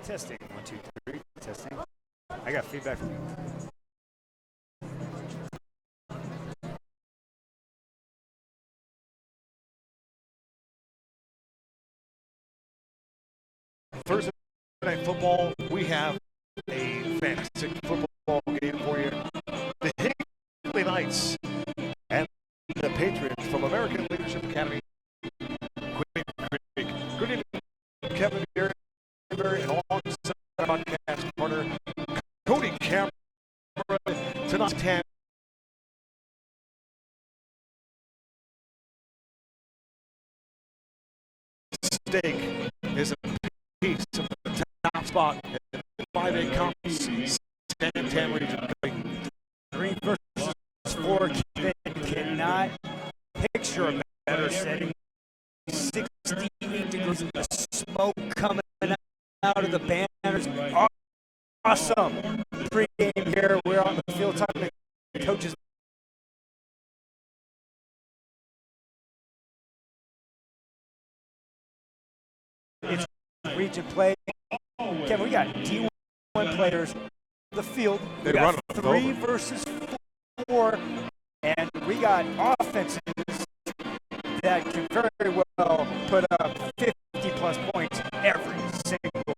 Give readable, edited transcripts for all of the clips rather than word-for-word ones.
Testing. 1, 2, 3. Testing. I got feedback from you. Thursday Night Football, we have a fantastic football game for you. The Higley Knights and the Patriots from American Leadership Academy. Good evening, Kevin Gary, and alongside podcast partner Cody Cameron. Tonight, 10. Stake is a piece of the top spot in the 5A Conference San region. 3 versus 4. Cannot picture a better setting. 68 degrees of smoke coming out of the banners. Awesome pregame here. We're on the field talking to coaches. It's region play. Kevin, we got D1 players on the field. We got 3 versus 4, and we got offenses that can very well put up 50-plus points every single.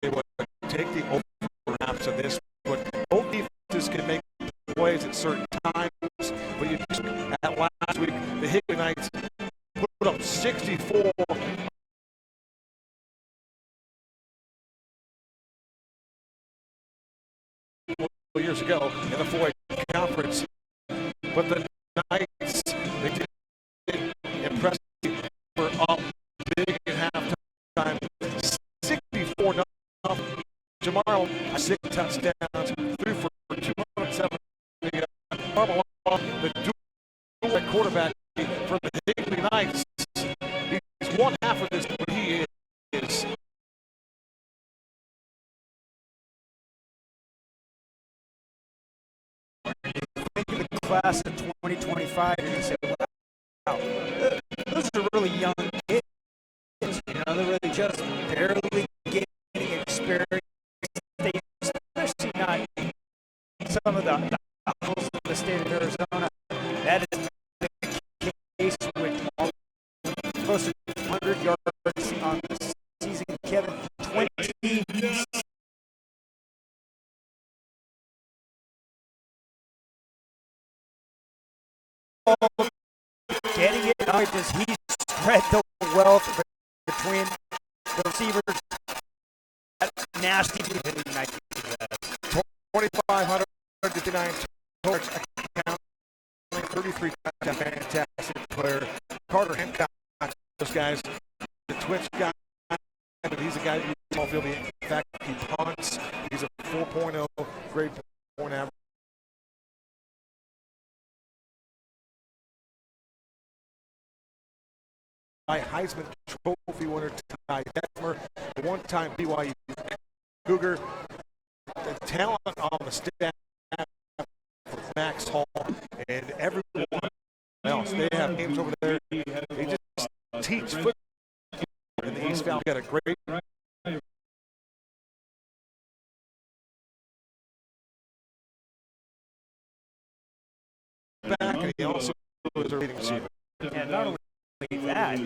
They would take the overlaps of this, but both defenses can make plays at certain times. But you just, at last week, the Higley Knights put up 64. Years ago in the 4A conference, but the Knights, they did impress me. We're up big at halftime, 64-0. Jamal, 6 touchdowns, 3 for 207. The dual quarterback for the Higley Knights. He's one half of this, but he is. Think of the class of 2025, and you say, wow, those are really young kids. You know, they're really just barely getting experience. They, especially not some of the hospitals in the state of Arizona. That is the case with close to 100 yards on the season. Kevin, 20. Getting it, or does he spread the wealth between the receivers? Nasty Higley Knights. 2,559 total account, 33 fantastic player. Carter Hancock, those guys, the Twitch guy, but he's a guy who's small field. In fact, he punts. He's a 4.0 grade point average. Heisman Trophy winner Ty Detmer, the one-time BYU Cougar, the talent on the staff for Max Hall and everyone else. They have games over there. They just teach football in the East Valley. Got a great back, and he also is a leading receiver. And not only that,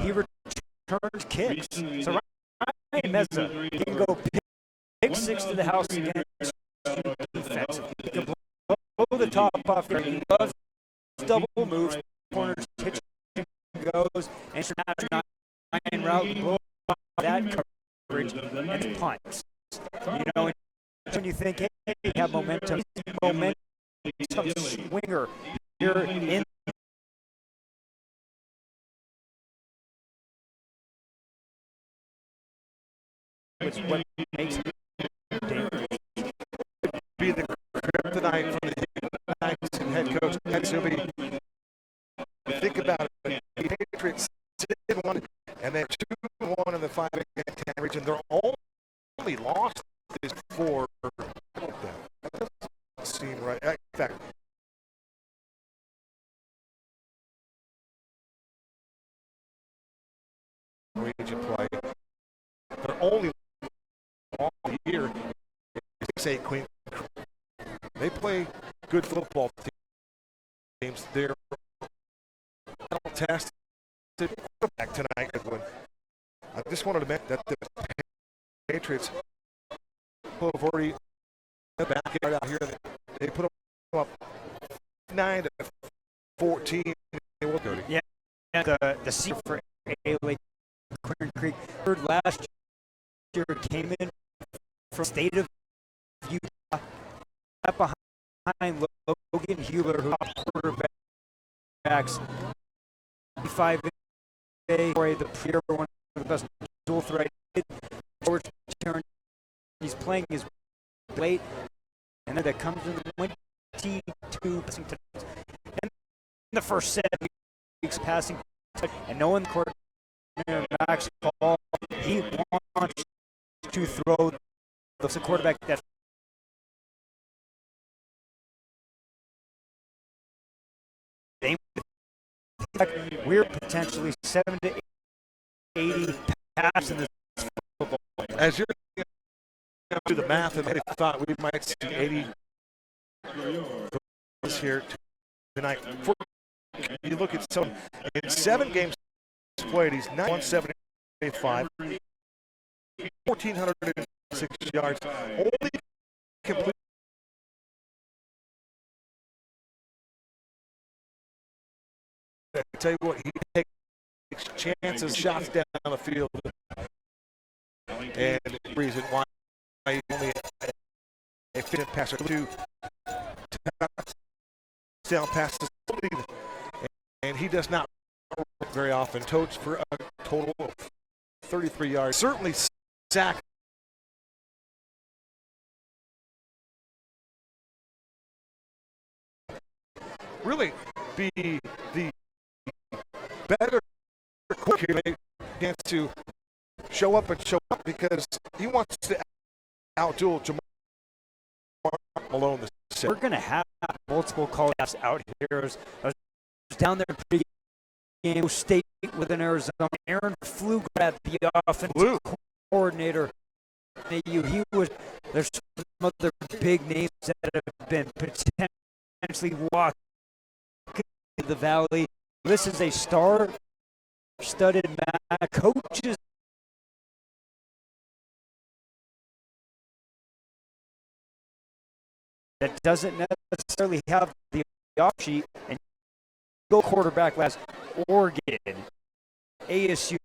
he returns kicks. So Ryan Meza can go pick 6 to the house against defense. He can blow the top off. He loves double moves, corners, pitch goes, and match 9 route, blow off that coverage, and punts. You know, when you think, hey, you have momentum swinger here in It's what makes him dangerous. Be the kryptonite for the Higley Knights and head coach Ed Zuby. Think about it. The Patriots did one, and then 2-1 in the 5 Big Ten region. Their only loss is for that doesn't seem right. In fact, region play. Their only loss of the year is say Queen. They play good football teams. They're tested quarterback tonight. I just wanted to mention that the Patriots have already back right out here. They put them up 9-14. Yeah, and the seat for Higley Creek third last year came in from state of Utah behind Logan Hubler, who quarterbacks 5 the Premier, one of the best dual threat. He's playing his late, and then that comes in the 22 passing touchdowns. And in the first 7 weeks passing, and no one coordinator Max Paul, he wants to throw the quarterback that we're potentially 7 to 80 passes in this football. As you're going to do the math, and I thought we might see 80 here tonight. You look at some in 7 games played, he's 175, 1,406 yards, only complete. I tell you what, he takes chances, shots down the field, and the reason why he only a fit passer to touchdown passes, and he does not work very often. Totes for a total of 33 yards. Certainly sack. Really be the better quarterback chance to show up because he wants to outduel Jamar Malone. We're going to have multiple call-outs out here. I was down there pre-game state with an Arizona. Aaron Flew grabbed the offensive coordinator. There's some other big names that have been potentially walking in the valley. This is a star-studded match. Coaches that doesn't necessarily have the off sheet, and go quarterback last. Oregon, ASU,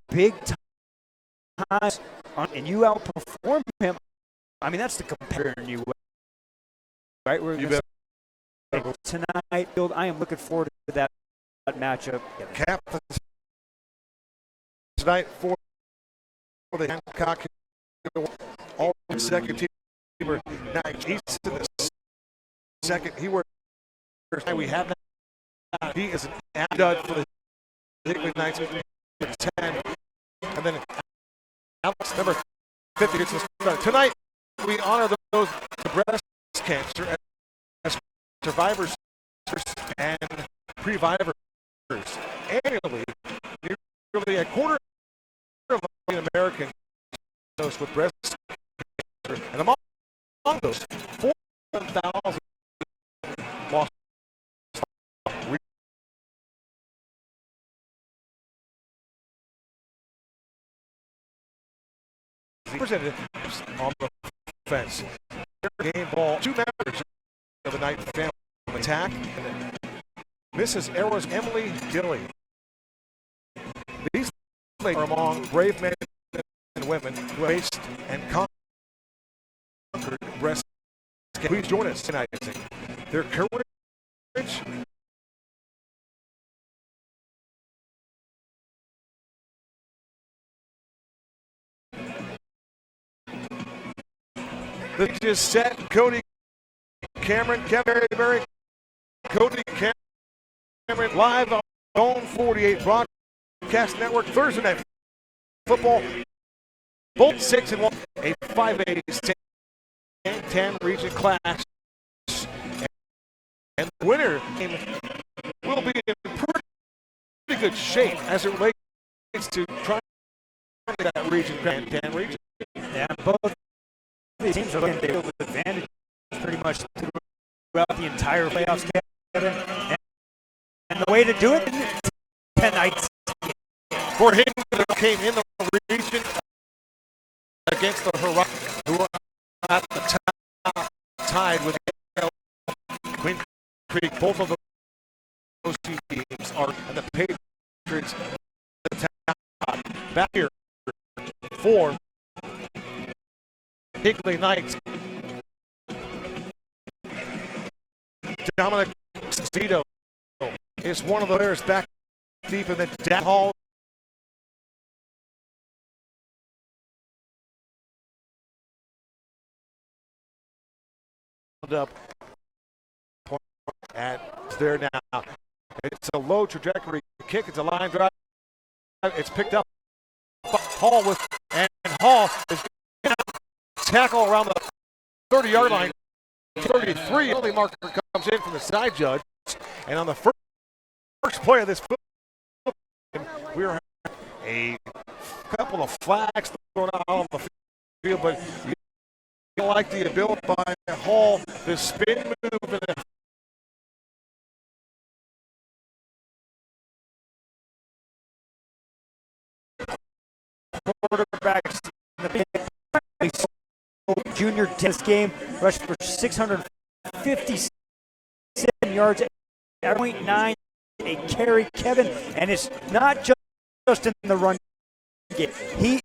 big times, and you outperform him. I mean, that's the competitor in you, right? We're tonight. I am looking forward to that matchup. Cap tonight for the Hancock, all second team. Now he's in the second. We have not. He is an dud for the Higley Knights. 10, and then Alex number 50 gets us started. Tonight we honor those breast cancer as survivors and previvors. Annually, nearly a quarter of Americans with breast cancer, and among those, 4,000 lost. Representatives on the fence. Game ball. 2 members of the Knight family attack. Mrs. Arrow's Emily Gilly. These are among brave men and women who faced and conquered breast cancer. Please join us tonight. Their courage The just set. Cody Cameron, Kevin Berry, Cody Cameron, live on Zone 48 Broadcast Network. Thursday Night Football. Both 6-1. A 5A and 10 region clash. And the winner will be in pretty good shape as it relates to trying to get that region, Grand 10 region. Yeah, both these teams are looking to build advantage pretty much throughout the entire playoffs, Kevin. And the way to do it, tonight's for him, came in the region against the Horizon, who are at the top, tied with Queen Creek. Both of those two teams are in the Patriots the top. Back here for Higley Knights. Dominic Zito is one of the players back deep in the Dan Hall. Up at there now. It's a low trajectory kick. It's a line drive. It's picked up. Hall with and Hall is tackle around the 30-yard line. 33. The only marker comes in from the side judge, and on the first play of this football game, we are a couple of flags thrown out on the field, but you don't like the ability by Hall to spin move and quarterbacks in the junior this game rushed for 657 yards, 0.9 a carry, Kevin, and it's not just in the run game. He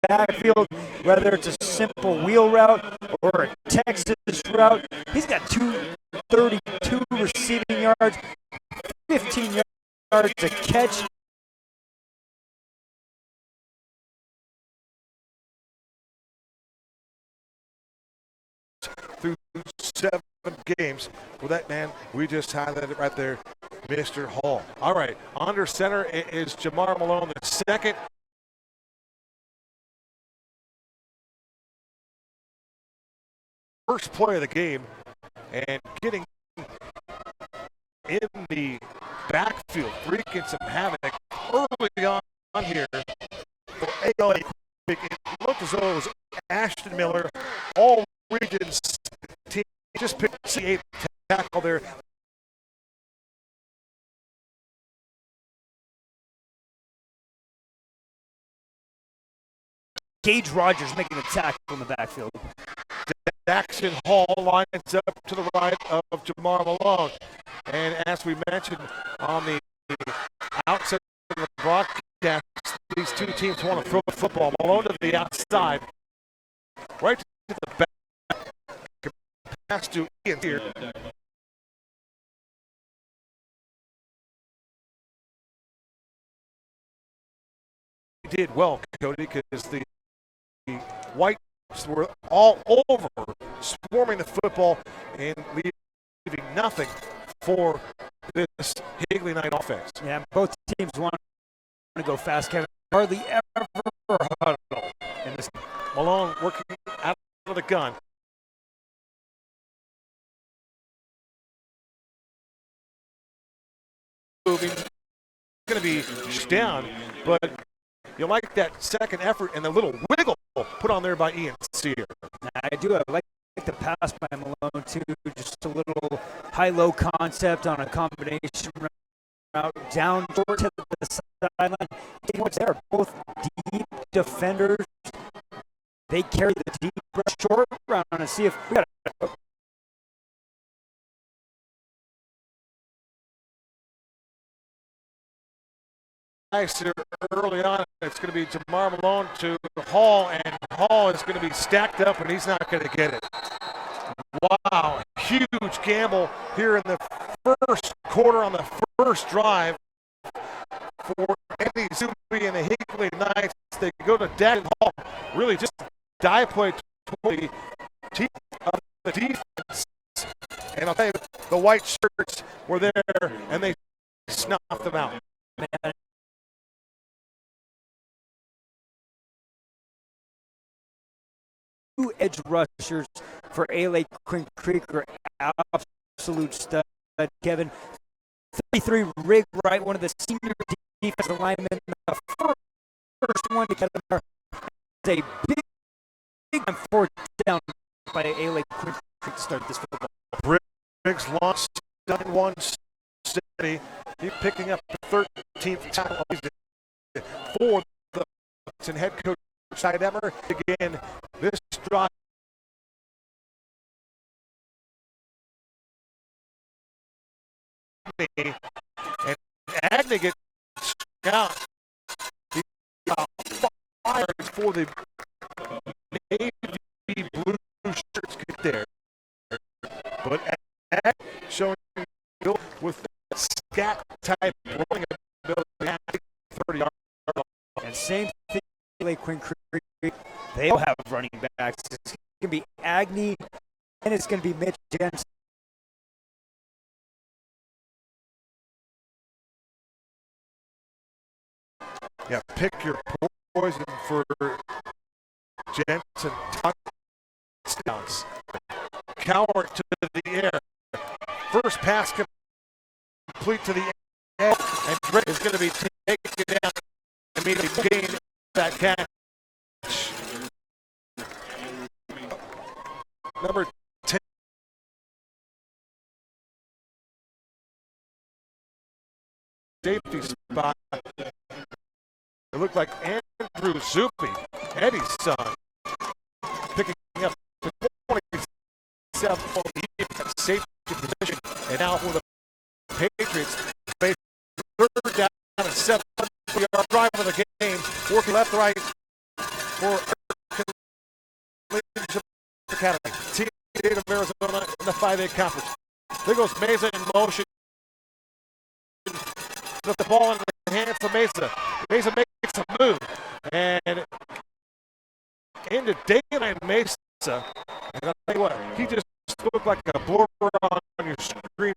backfield, whether it's a simple wheel route or a Texas route, he's got 232 receiving yards, 15 yards to catch. Through 7 games. Well, that man, we just highlighted right there, Mr. Hall. All right, under center is Jamar Malone, the second. First play of the game, and getting in the backfield, wreaking some havoc early on here. It looked as though it was Ashton Miller, all regions team, just picked the 8th tackle there. Gage Rogers making a tackle in the backfield. Jackson Hall lines up to the right of Jamar Malone. And as we mentioned on the outset of the broadcast, these two teams want to throw the football. Malone to the outside, right to the back. Pass to Ian here. He did well, Cody, because the Whites were all over, swarming the football and leaving nothing for this Higley Knight offense. Yeah, both teams want to go fast, Kevin. Hardly ever huddle in this. Malone working out of the gun. Moving, going to be down, but you like that second effort and the little wiggle put on there by Ian Sear. I do. I like the pass by Malone, too. Just a little high-low concept on a combination route down short to the sideline. What's there? Both deep defenders. They carry the deep short route and see if we got a nice early on. It's going to be Jamar Malone to Hall, and Hall is going to be stacked up, and he's not going to get it. Wow, huge gamble here in the first quarter on the first drive for Andy Zuby and the Higley Knights. They go to Dagan Hall. Really just dive play toward the teeth of the defense. And I'll tell you, the white shirts were there, and they snuffed them out. Man. Two edge rushers for A-Lake Quinn Creek are absolute stud. Kevin, 33 Rig Wright, one of the senior defensive linemen, the first one to get there. It's a big fourth down by A-Lake Quinn Creek to start this football. Briggs launched 9-1 steady. He's picking up the 13th tackle for the head coach Side Emmer. Again, this drive. And Agnew gets out. He fires for the navy blue shirts get there. But Agnew showing with scat type rolling ability 30 yards. And same thing, Lake Quinn Creek, they all have running backs. It's going to be Agnew, and it's going to be Mitch Jensen. Yeah, pick your poison for Jensen touchdowns. Cowart to the air. First pass complete to the air, and Drake is going to be taken down immediately. Gain that catch. Number 10. Safety spot. It looked like Andrew Zupi, Eddie's son, picking up the 27 at safety position. And now for the Patriots, they third down and 7-yard drive of the game. Working left, right for Academy. Team of Arizona in the 5A conference. There goes Mesa in motion. Put the ball in the hands of Mesa. Mesa makes a move. And into Dayline Mesa. And I'll tell you what, he just looked like a blur on your screen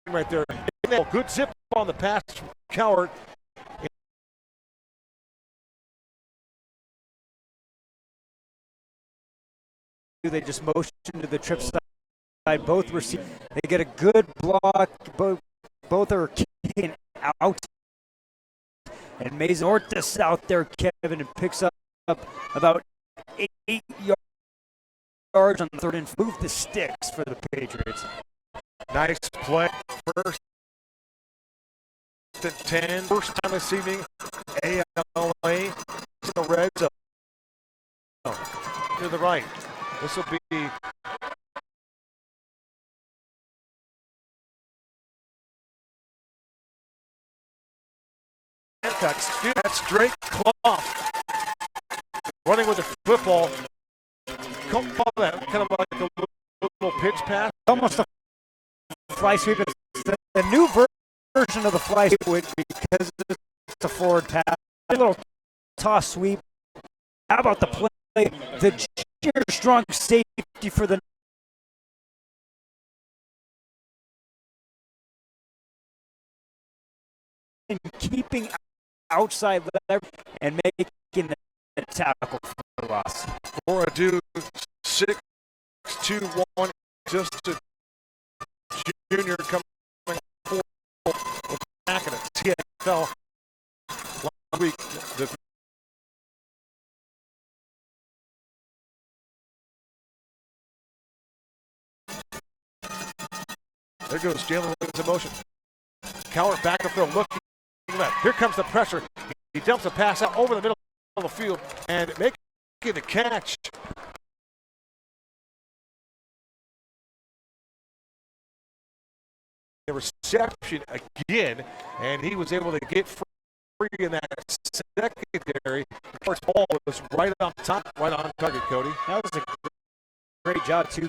right there. Good zip on the pass from Cowart. They just motion to the trip side. Both receive. They get a good block. Both are kicking out. And Mason Ortis out there, Kevin, and picks up about 8 yards on the third and move the sticks for the Patriots. Nice play. First and 10. First time this evening, ALA in the red zone. To the right. This will be that's Drake Clough running with the football. Call that kind of like a little pitch pass. Almost a fly sweep. It's the new version of the fly sweep because it's a forward pass. A little toss sweep. How about the play? The junior strong safety for the keeping outside leverage and making the tackle for loss. For a dude 6'2", just a junior coming forward back in a TFL last week. There goes Jalen Williams in motion. Cowart back up there looking left. Here comes the pressure. He dumps a pass out over the middle of the field and making the catch. The reception again, and he was able to get free in that secondary. The first ball was right on top, right on target, Cody. That was a great job, too,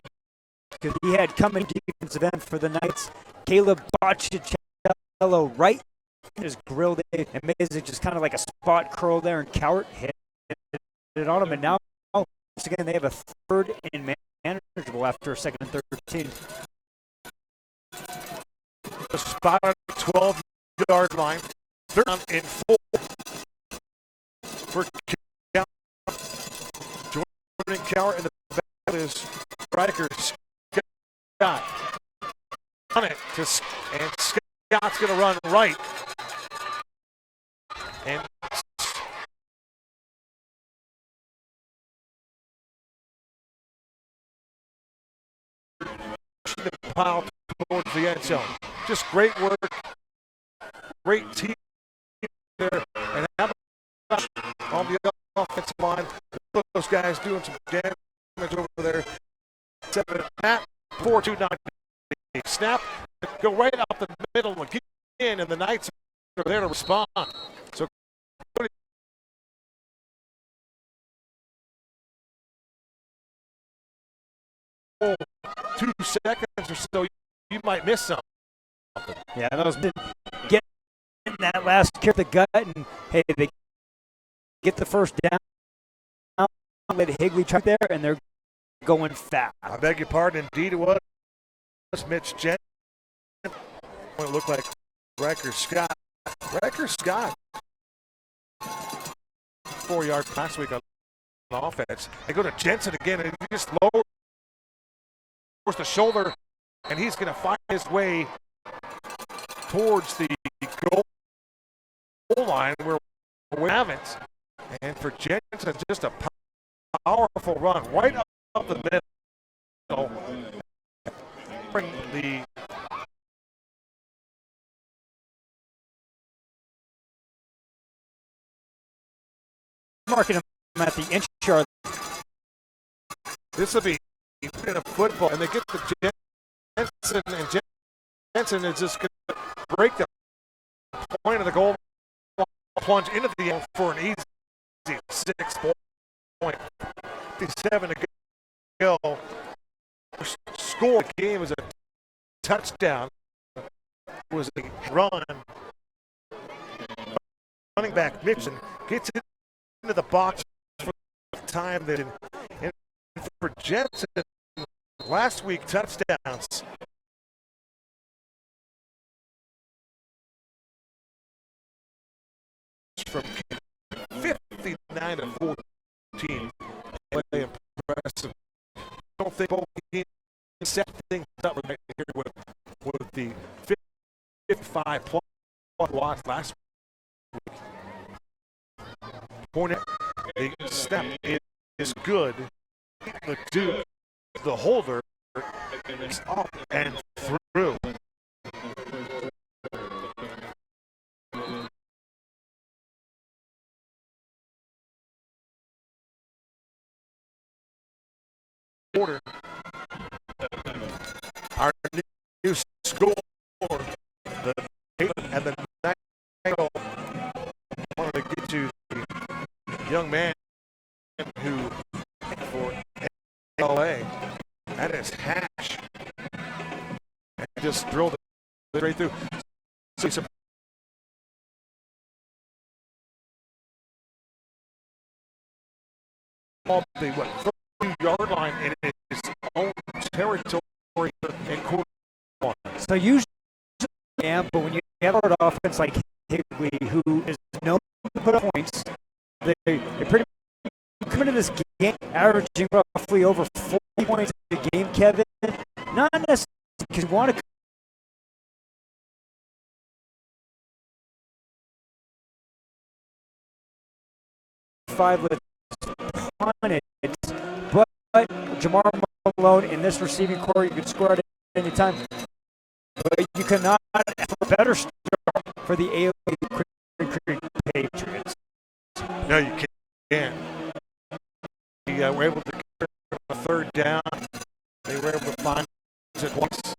because he had coming defensive end for the Knights, Caleb Boccicello right is grilled in, and Mesa just kind of like a spot curl there, and Cowart hit it on him. And now, once again, they have a third and manageable after second and 13. The spot on the 12-yard line. Third down and 4 for Cowart. Jordan Cowart in the back is Riker Scott. On it, and Scott's going to run right. And the pile towards the end zone. Just great work, great team there, and how about on the offensive line? Those guys doing some damage over there. 7 Matt 4-2-9 snap, go right up the middle again, and the Knights are there to respond. So 2 seconds or so, you might miss something. Yeah, that was getting that last kick the gut, and hey, they get the first down. Let Higley try there, and they're going fast. I beg your pardon. Indeed, it was Mitch Jensen. It looked like Riker Scott. Riker Scott, 4-yard last week on offense. They go to Jensen again, and he just lowers the shoulder, and he's going to find his way towards the goal line where we haven't. And for Jensen, just a powerful run right up the middle. Bring the marking him at the inch yard. This will be in a football, and they get the Jensen, and Jensen is just going to break the point of the goal, plunge into the end for an easy 6 point. 57 to go. Score of the game is a touchdown. It was a run. Running back Mitchell gets into the box for the time that and for Jensen last week touchdowns. From 59 to 14. Play impressive. I don't think both teams set things up right here with the 55 plus watts last week. Point the snap is good. The Duke, the holder, is up and through. Quarter. Our new score, the 8 and the 9. I wanted to get to the young man who for LA. That is Hash. And just drilled it right through. So some off the 30-yard line in his own territory and quarter one. So usually, yeah, but when you have an offense like Higley, who is known to put up points, they pretty much come into this game averaging roughly over 40 points a game, Kevin. Not necessarily because you want to 5 with it, but Jamar Malone in this receiving core, you can score at any time. But you cannot ask for a better start for the AOC Patriots. No, you can't. We were able to get a third down. They were able to find it twice.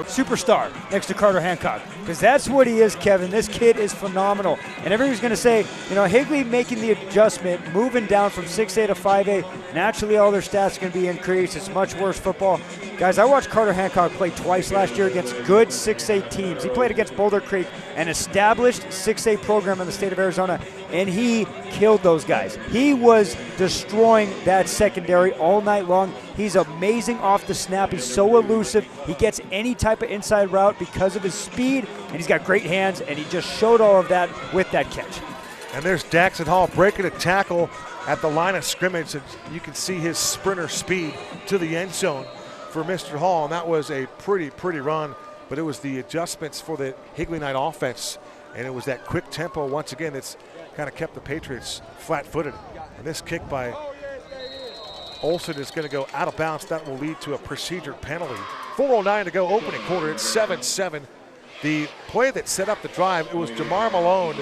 superstar next to Carter Hancock, because that's what he is, Kevin. This kid is phenomenal. And everyone's going to say, you know, Higley making the adjustment, moving down from 6A to 5A, naturally all their stats are going to be increased. It's much worse football. Guys, I watched Carter Hancock play twice last year against good 6A teams. He played against Boulder Creek, an established 6A program in the state of Arizona, and he killed those guys. He was destroying that secondary all night long. He's amazing off the snap. He's so elusive. He gets any type of inside route because of his speed, and he's got great hands, and he just showed all of that with that catch. And there's Daxon Hall breaking a tackle at the line of scrimmage, and you can see his sprinter speed to the end zone for Mr. Hall, and that was a pretty run, but it was the adjustments for the Higley Knight offense, and it was that quick tempo once again that's kind of kept the Patriots flat-footed. And this kick by Olsen is going to go out of bounds. That will lead to a procedure penalty. 4:09 to go, opening quarter. It's 7-7. The play that set up the drive, it was Jamar Malone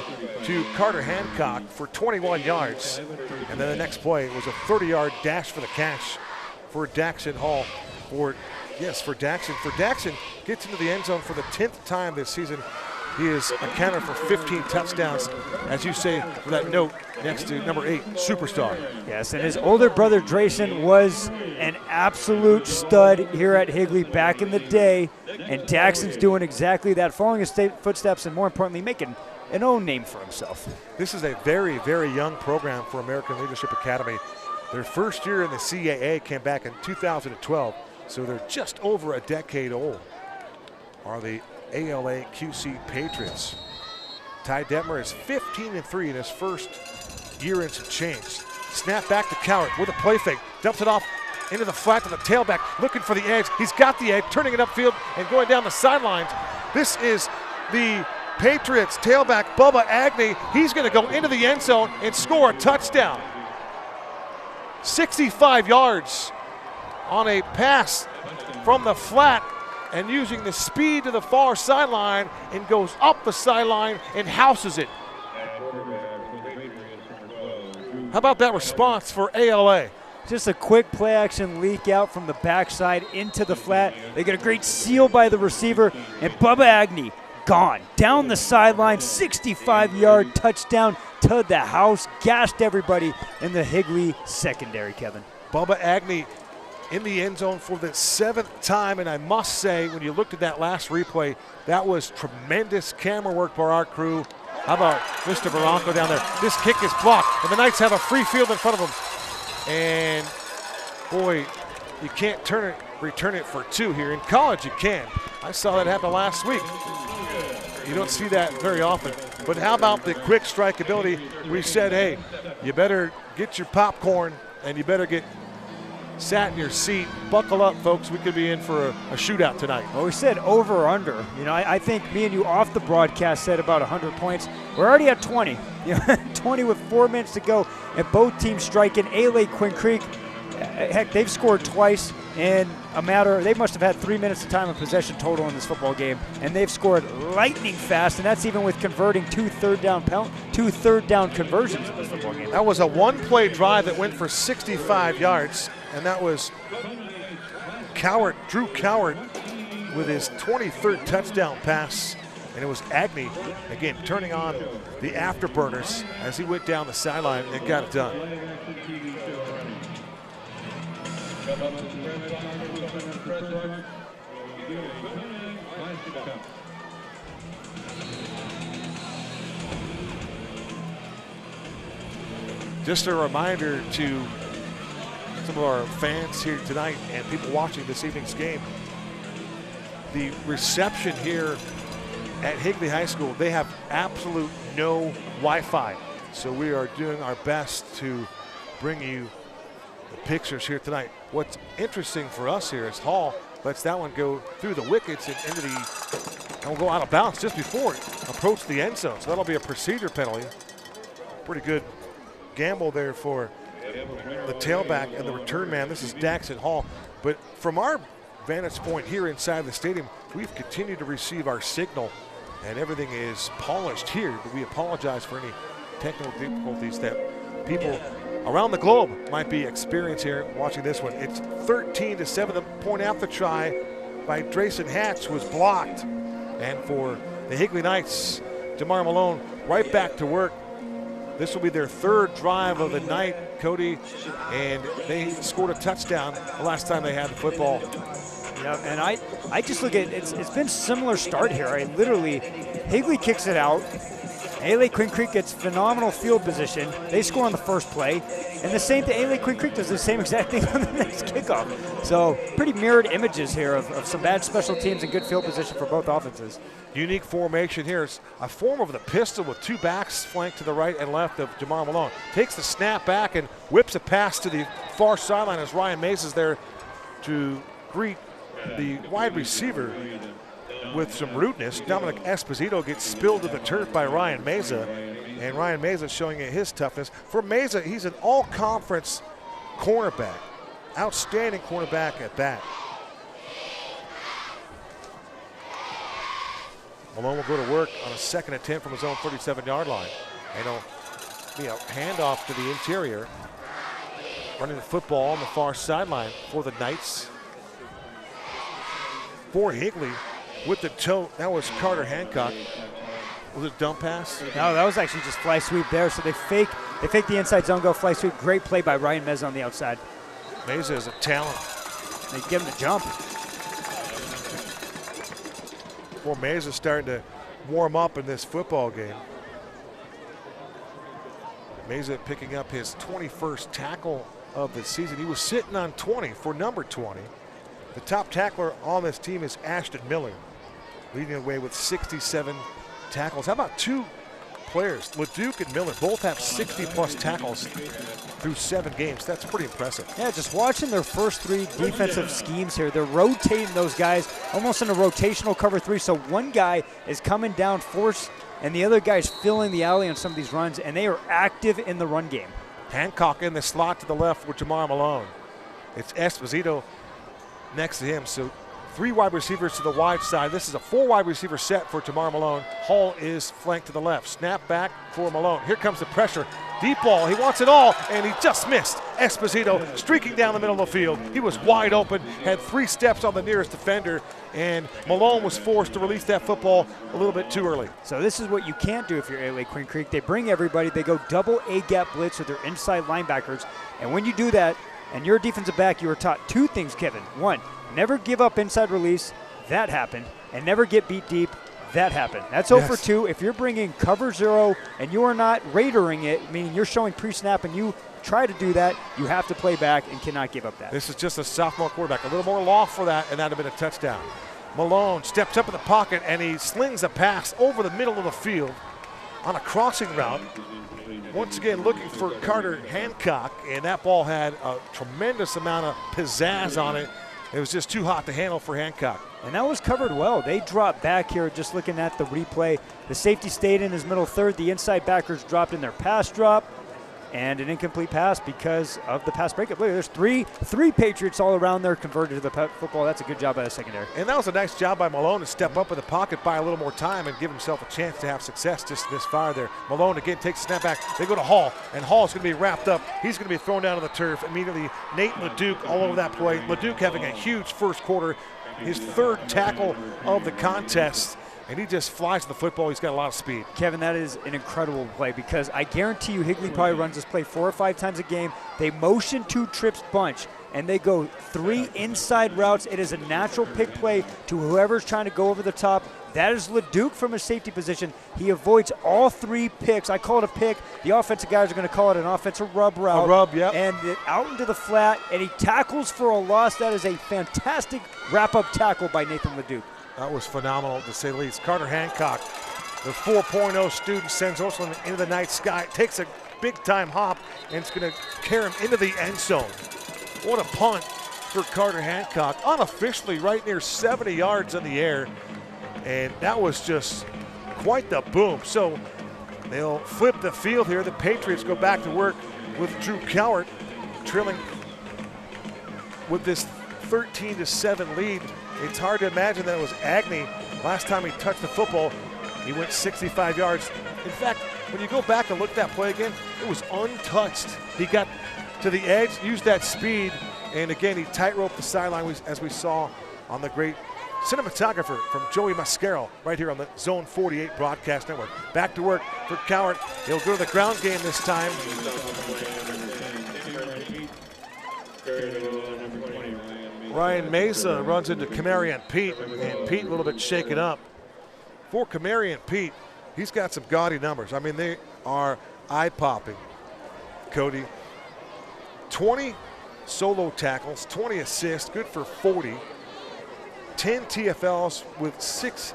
to Carter Hancock for 21 yards. And then the next play was a 30-yard dash for the catch for Daxon Hall. For Daxon. Daxon gets into the end zone for the 10th time this season. He is accounted for 15 touchdowns, as you say, for that note next to number 8, superstar. Yes, and his older brother Drayson was an absolute stud here at Higley back in the day, and Daxon's doing exactly that, following his footsteps and more importantly, making an own name for himself. This is a very young program for American Leadership Academy. Their first year in the CAA came back in 2012, so they're just over a decade old. Are the ALA QC Patriots. Ty Detmer is 15-3 in his first year and some change. Snap back to Cowart with a play fake. Dumps it off into the flat to the tailback, looking for the edge. He's got the edge, turning it upfield and going down the sidelines. This is the Patriots tailback, Bubba Agnew. He's going to go into the end zone and score a touchdown. 65 yards on a pass from the flat, and using the speed to the far sideline, and goes up the sideline and houses it. How about that response for ALA? Just a quick play action leak out from the backside into the flat. They get a great seal by the receiver, and Bubba Agnew gone. Down the sideline, 65-yard touchdown to the house. Gashed everybody in the Higley secondary, Kevin. Bubba Agnew in the end zone for the 7th time, and I must say, when you looked at that last replay, that was tremendous camera work by our crew. How about Mr. Barranco down there? This kick is blocked, and the Knights have a free field in front of them. And boy, you can't return it for 2 here. In college, you can. I saw that happen last week. You don't see that very often. But how about the quick strike ability? We said, hey, you better get your popcorn and you better get sat in your seat. Buckle up, folks. We could be in for a shootout tonight. Well, we said over or under. You know, I think me and you off the broadcast said about 100 points. We're already at 20. You know, 20 with 4 minutes to go, and both teams striking. ALA Quinn Creek, heck, they've scored twice in a matter. They must have had 3 minutes of time of possession total in this football game, and they've scored lightning fast, and that's even with converting 2 third down conversions in this football game. That was a one-play drive that went for 65 yards. And that was Drew Cowart with his 23rd touchdown pass. And it was Agnew, again, turning on the afterburners as he went down the sideline and got it done. Just a reminder to some of our fans here tonight and people watching this evening's game. The reception here at Higley High School, they have absolute no Wi-Fi. So we are doing our best to bring you the pictures here tonight. What's interesting for us here is Hall lets that one go through the wickets and into and will go out of bounds just before it approached the end zone. So that'll be a procedure penalty. Pretty good gamble there for the tailback and the return man. This is Daxon Hall. But from our vantage point here inside the stadium, we've continued to receive our signal and everything is polished here, but we apologize for any technical difficulties that people around the globe might be experiencing here watching this one. It's 13-7, the point after try by Drayson Hatch was blocked. And for the Higley Knights, Jamar Malone right back to work. This will be their third drive of the night, Cody, and they scored a touchdown the last time they had the football. Yeah, and I just look at it's been similar start here. Right? Literally, Higley kicks it out. A.L.A. Quinn Creek gets phenomenal field position. They score on the first play. And the same thing, A.L.A. Quinn Creek does the same exact thing on the next kickoff. So pretty mirrored images here of some bad special teams and good field position for both offenses. Unique formation here. It's a form of the pistol with two backs flanked to the right and left of Jamar Malone. Takes the snap back and whips a pass to the far sideline as Ryan Mays is there to greet the wide receiver with some rudeness. Dominic Esposito gets spilled to the turf by Ryan Meza, and Ryan Meza showing his toughness. For Meza, he's an all-conference cornerback, outstanding cornerback at that. Malone will go to work on a second attempt from his own 37-yard line, and it'll be a handoff to the interior, running the football on the far sideline for the Knights. For Higley, with the toe, that was Carter Hancock. Was it a dump pass? No, that was actually just fly sweep there. So they fake the inside zone, go fly sweep. Great play by Ryan Meza on the outside. Meza is a talent. They give him the jump. Well, Meza starting to warm up in this football game. Meza picking up his 21st tackle of the season. He was sitting on 20 for number 20. The top tackler on this team is Ashton Miller, leading the way with 67 tackles. How about two players, Leduc and Miller, both have 60-plus tackles through 7 games. That's pretty impressive. Yeah, just watching their first 3 defensive schemes here. They're rotating those guys almost in a rotational cover 3. So one guy is coming down force, and the other guy is filling the alley on some of these runs, and they are active in the run game. Hancock in the slot to the left with Jamar Malone. It's Esposito next to him. So 3 wide receivers to the wide side. This is a 4 wide receiver set for Jamar Malone. Hall is flanked to the left. Snap back for Malone. Here comes the pressure. Deep ball. He wants it all, and he just missed. Esposito streaking down the middle of the field. He was wide open, had 3 steps on the nearest defender, and Malone was forced to release that football a little bit too early. So this is what you can't do if you're A.L.A. Quinn Creek. They bring everybody. They go double A-gap blitz with their inside linebackers, and when you do that, and you're a defensive back, you were taught 2 things, Kevin. 1, never give up inside release. That happened. And never get beat deep. That happened. That's 0 for 2. If you're bringing cover 0 and you are not raidering it, meaning you're showing pre-snap and you try to do that, you have to play back and cannot give up that. This is just a sophomore quarterback. A little more loft for that, and that would have been a touchdown. Malone steps up in the pocket, and he slings a pass over the middle of the field on a crossing route. Once again, looking for Carter Hancock, and that ball had a tremendous amount of pizzazz on it. It was just too hot to handle for Hancock. And that was covered well. They dropped back here just looking at the replay. The safety stayed in his middle third. The inside backers dropped in their pass drop. And an incomplete pass because of the pass breakup. Look, there's three Patriots all around there converted to the football. That's a good job by the secondary. And that was a nice job by Malone to step up in the pocket, buy a little more time, and give himself a chance to have success. Just misfire there. Malone again takes a snap back. They go to Hall, and Hall's going to be wrapped up. He's going to be thrown down to the turf. Immediately, Nate Leduc all over that play. Leduc having a huge first quarter, his 3rd tackle of the contest. And he just flies the football. He's got a lot of speed. Kevin, that is an incredible play because I guarantee you Higley probably runs this play 4 or 5 times a game. They motion 2 trips bunch, and they go 3 inside routes. It is a natural pick play to whoever's trying to go over the top. That is Leduc from his safety position. He avoids all 3 picks. I call it a pick. The offensive guys are going to call it an offensive rub route. A rub, yep. And out into the flat, and he tackles for a loss. That is a fantastic wrap-up tackle by Nathan Leduc. That was phenomenal, to say the least. Carter Hancock, the 4.0 student, sends Ocean into the night sky, takes a big-time hop, and it's going to carry him into the end zone. What a punt for Carter Hancock, unofficially right near 70 yards in the air, and that was just quite the boom. So they'll flip the field here. The Patriots go back to work with Drew Cowart, trailing with this 13-7 lead. It's hard to imagine that it was Agnew. Last time he touched the football, he went 65 yards. In fact, when you go back and look at that play again, it was untouched. He got to the edge, used that speed, and again, he tight-roped the sideline as we saw on the great cinematographer from Joey Mascaro right here on the Zone 48 Broadcast Network. Back to work for Cowart. He'll go to the ground game this time. Ryan Mesa runs into Kamarian Pete, and Pete a little bit shaken up. For Kamarian Pete, he's got some gaudy numbers. I mean, they are eye-popping, Cody. 20 solo tackles, 20 assists, good for 40. 10 TFLs with 6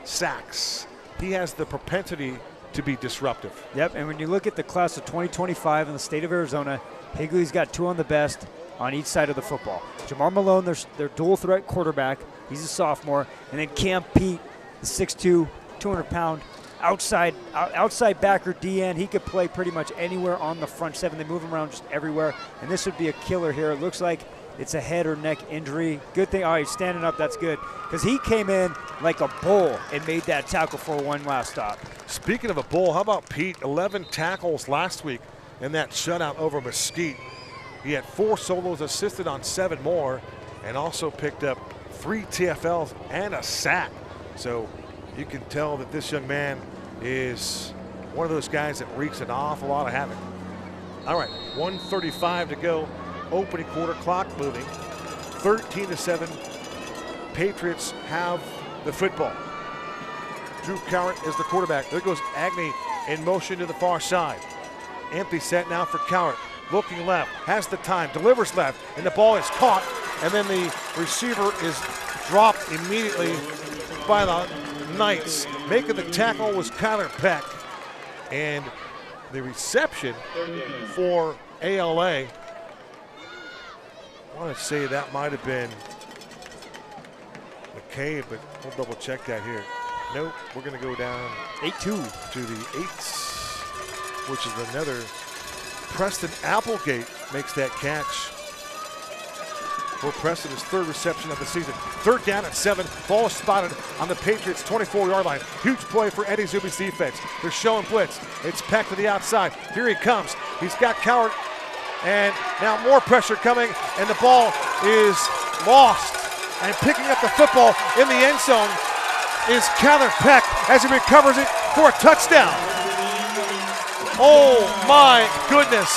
sacks. He has the propensity to be disruptive. Yep, and when you look at the class of 2025 in the state of Arizona, Higley's got 2 on the best on each side of the football. Jamar Malone, their dual threat quarterback, he's a sophomore, and then Cam Pete, the 6'2", 200-pound outside backer DN. He could play pretty much anywhere on the front seven. They move him around just everywhere, and this would be a killer here. It looks like it's a head or neck injury. Good thing, he's standing up, that's good, because he came in like a bull and made that tackle for one last stop. Speaking of a bull, how about Pete? 11 tackles last week in that shutout over Mesquite. He had 4 solos, assisted on 7 more, and also picked up 3 TFLs and a sack. So you can tell that this young man is one of those guys that wreaks an awful lot of havoc. All right, 1:35 to go. Opening quarter, clock moving. 13-7. Patriots have the football. Drew Cowart is the quarterback. There goes Agnew in motion to the far side. Empty set now for Cowart. Looking left, has the time, delivers left, and the ball is caught, and then the receiver is dropped immediately by the Knights. Making the tackle was Kyler Peck, and the reception for ALA, I want to say that might have been McCabe, but we'll double check that here. Nope, we're going to go down 8-2 to the 8s, which is another. Preston Applegate makes that catch for Preston, his 3rd reception of the season. 3rd down at 7. Ball is spotted on the Patriots' 24-yard line. Huge play for Eddie Zuby's defense. They're showing blitz. It's Peck to the outside. Here he comes. He's got Cowart, and now more pressure coming, and the ball is lost. And picking up the football in the end zone is Kyler Peck as he recovers it for a touchdown. Oh my goodness,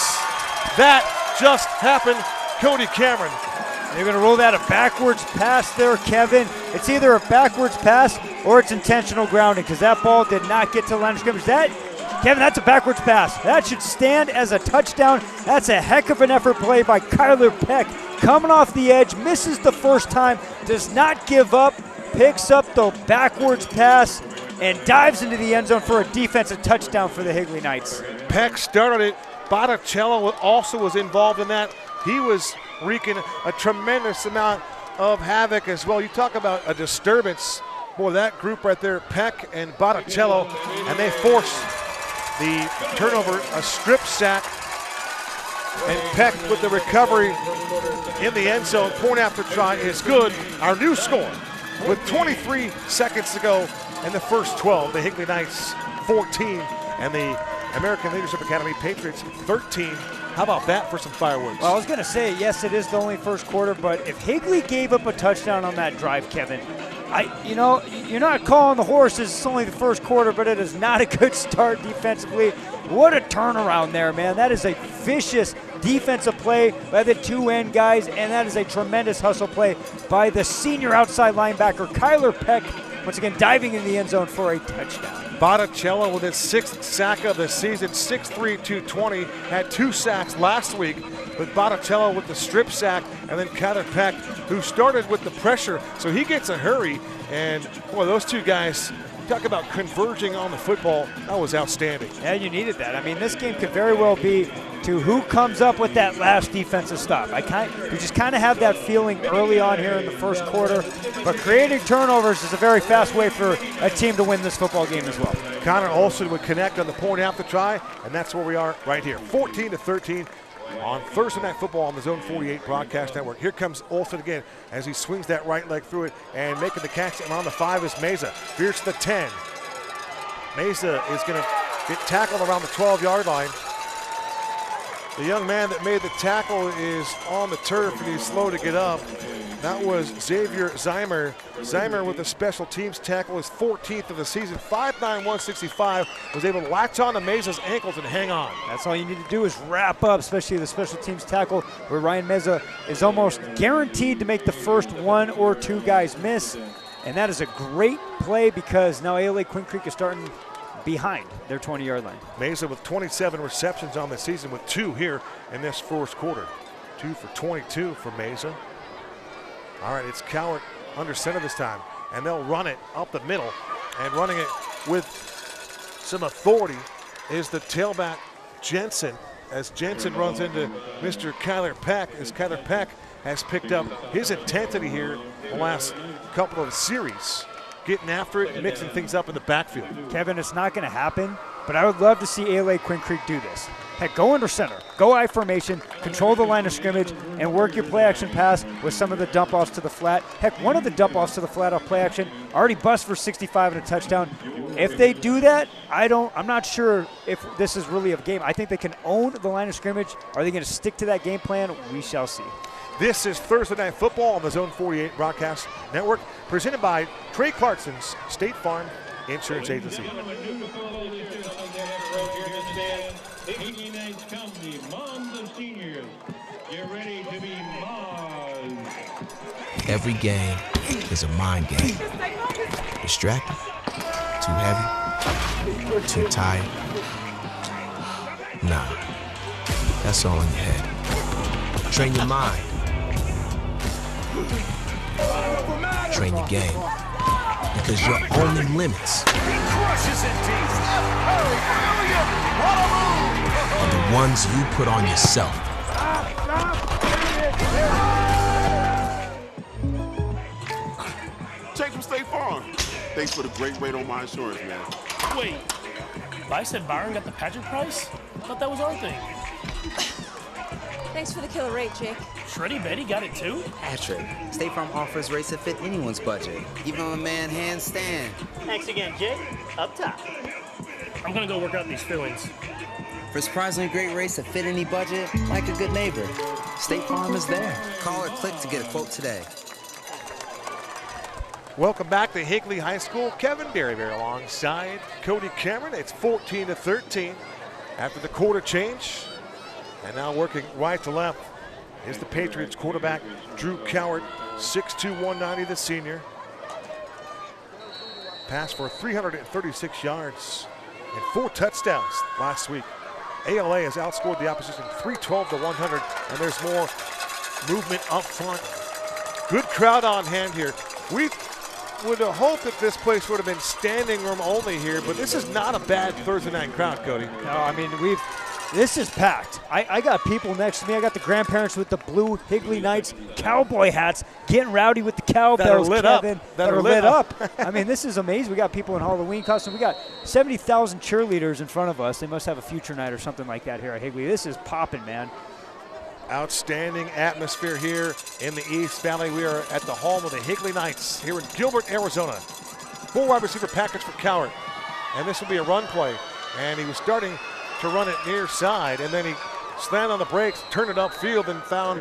that just happened, Cody Cameron. They're going to roll that a backwards pass there, Kevin. It's either a backwards pass or it's intentional grounding, because that ball did not get to the line of scrimmage. Kevin, that's a backwards pass. That should stand as a touchdown. That's a heck of an effort play by Kyler Peck. Coming off the edge, misses the first time, does not give up, picks up the backwards pass, and dives into the end zone for a defensive touchdown for the Higley Knights. Peck started it. Botticello also was involved in that. He was wreaking a tremendous amount of havoc as well. You talk about a disturbance. Boy, that group right there, Peck and Botticello, and they force the turnover, a strip sack, and Peck with the recovery in the end zone. Point after try is good. Our new score with 23 seconds to go in the first 12. The Higley Knights 14 and the American Leadership Academy Patriots 13. How about that for some fireworks? Well, I was going to say, yes, it is the only first quarter, but if Higley gave up a touchdown on that drive, Kevin, you're not calling the horses. It's only the first quarter, but it is not a good start defensively. What a turnaround there, man. That is a vicious defensive play by the 2 end guys, and that is a tremendous hustle play by the senior outside linebacker, Kyler Peck, once again diving in the end zone for a touchdown. Botticello with his 6th sack of the season, 6'3", 220, had 2 sacks last week, but Botticello with the strip sack, and then Kyler Peck, who started with the pressure, so he gets a hurry, and boy, those 2 guys, talk about converging on the football, that was outstanding. Yeah, you needed that. I mean, this game could very well be to who comes up with that last defensive stop. You just kind of have that feeling early on here in the first quarter, but creating turnovers is a very fast way for a team to win this football game as well. Connor Olson would connect on the point after try, and that's where we are right here, 14-13 on Thursday Night Football on the Zone 48 Broadcast Network. Here comes Olson again as he swings that right leg through it, and making the catch around the 5 is Meza. Here's the 10. Meza is going to get tackled around the 12-yard line. The young man that made the tackle is on the turf, and he's slow to get up. That was Xavier Zeimer. Zeimer with a special teams tackle, his 14th of the season, 5'9", 165, was able to latch on to Mesa's ankles and hang on. That's all you need to do is wrap up, especially the special teams tackle, where Ryan Meza is almost guaranteed to make the first one or two guys miss. And that is a great play because now ALA Quinn Creek is starting behind their 20-yard line. Mesa with 27 receptions on the season with 2 here in this first quarter. 2 for 22 for Mesa. All right, it's Cowart under center this time, and they'll run it up the middle, and running it with some authority is the tailback Jensen, as Jensen runs into Mr. Kyler Peck, as Kyler Peck has picked up his intensity here the last couple of series, getting after it and mixing things up in the backfield. Kevin, it's not going to happen, but I would love to see ALA Quinn Creek do this. Heck, go under center, go I formation, control the line of scrimmage, and work your play action pass with some of the dump offs to the flat. Heck, one of the dump offs to the flat off play action already bust for 65 and a touchdown. If they do that, I'm not sure if this is really a game. I think they can own the line of scrimmage. Are they going to stick to that game plan? We shall see. This is Thursday Night Football on the Zone 48 Broadcast Network, presented by Trey Clarkson's State Farm Insurance Agency. Higley Knights County, moms of seniors, get ready to be moms. Every game is a mind game. Distracted, too heavy, too tired. Nah, that's all in your head. Train your mind. Train your game. Because your only limits are the ones you put on yourself. Jake from State Farm. Thanks for the great rate on my insurance, man. Wait, I said Byron got the Patrick price? I thought that was our thing. Thanks for the killer rate, Jake. Shreddy Betty got it too? Patrick, State Farm offers rates that fit anyone's budget, even on a man handstand. Thanks again, Jake. Up top. I'm gonna go work out these feelings. For surprisingly great rates that fit any budget, like a good neighbor, State Farm is there. Call or click to get a quote today. Welcome back to Higley High School. Kevin Berryberry alongside Cody Cameron. It's 14-13 after the quarter change. And now working right to left is the Patriots quarterback, Drew Cowart, 6'2", 190, the senior. Passed for 336 yards and 4 touchdowns last week. ALA has outscored the opposition 312-100, and there's more movement up front. Good crowd on hand here. We would have hoped that this place would have been standing room only here, but this is not a bad Thursday night crowd, Cody. No, I mean, this is packed. I got people next to me. I got the grandparents with the blue Higley Knights cowboy hats getting rowdy with the cowbells, Kevin, that are lit up. I mean, this is amazing. We got people in Halloween costumes. We got 70,000 cheerleaders in front of us. They must have a future night or something like that here at Higley. This is popping, man. Outstanding atmosphere here in the East Valley. We are at the home of the Higley Knights here in Gilbert, Arizona. 4 wide receiver package for Cowart. And this will be a run play. And he was starting to run it near side, and then he slammed on the brakes, turned it upfield, and found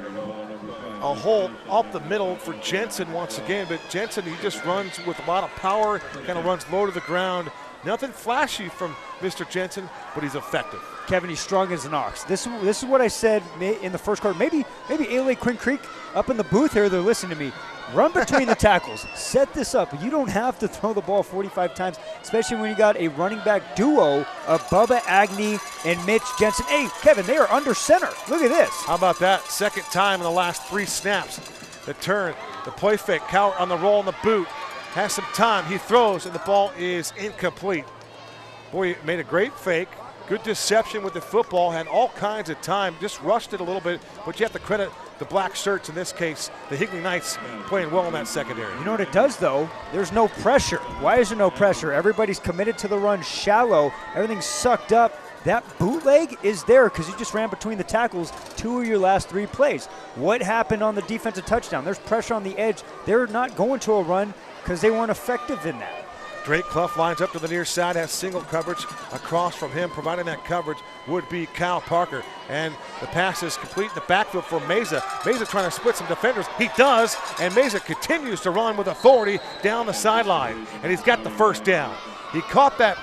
a hole up the middle for Jensen once again. But Jensen, he just runs with a lot of power, kind of runs low to the ground. Nothing flashy from Mr. Jensen, but he's effective. Kevin, he's strong as an ox. This is what I said in the first quarter. Maybe ALA Quinn Creek up in the booth here, they're listening to me. Run between the tackles. Set this up. You don't have to throw the ball 45 times, especially when you got a running back duo of Bubba Agnew and Mitch Jensen. Hey, Kevin, they are under center. Look at this. How about that? Second time in the last 3 snaps. The turn, the play fake, Cowart on the roll in the boot. Has some time. He throws, and the ball is incomplete. Boy, he made a great fake. Good deception with the football, had all kinds of time, just rushed it a little bit, but you have to credit the black shirts, in this case, the Higley Knights, playing well in that secondary. You know what it does, though? There's no pressure. Why is there no pressure? Everybody's committed to the run, shallow, everything's sucked up. That bootleg is there because you just ran between the tackles 2 of your last 3 plays. What happened on the defensive touchdown? There's pressure on the edge. They're not going to a run because they weren't effective in that. Drake Clough lines up to the near side, has single coverage across from him. Providing that coverage would be Kyle Parker. And the pass is complete in the backfield for Meza. Meza trying to split some defenders. He does, and Meza continues to run with authority down the sideline. And he's got the first down. He caught that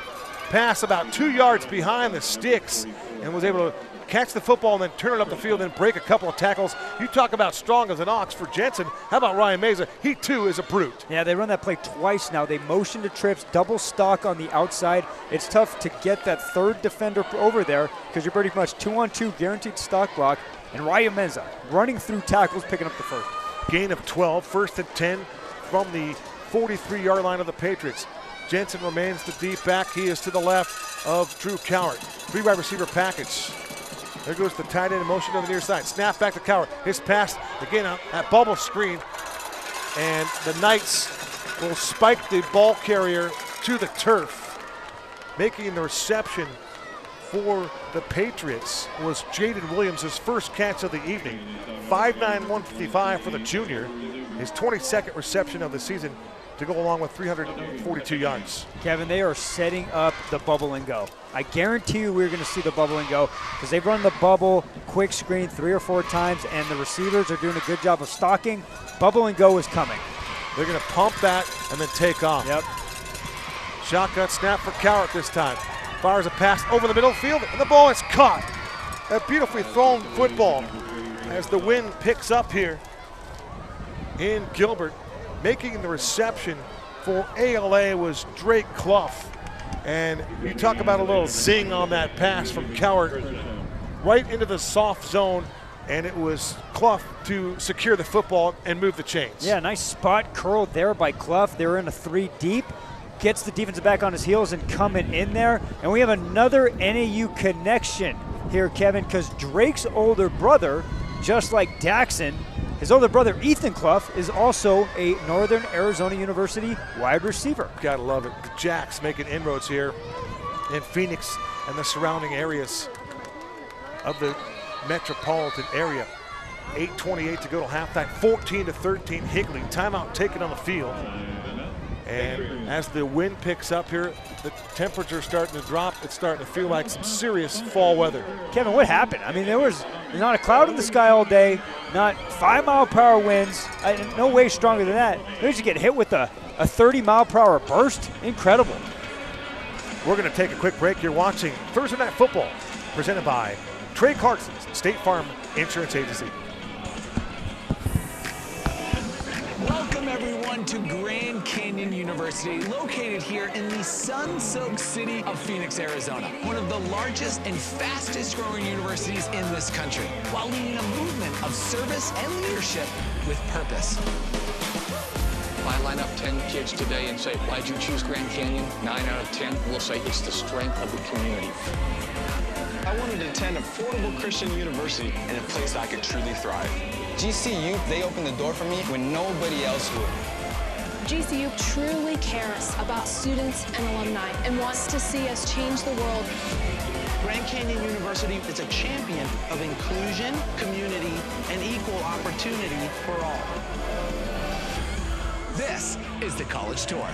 pass about 2 yards behind the sticks and was able to catch the football and then turn it up the field and break a couple of tackles. You talk about strong as an ox for Jensen. How about Ryan Meza? He too is a brute. Yeah, they run that play twice now. They motion to trips, double stock on the outside. It's tough to get that third defender over there because you're pretty much 2-on-2 guaranteed stock block. And Ryan Meza running through tackles, picking up the first. Gain of 12, 1st and 10 from the 43-yard line of the Patriots. Jensen remains the deep back. He is to the left of Drew Cowart. 3 wide receiver package. There goes the tight end in motion to the near side. Snap back to Cowart. His pass again on that bubble screen. And the Knights will spike the ball carrier to the turf. Making the reception for the Patriots was Jaden Williams, his first catch of the evening. 5'9", 155 for the junior. His 22nd reception of the season to go along with 342 yards. Kevin, they are setting up the bubble and go. I guarantee you we're going to see the bubble and go because they've run the bubble quick screen 3 or 4 times, and the receivers are doing a good job of stocking. Bubble and go is coming. They're going to pump that and then take off. Yep. Shotgun snap for Cowart this time. Fires a pass over the middle field, and the ball is caught. A beautifully thrown football as the wind picks up here in Gilbert. Making the reception for ALA was Drake Clough. And you talk about a little zing on that pass from Cowart right into the soft zone, and it was Clough to secure the football and move the chains. Yeah, nice spot curled there by Clough. They were in a 3 deep. Gets the defensive back on his heels and coming in there. And we have another NAU connection here, Kevin, because Drake's older brother, just like Daxon, his older brother, Ethan Clough, is also a Northern Arizona University wide receiver. Gotta love it. The Jacks making inroads here in Phoenix and the surrounding areas of the metropolitan area. 8:28 to go to halftime, 14-13 Higley. Timeout taken on the field. And as the wind picks up here, the temperature's starting to drop. It's starting to feel like some serious fall weather. Kevin, what happened? I mean, there's not a cloud in the sky all day, not 5-mile-per-hour winds, no way stronger than that. They just get hit with a 30-mile-per-hour burst. Incredible. We're going to take a quick break. You're watching Thursday Night Football, presented by Trey Clarkson's State Farm Insurance Agency. Welcome everyone to Grand Canyon University, located here in the sun-soaked city of Phoenix, Arizona, one of the largest and fastest growing universities in this country, while leading a movement of service and leadership with purpose. If I line up 10 kids today and say, why'd you choose Grand Canyon? 9 out of 10 will say it's the strength of the community. I wanted to attend affordable Christian university in a place I could truly thrive. GCU, they opened the door for me when nobody else would. GCU truly cares about students and alumni and wants to see us change the world. Grand Canyon University is a champion of inclusion, community, and equal opportunity for all. This is the College Tour.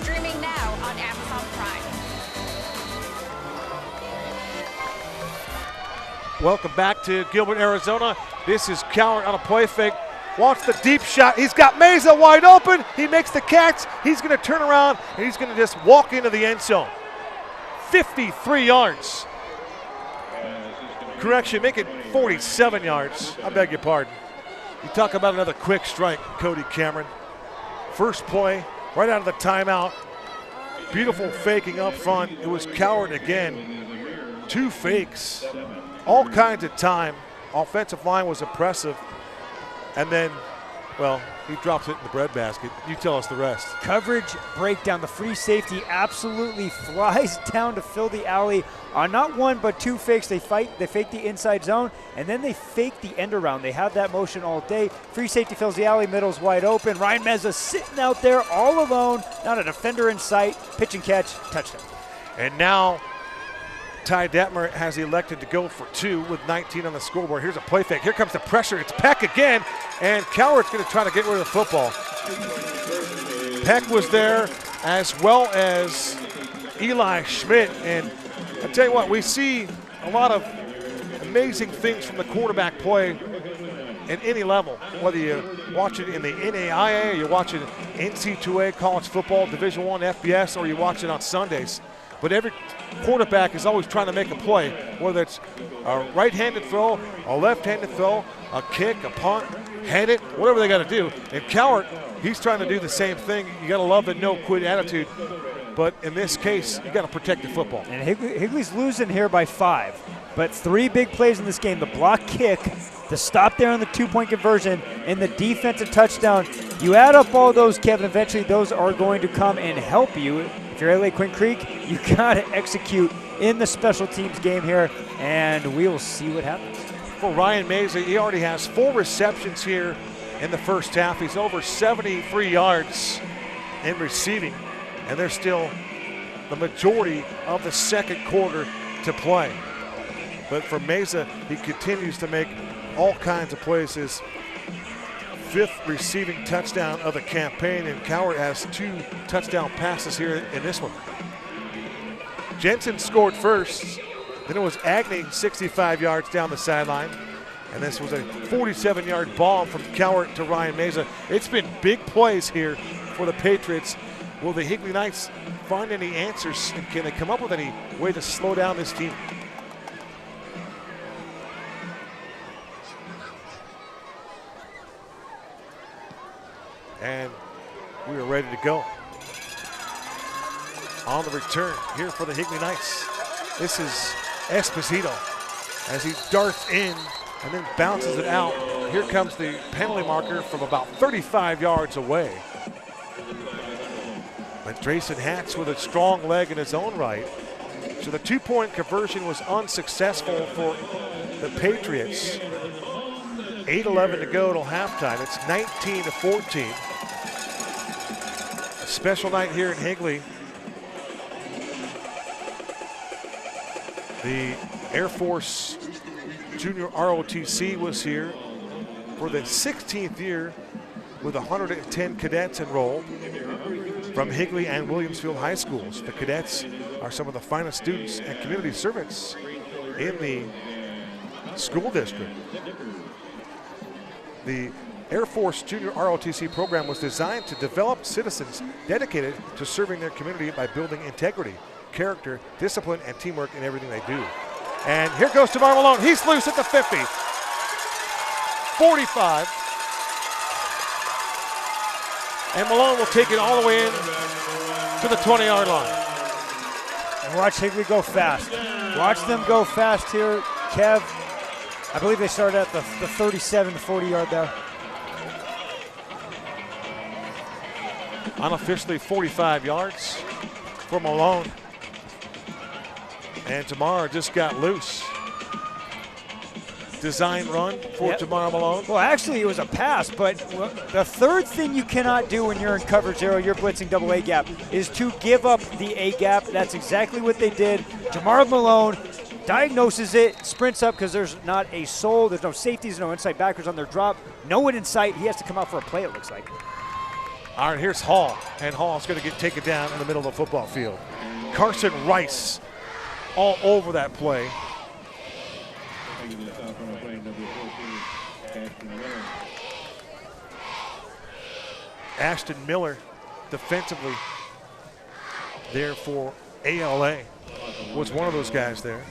Streaming now on Amazon Prime. Welcome back to Gilbert, Arizona. This is Cowart on a play fake. Wants the deep shot. He's got Meza wide open. He makes the catch. He's going to turn around, and he's going to just walk into the end zone. 53 yards. Correction, make it 47 yards. I beg your pardon. You talk about another quick strike, Cody Cameron. First play, right out of the timeout. Beautiful faking up front. It was Cowart again. 2 fakes. All kinds of time. Offensive line was impressive. And then, well, he drops it in the breadbasket. You tell us the rest. Coverage breakdown. The free safety absolutely flies down to fill the alley on not 1 but 2 fakes. They fake the inside zone, and then they fake the end around. They have that motion all day. Free safety fills the alley, middle's wide open. Ryan Meza sitting out there all alone, not a defender in sight. Pitch and catch, touchdown. And now Ty Detmer has elected to go for 2 with 19 on the scoreboard. Here's a play fake. Here comes the pressure. It's Peck again, and Cowart's going to try to get rid of the football. Peck was there, as well as Eli Schmidt. And I tell you what, we see a lot of amazing things from the quarterback play at any level, whether you watch it in the NAIA or you watch it in NC2A, college football, Division I, FBS, or you watch it on Sundays. But every quarterback is always trying to make a play, whether it's a right-handed throw, a left-handed throw, a kick, a punt, head it, whatever they got to do. And Cowart, he's trying to do the same thing. You got to love the no-quit attitude. But in this case, you got to protect the football. And Higley's losing here by 5. But 3 big plays in this game: the block kick, the stop there on the 2-point conversion, and the defensive touchdown. You add up all those, Kevin, eventually those are going to come and help you. If you're LA Quinn Creek, you got to execute in the special teams game here, and we will see what happens. For Ryan Meza, he already has 4 receptions here in the first half. He's over 73 yards in receiving, and there's still the majority of the second quarter to play. But for Meza, he continues to make all kinds of plays. His 5th receiving touchdown of the campaign, and Cowart has 2 touchdown passes here in this one. Jensen scored first, then it was Agnew 65 yards down the sideline, and this was a 47-yard ball from Cowart to Ryan Meza. It's been big plays here for the Patriots. Will the Higley Knights find any answers, and can they come up with any way to slow down this team? And we are ready to go. On the return here for the Higley Knights. This is Esposito as he darts in and then bounces it out. Here comes the penalty marker from about 35 yards away. But Drayson Hatch with a strong leg in his own right. So the 2-point conversion was unsuccessful for the Patriots. 8:11 to go till halftime. It's 19-14. A special night here in Higley. The Air Force Junior ROTC was here for the 16th year with 110 cadets enrolled from Higley and Williamsfield High Schools. The cadets are some of the finest students and community servants in the school district. The Air Force Junior ROTC program was designed to develop citizens dedicated to serving their community by building integrity, character, discipline, and teamwork in everything they do. And here goes Tamar Malone. He's loose at the 50. 45. And Malone will take it all the way in to the 20-yard line. And watch Higley go fast. Watch them go fast here. Kev, I believe they started at the 37 to 40-yard there. Unofficially 45 yards for Malone. And Tamar just got loose. Design run for Tamar Malone. Well, actually, it was a pass, but the third thing you cannot do when you're in cover zero, you're blitzing double A gap, is to give up the A gap. That's exactly what they did. Tamar Malone diagnoses it, sprints up because there's not a soul, there's no safeties, no inside backers on their drop. No one in sight. He has to come out for a play, it looks like. All right, here's Hall, and Hall's going to get taken down in the middle of the football field. Carson Rice all over that play. Ashton Miller defensively there for ALA was one of those guys there.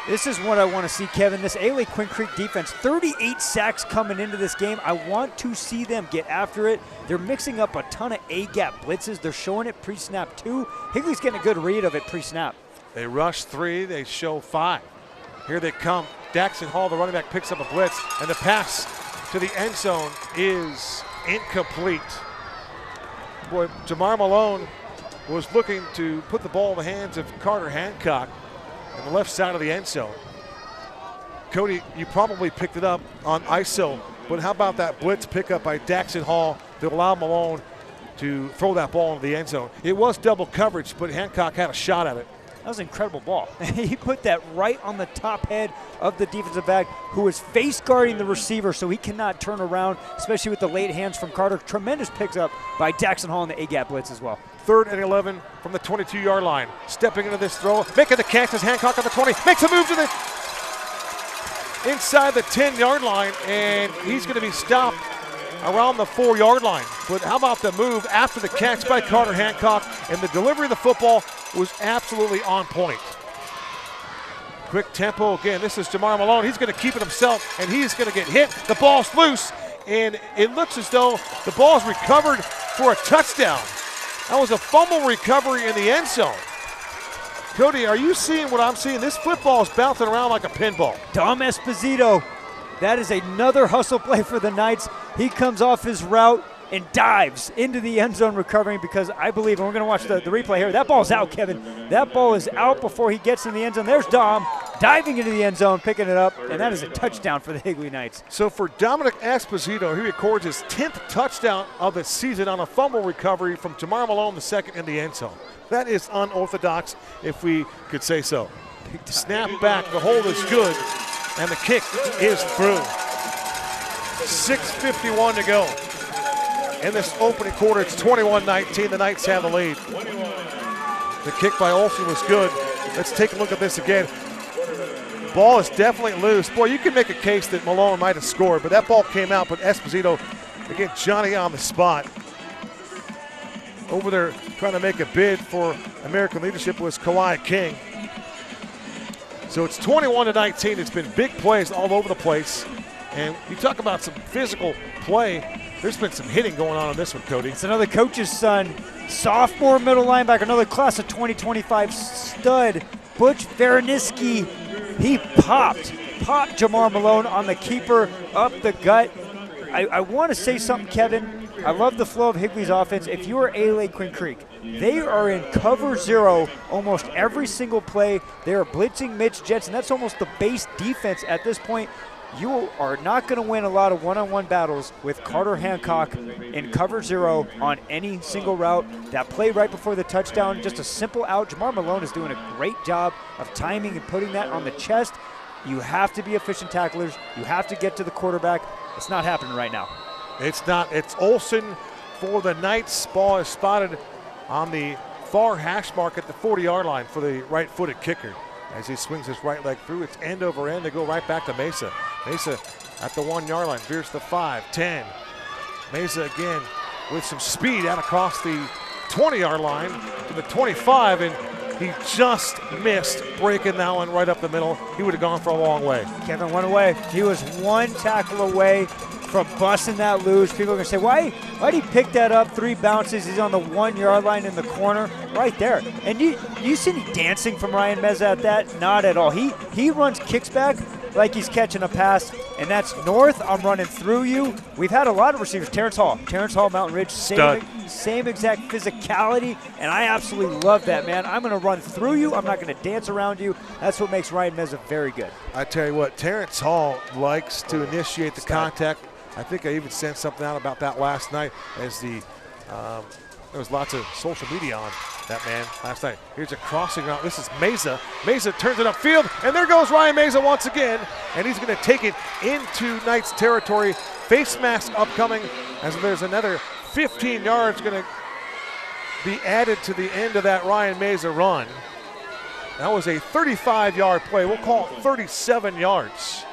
This is what I want to see, Kevin. This LA Quinn Creek defense, 38 sacks coming into this game. I want to see them get after it. They're mixing up a ton of A-gap blitzes. They're showing it pre-snap too. Higley's getting a good read of it pre-snap. They rush 3, they show 5. Here they come. Daxton Hall, the running back, picks up a blitz, and the pass to the end zone is incomplete. Boy, Tamar Malone was looking to put the ball in the hands of Carter Hancock on the left side of the end zone. Cody, you probably picked it up on ISO, but how about that blitz pickup by Daxton Hall to allow Malone to throw that ball into the end zone? It was double coverage, but Hancock had a shot at it. That was an incredible ball. He put that right on the top head of the defensive back who was face guarding the receiver so he cannot turn around, especially with the late hands from Carter. Tremendous picks up by Daxon Hall in the A-gap blitz as well. 3rd and 11 from the 22-yard line. Stepping into this throw, making the catch is Hancock on the 20, makes a move to the inside the 10-yard line, and he's going to be stopped around the 4-yard line. But how about the move after the catch by Carter Hancock, and the delivery of the football was absolutely on point. Quick tempo again. This is Jamar Malone. He's going to keep it himself, and he's going to get hit. The ball's loose, and it looks as though the ball's recovered for a touchdown. That was a fumble recovery in the end zone. Cody, are you seeing what I'm seeing? This football is bouncing around like a pinball. Dom Esposito. That is another hustle play for the Knights. He comes off his route and dives into the end zone recovering, because I believe, and we're going to watch the replay here, that ball's out, Kevin. That ball is out before he gets in the end zone. There's Dom diving into the end zone, picking it up, and that is a touchdown for the Higley Knights. So for Dominic Esposito, he records his 10th touchdown of the season on a fumble recovery from Jamar Malone, the second in the end zone. That is unorthodox, if we could say so. Snap back, the hold is good, and the kick is through. 6:51 to go. In this opening quarter, it's 21-19. The Knights have the lead. The kick by Olsen was good. Let's take a look at this again. Ball is definitely loose. Boy, you can make a case that Malone might have scored, but that ball came out. But Esposito, again, Johnny on the spot. Over there trying to make a bid for American leadership was Kawhi King. So it's 21-19. It's been big plays all over the place. And you talk about some physical play. There's been some hitting going on this one, Cody. It's another coach's son, sophomore middle linebacker, another class of 2025 stud, Butch Veroniski. He popped Jamar Malone on the keeper up the gut. I want to say something, Kevin. I love the flow of Higley's offense. If you are A-Lay Quinn Creek, they are in cover 0 almost every single play. They are blitzing Mitch Jets, and that's almost the base defense at this point. You are not going to win a lot of one-on-one battles with Carter Hancock in cover 0 on any single route. That play right before the touchdown, just a simple out. Jamar Malone is doing a great job of timing and putting that on the chest. You have to be efficient tacklers. You have to get to the quarterback. It's not happening right now. It's not. It's Olsen for the Knights. Ball is spotted on the far hash mark at the 40-yard line for the right-footed kicker. As he swings his right leg through, it's end over end. They go right back to Mesa. Mesa at the 1-yard line, veers the 5, 10. Mesa again with some speed out across the 20-yard line to the 25, and he just missed breaking that one right up the middle. He would have gone for a long way. Kevin went away. He was one tackle away from busting that loose. People are going to say, why did he pick that up? 3 bounces. He's on the 1-yard line in the corner right there. And you see any dancing from Ryan Meza at that? Not at all. He runs kicks back like he's catching a pass, and that's north. I'm running through you. We've had a lot of receivers. Terrence Hall, Mountain Ridge, same exact physicality, and I absolutely love that, man. I'm going to run through you. I'm not going to dance around you. That's what makes Ryan Meza very good. I tell you what, Terrence Hall likes to initiate the contact. I think I even sent something out about that last night as there was lots of social media on that man last night. Here's a crossing route. This is Meza. Meza turns it upfield, and there goes Ryan Meza once again, and he's going to take it into Knights territory. Face mask upcoming as there's another 15 yards going to be added to the end of that Ryan Meza run. That was a 35-yard play. We'll call it 37 yards.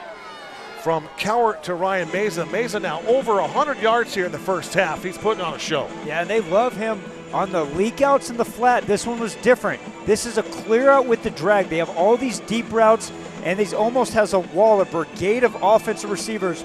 From Cowart to Ryan Meza. Meza now over 100 yards here in the first half. He's putting on a show. Yeah, and they love him on the leak outs in the flat. This one was different. This is a clear out with the drag. They have all these deep routes, and these almost has a wall, a brigade of offensive receivers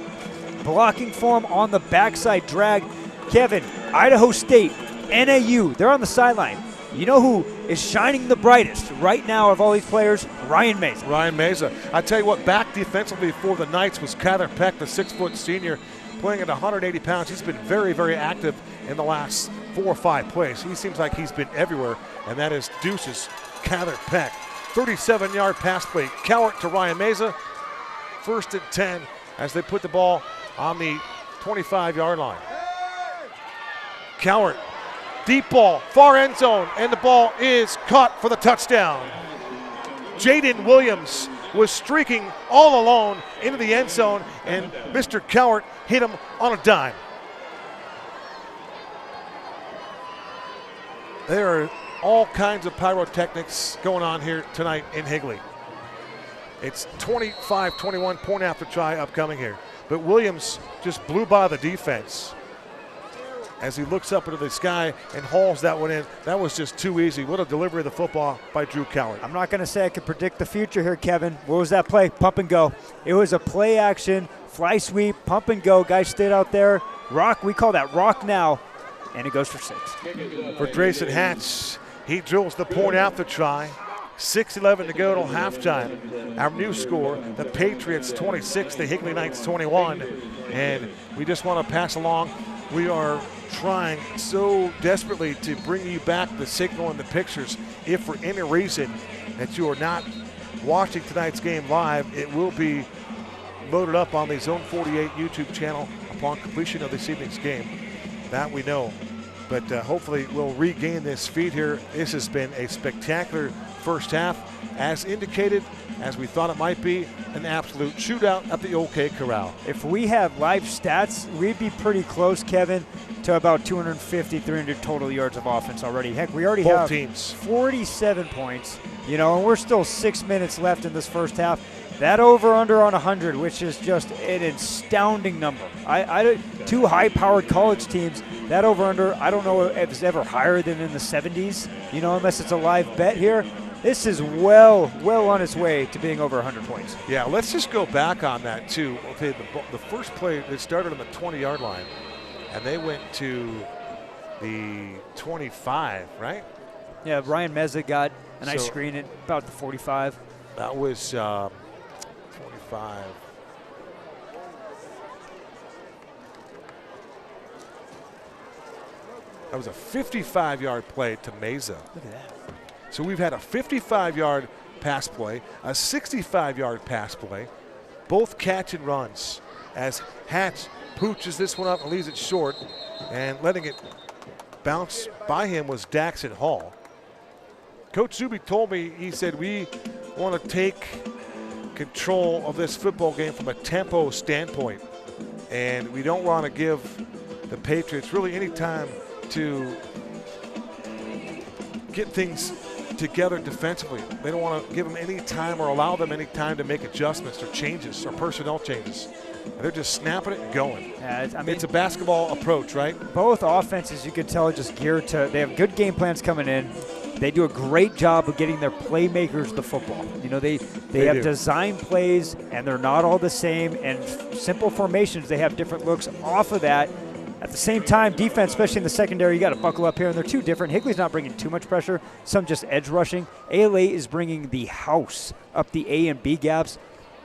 blocking for him on the backside drag. Kevin, Idaho State, NAU, they're on the sideline. You know who is shining the brightest right now of all these players? Ryan Meza. Ryan Meza. I tell you what, back defensively for the Knights was Kyler Peck, the 6-foot senior, playing at 180 pounds. He's been very, very active in the last 4 or 5 plays. He seems like he's been everywhere, and that is Deuces Kyler Peck. 37-yard pass play. Cowart to Ryan Meza. 1st and 10 as they put the ball on the 25-yard line. Cowart. Deep ball, far end zone, and the ball is caught for the touchdown. Jaden Williams was streaking all alone into the end zone, and Mr. Cowart hit him on a dime. There are all kinds of pyrotechnics going on here tonight in Higley. It's 25-21, point after try upcoming here. But Williams just blew by the defense as he looks up into the sky and hauls that one in. That was just too easy. What a delivery of the football by Drew Cowart. I'm not going to say I could predict the future here, Kevin. What was that play? Pump and go. It was a play action, fly sweep, pump and go. Guy stayed out there. Rock, we call that rock now, and it goes for 6. For Drayson Hatch, he drills the point after try. 6:11 to go till halftime. Our new score, the Patriots 26, the Higley Knights 21. And we just want to pass along, we are trying so desperately to bring you back the signal and the pictures. If for any reason that you are not watching tonight's game live, it will be loaded up on the Zone 48 YouTube channel upon completion of this evening's game. That we know. But hopefully we'll regain this feed here. This has been a spectacular first half, as indicated, as we thought it might be, an absolute shootout at the OK Corral. If we have live stats, we'd be pretty close, Kevin, to about 250, 300 total yards of offense already. Heck, we already have teams. 47 points, and we're still 6 minutes left in this first half. That over-under on 100, which is just an astounding number. Two high-powered college teams, that over-under, I don't know if it's ever higher than in the 70s, unless it's a live bet here. This is well on its way to being over 100 points. Yeah, let's just go back on that, too. Okay, the first play, it started on the 20-yard line, and they went to the 25, right? Yeah, Ryan Meza got a nice screen at about the 45. That was 25. That was a 55-yard play to Meza. Look at that. So we've had a 55-yard pass play, a 65-yard pass play, both catch and runs, as Hatch pooches this one up and leaves it short, and letting it bounce by him was Daxon Hall. Coach Zuby told me, he said, we want to take control of this football game from a tempo standpoint, and we don't want to give the Patriots really any time to get things together defensively. They don't want to give them any time or allow them any time to make adjustments or changes or personnel changes. And they're just snapping it and going. Yeah, it's a basketball approach, right? Both offenses, you can tell, are just geared to, they have good game plans coming in. They do a great job of getting their playmakers the football. They have design plays, and they're not all the same. And simple formations, they have different looks off of that. At the same time, defense, especially in the secondary, you got to buckle up here, and they're two different. Higley's not bringing too much pressure, some just edge rushing. ALA is bringing the house up the A and B gaps,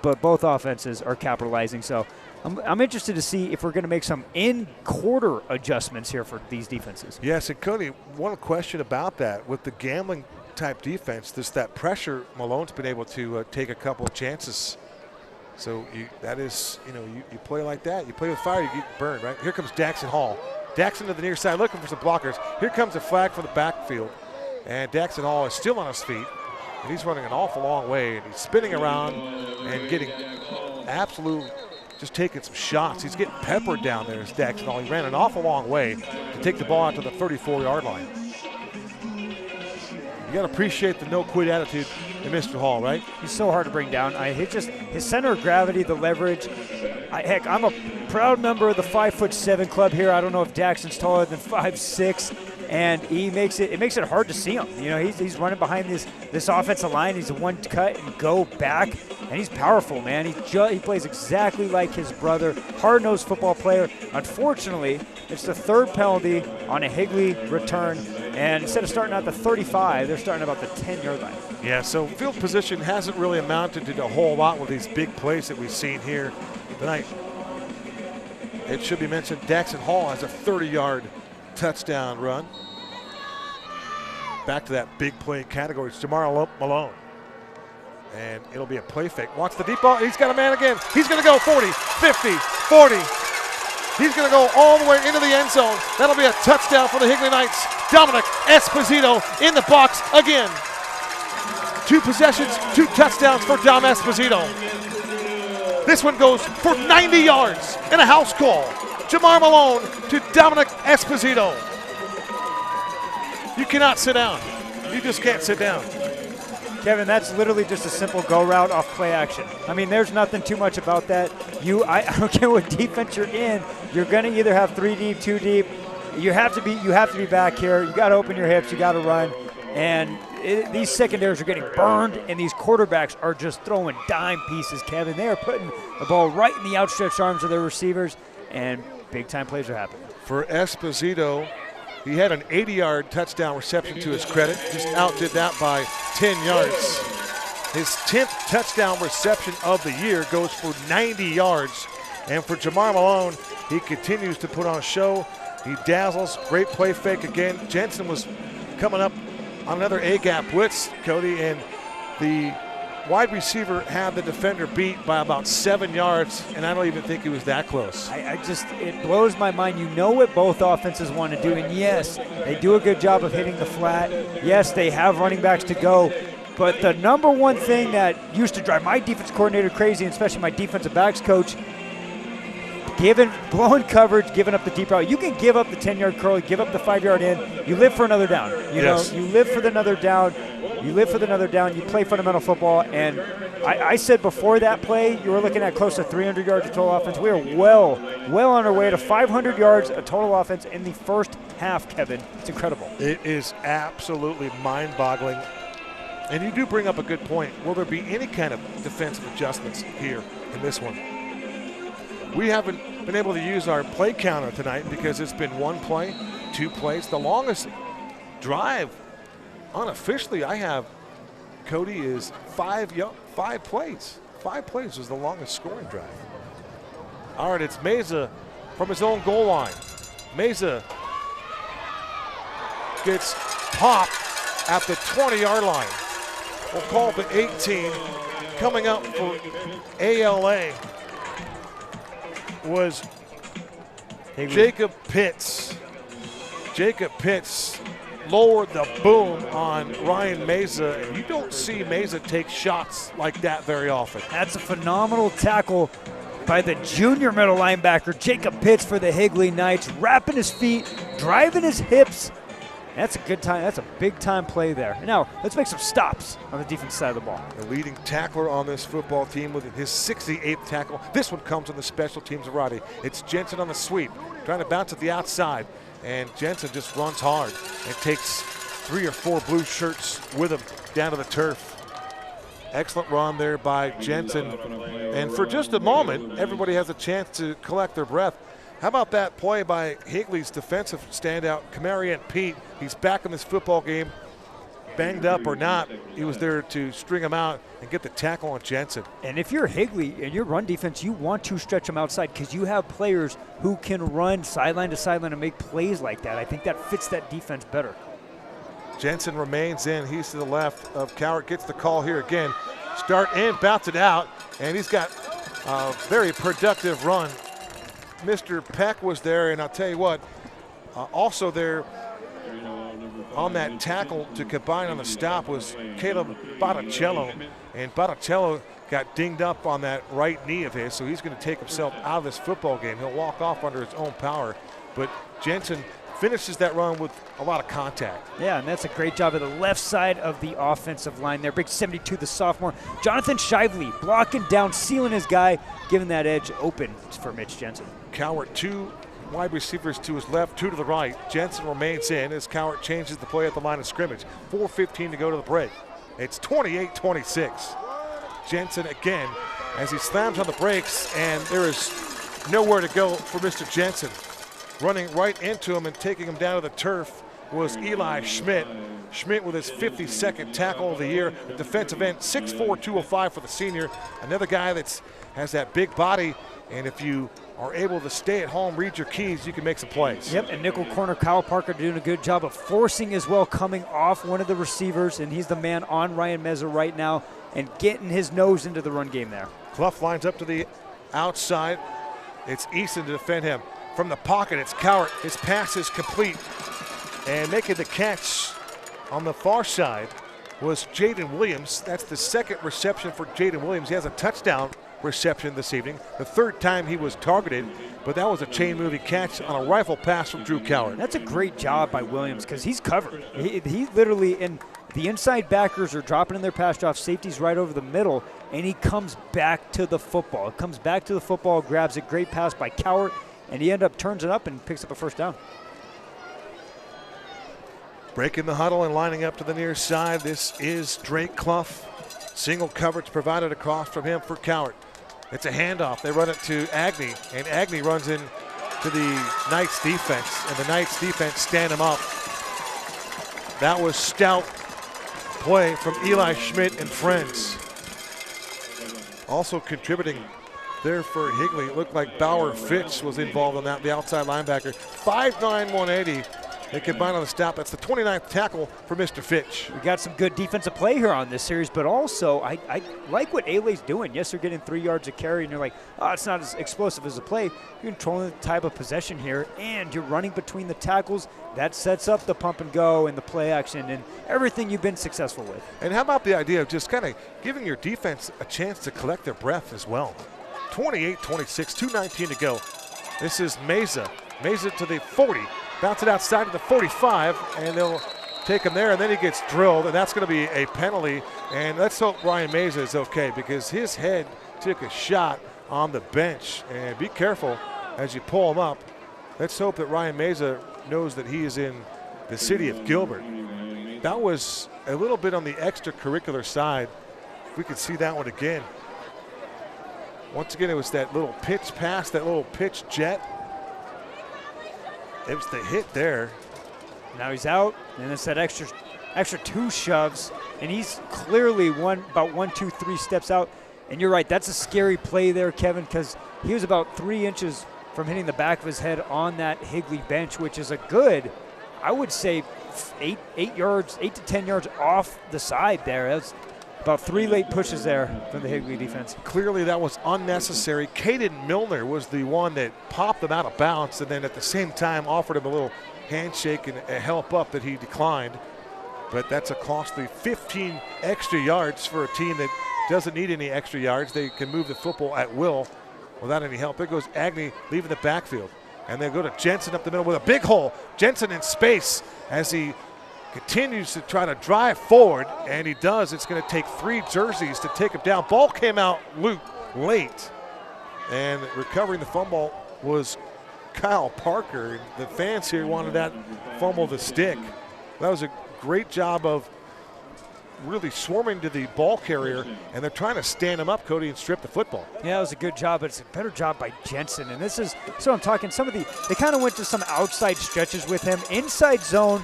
but both offenses are capitalizing. So I'm interested to see if we're going to make some in-quarter adjustments here for these defenses. Yes, and Cody, one question about that. With the gambling-type defense, that pressure, Malone's been able to take a couple of chances. So you play like that. You play with fire, you get burned, right? Here comes Daxon Hall. Daxon to the near side looking for some blockers. Here comes a flag for the backfield. And Daxon Hall is still on his feet. And he's running an awful long way. And he's spinning around and getting just taking some shots. He's getting peppered down there as Daxon Hall. He ran an awful long way to take the ball out to the 34-yard line. You got to appreciate the no-quit attitude in Mr. Hall, right? He's so hard to bring down. His center of gravity, the leverage. Heck, I'm a proud member of the 5'7" club here. I don't know if Daxon's taller than 5'6", and it makes it hard to see him. He's running behind this offensive line. He's a one cut and go back, and he's powerful, man. He plays exactly like his brother. Hard-nosed football player. Unfortunately, it's the third penalty on a Higley return. And instead of starting at the 35, they're starting about the 10-yard line. Yeah, so field position hasn't really amounted to a whole lot with these big plays that we've seen here tonight. It should be mentioned Daxon Hall has a 30-yard touchdown run. Back to that big play category. It's Jamar Malone. And it'll be a play fake. Watch the deep ball. He's got a man again. He's going to go 40, 50, 40. He's going to go all the way into the end zone. That'll be a touchdown for the Higley Knights. Dominic Esposito in the box again. 2 possessions, 2 touchdowns for Dom Esposito. This one goes for 90 yards and a house call. Jamar Malone to Dominic Esposito. You cannot sit down. You just can't sit down. Kevin, that's literally just a simple go route off play action. I mean, there's nothing too much about that. I don't care what defense you're in. You're going to either have 3 deep, 2 deep. You have to be back here. You got to open your hips. You got to run. And these secondaries are getting burned, and these quarterbacks are just throwing dime pieces, Kevin. They are putting the ball right in the outstretched arms of their receivers, and big-time plays are happening. For Esposito, he had an 80-yard touchdown reception to his credit. Just outdid that by 10 yards. His 10th touchdown reception of the year goes for 90 yards. And for Jamar Malone, he continues to put on a show. He dazzles. Great play fake again. Jensen was coming up on another A-gap blitz, Cody, and the wide receiver had the defender beat by about 7 yards, and I don't even think he was that close. It blows my mind. You know what both offenses want to do, and yes, they do a good job of hitting the flat. Yes, they have running backs to go, but the number one thing that used to drive my defense coordinator crazy, and especially my defensive backs coach, blowing coverage, giving up the deep route. You can give up the 10-yard curl, give up the 5-yard in. You live for another down. You know, you live for another down. You live for another down. You play fundamental football. And I said before that play, you were looking at close to 300 yards of total offense. We are well on our way to 500 yards of total offense in the first half, Kevin. It's incredible. It is absolutely mind-boggling. And you do bring up a good point. Will there be any kind of defensive adjustments here in this one? We haven't been able to use our play counter tonight because it's been 1 play, 2 plays. The longest drive, unofficially, I have, Cody, is 5 plays. 5 plays was the longest scoring drive. All right, it's Meza from his own goal line. Meza gets popped at the 20-yard line. We'll call it the 18. Coming up for ALA was Jacob Pitts. Jacob Pitts lowered the boom on Ryan Meza, and you don't see Meza take shots like that very often. That's a phenomenal tackle by the junior middle linebacker, Jacob Pitts, for the Higley Knights, wrapping his feet, driving his hips. That's a good time. That's a big-time play there. Now, let's make some stops on the defense side of the ball. The leading tackler on this football team with his 68th tackle. This one comes on the special teams variety. It's Jensen on the sweep, trying to bounce at the outside, and Jensen just runs hard and takes 3 or 4 blue shirts with him down to the turf. Excellent run there by Jensen. And for just a moment, everybody has a chance to collect their breath. How about that play by Higley's defensive standout, Kamarian Pete? He's back in this football game, banged up or not. He was there to string him out and get the tackle on Jensen. And if you're Higley and your run defense, you want to stretch them outside because you have players who can run sideline to sideline and make plays like that. I think that fits that defense better. Jensen remains in. He's to the left of Cowart. Gets the call here again. Start in, bounce it out, and he's got a very productive run. Mr. Peck was there, and I'll tell you what, also there on that tackle to combine on the stop was Caleb Botticello, and Botticello got dinged up on that right knee of his, so he's going to take himself out of this football game. He'll walk off under his own power, but Jensen finishes that run with a lot of contact. Yeah, and that's a great job of the left side of the offensive line there. Big 72, the sophomore. Jonathan Shively blocking down, sealing his guy, giving that edge open for Mitch Jensen. Cowart, 2 wide receivers to his left, 2 to the right. Jensen remains in as Cowart changes the play at the line of scrimmage. 4:15 to go to the break. It's 28-26. Jensen again as he slams on the brakes, and there is nowhere to go for Mr. Jensen. Running right into him and taking him down to the turf was Eli Schmidt. Schmidt with his 52nd tackle of the year. The defensive end, 6'4", 205 for the senior. Another guy that has that big body, and if you are able to stay at home, read your keys, you can make some plays. Yep, and nickel corner Kyle Parker doing a good job of forcing as well, coming off one of the receivers, and he's the man on Ryan Meza right now and getting his nose into the run game there. Clough lines up to the outside. It's Easton to defend him. From the pocket, it's Cowart. His pass is complete. And making the catch on the far side was Jaden Williams. That's the second reception for Jaden Williams. He has a touchdown reception this evening, the third time he was targeted, but that was a chain-moving catch on a rifle pass from Drew Coward. That's a great job by Williams because he's covered. He literally, and the inside backers are dropping in their pass off, safety's right over the middle, and he comes back to the football. Comes back to the football, grabs a great pass by Coward, and he turns it up and picks up a first down. Breaking the huddle and lining up to the near side, this is Drake Clough. Single coverage provided across from him for Coward. It's a handoff. They run it to Agnew, and Agnew runs in to the Knights defense, and the Knights defense stand him up. That was stout play from Eli Schmidt and friends. Also contributing there for Higley, it looked like Bauer Fitch was involved on that, the outside linebacker. 5'9", 180. They combine on the stop. That's the 29th tackle for Mr. Fitch. We got some good defensive play here on this series, but also I like what Alay's doing. Yes, they're getting 3 yards of carry, and you're like, oh, it's not as explosive as a play. You're controlling the type of possession here, and you're running between the tackles. That sets up the pump and go and the play action and everything you've been successful with. And how about the idea of just kind of giving your defense a chance to collect their breath as well? 28-26, 2:19 to go. This is Meza. Meza to the 40. Bounce it outside to the 45, and they'll take him there, and then he gets drilled, and that's going to be a penalty. And let's hope Ryan Meza is okay because his head took a shot on the bench. And be careful as you pull him up. Let's hope that Ryan Meza knows that he is in the city of Gilbert. That was a little bit on the extracurricular side. If we could see that one again. Once again, it was that little pitch pass, that little pitch jet. It was the hit there. Now he's out, and it's that extra 2 shoves, and he's clearly about 1, 2, 3 steps out. And you're right, that's a scary play there, Kevin, because he was about 3 inches from hitting the back of his head on that Higley bench, which is a good, I would say, 8 to 10 yards off the side there. That's about 3 late pushes there from the Higley defense. Clearly that was unnecessary. Caden Milner was the one that popped him out of bounds and then at the same time offered him a little handshake and a help up that he declined. But that's a costly 15 extra yards for a team that doesn't need any extra yards. They can move the football at will without any help. There goes Agnew leaving the backfield. And they go to Jensen up the middle with a big hole. Jensen in space as he continues to try to drive forward, and he does. It's going to take 3 jerseys to take him down. Ball came out late, and recovering the fumble was Kyle Parker. The fans here wanted that fumble to stick. That was a great job of really swarming to the ball carrier, and they're trying to stand him up, Cody, and strip the football. Yeah, it was a good job, but it's a better job by Jensen. And this is, so I'm talking, they kind of went to some outside stretches with him. Inside zone,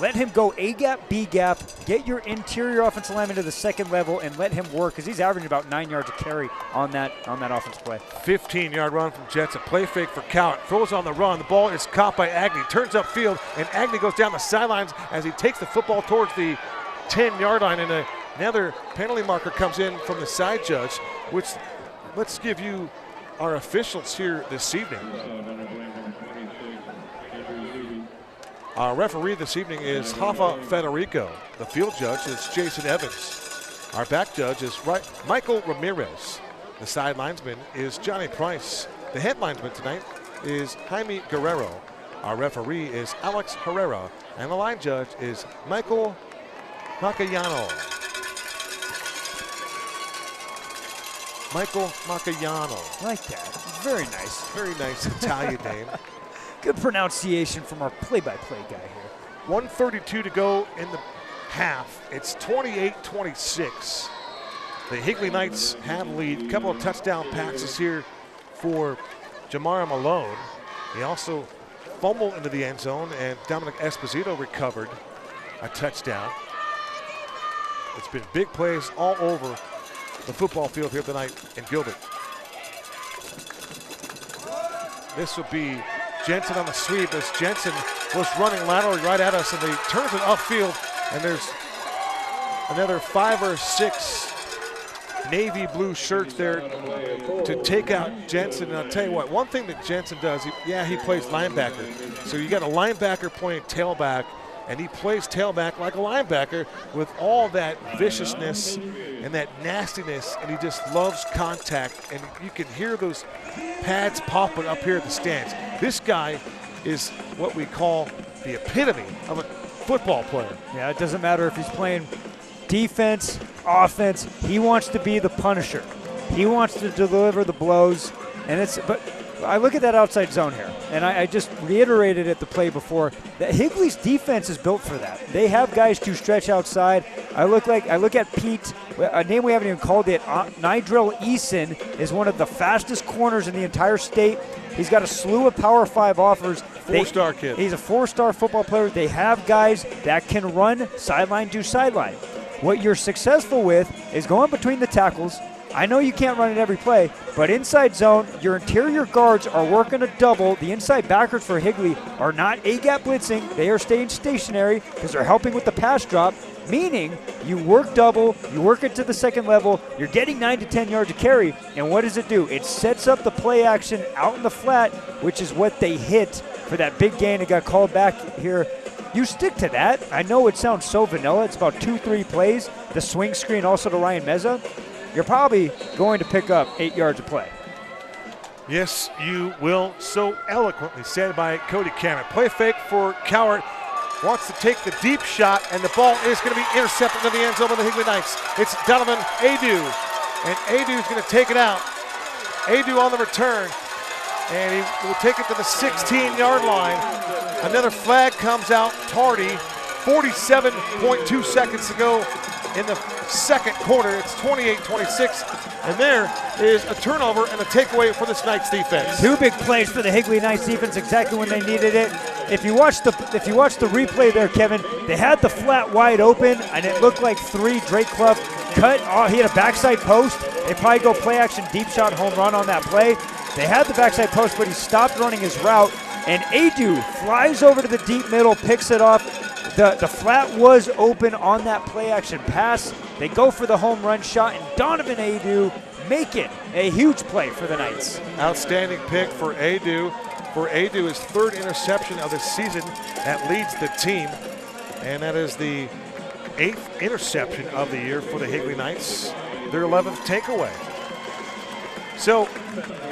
let him go A gap, B gap, get your interior offensive lineman to the second level and let him work because he's averaging about 9 yards of carry on that offensive play. 15-yard run from Jensen. Play fake for Cowart. Throws on the run. The ball is caught by Agnew. Turns upfield, and Agnew goes down the sidelines as he takes the football towards the 10-yard line, and another penalty marker comes in from the side judge, which let's give you our officials here this evening. Our referee this evening is Hoffa Federico. The field judge is Jason Evans. Our back judge is Michael Ramirez. The side linesman is Johnny Price. The head linesman tonight is Jaime Guerrero. Our referee is Alex Herrera. And the line judge is Michael Macayano. Michael Macayano. I like that. Very nice. Very nice Italian name. Good pronunciation from our play-by-play guy here. 1:32 to go in the half. It's 28-26. The Higley Knights have lead. A couple of touchdown passes here for Jamar Malone. He also fumbled into the end zone, and Dominic Esposito recovered a touchdown. It's been big plays all over the football field here tonight in Gilbert. This will be Jensen on the sweep as Jensen was running laterally right at us, and he turns it upfield, and there's another 5 or 6 navy blue shirts there to take out Jensen. And I'll tell you what, one thing that Jensen does, he plays linebacker. So you got a linebacker playing tailback, and he plays tailback like a linebacker with all that viciousness and that nastiness, and he just loves contact, and you can hear those pads popping up here at the stands. This guy is what we call the epitome of a football player. Yeah, it doesn't matter if he's playing defense, offense. He wants to be the punisher. He wants to deliver the blows, but I look at that outside zone here, and I just reiterated at the play before that Higley's defense is built for that. They have guys to stretch outside. I look at Pete, a name we haven't even called yet. Nigel Eason is one of the fastest corners in the entire state. He's got a slew of Power 5 offers. Four-star kid. He's a 4-star football player. They have guys that can run sideline to sideline. What you're successful with is going between the tackles. I know you can't run it every play, but inside zone, your interior guards are working a double. The inside backers for Higley are not A-gap blitzing. They are staying stationary because they're helping with the pass drop, meaning you work double, you work it to the second level, you're getting 9 to 10 yards of carry, and what does it do? It sets up the play action out in the flat, which is what they hit for that big gain that got called back here. You stick to that. I know it sounds so vanilla. It's about 2-3 plays. The swing screen also to Ryan Meza. You're probably going to pick up 8 yards of play. Yes, you will. So eloquently said by Cody Cameron. Play fake for Cowart. Wants to take the deep shot, and the ball is going to be intercepted in the end zone by the Higley Knights. It's Donovan Adu, and Adu's going to take it out. Adu on the return, and he will take it to the 16-yard line. Another flag comes out tardy. 47.2 seconds to go in the second quarter. It's 28-26, and there is a turnover and a takeaway for this Knights defense. 2 big plays for the Higley Knights defense exactly when they needed it. If you watch the replay there, Kevin, they had the flat wide open, and it looked like 3 Drake Clough cut. Oh, he had a backside post. They probably go play action deep shot home run on that play. They had the backside post, but he stopped running his route, and Adu flies over to the deep middle, picks it off. The flat was open on that play action pass. They go for the home run shot, and Donovan Adu make it a huge play for the Knights. Outstanding pick for Adu. For Adu, his 3rd interception of the season. That leads the team, and that is the 8th interception of the year for the Higley Knights. Their 11th takeaway. So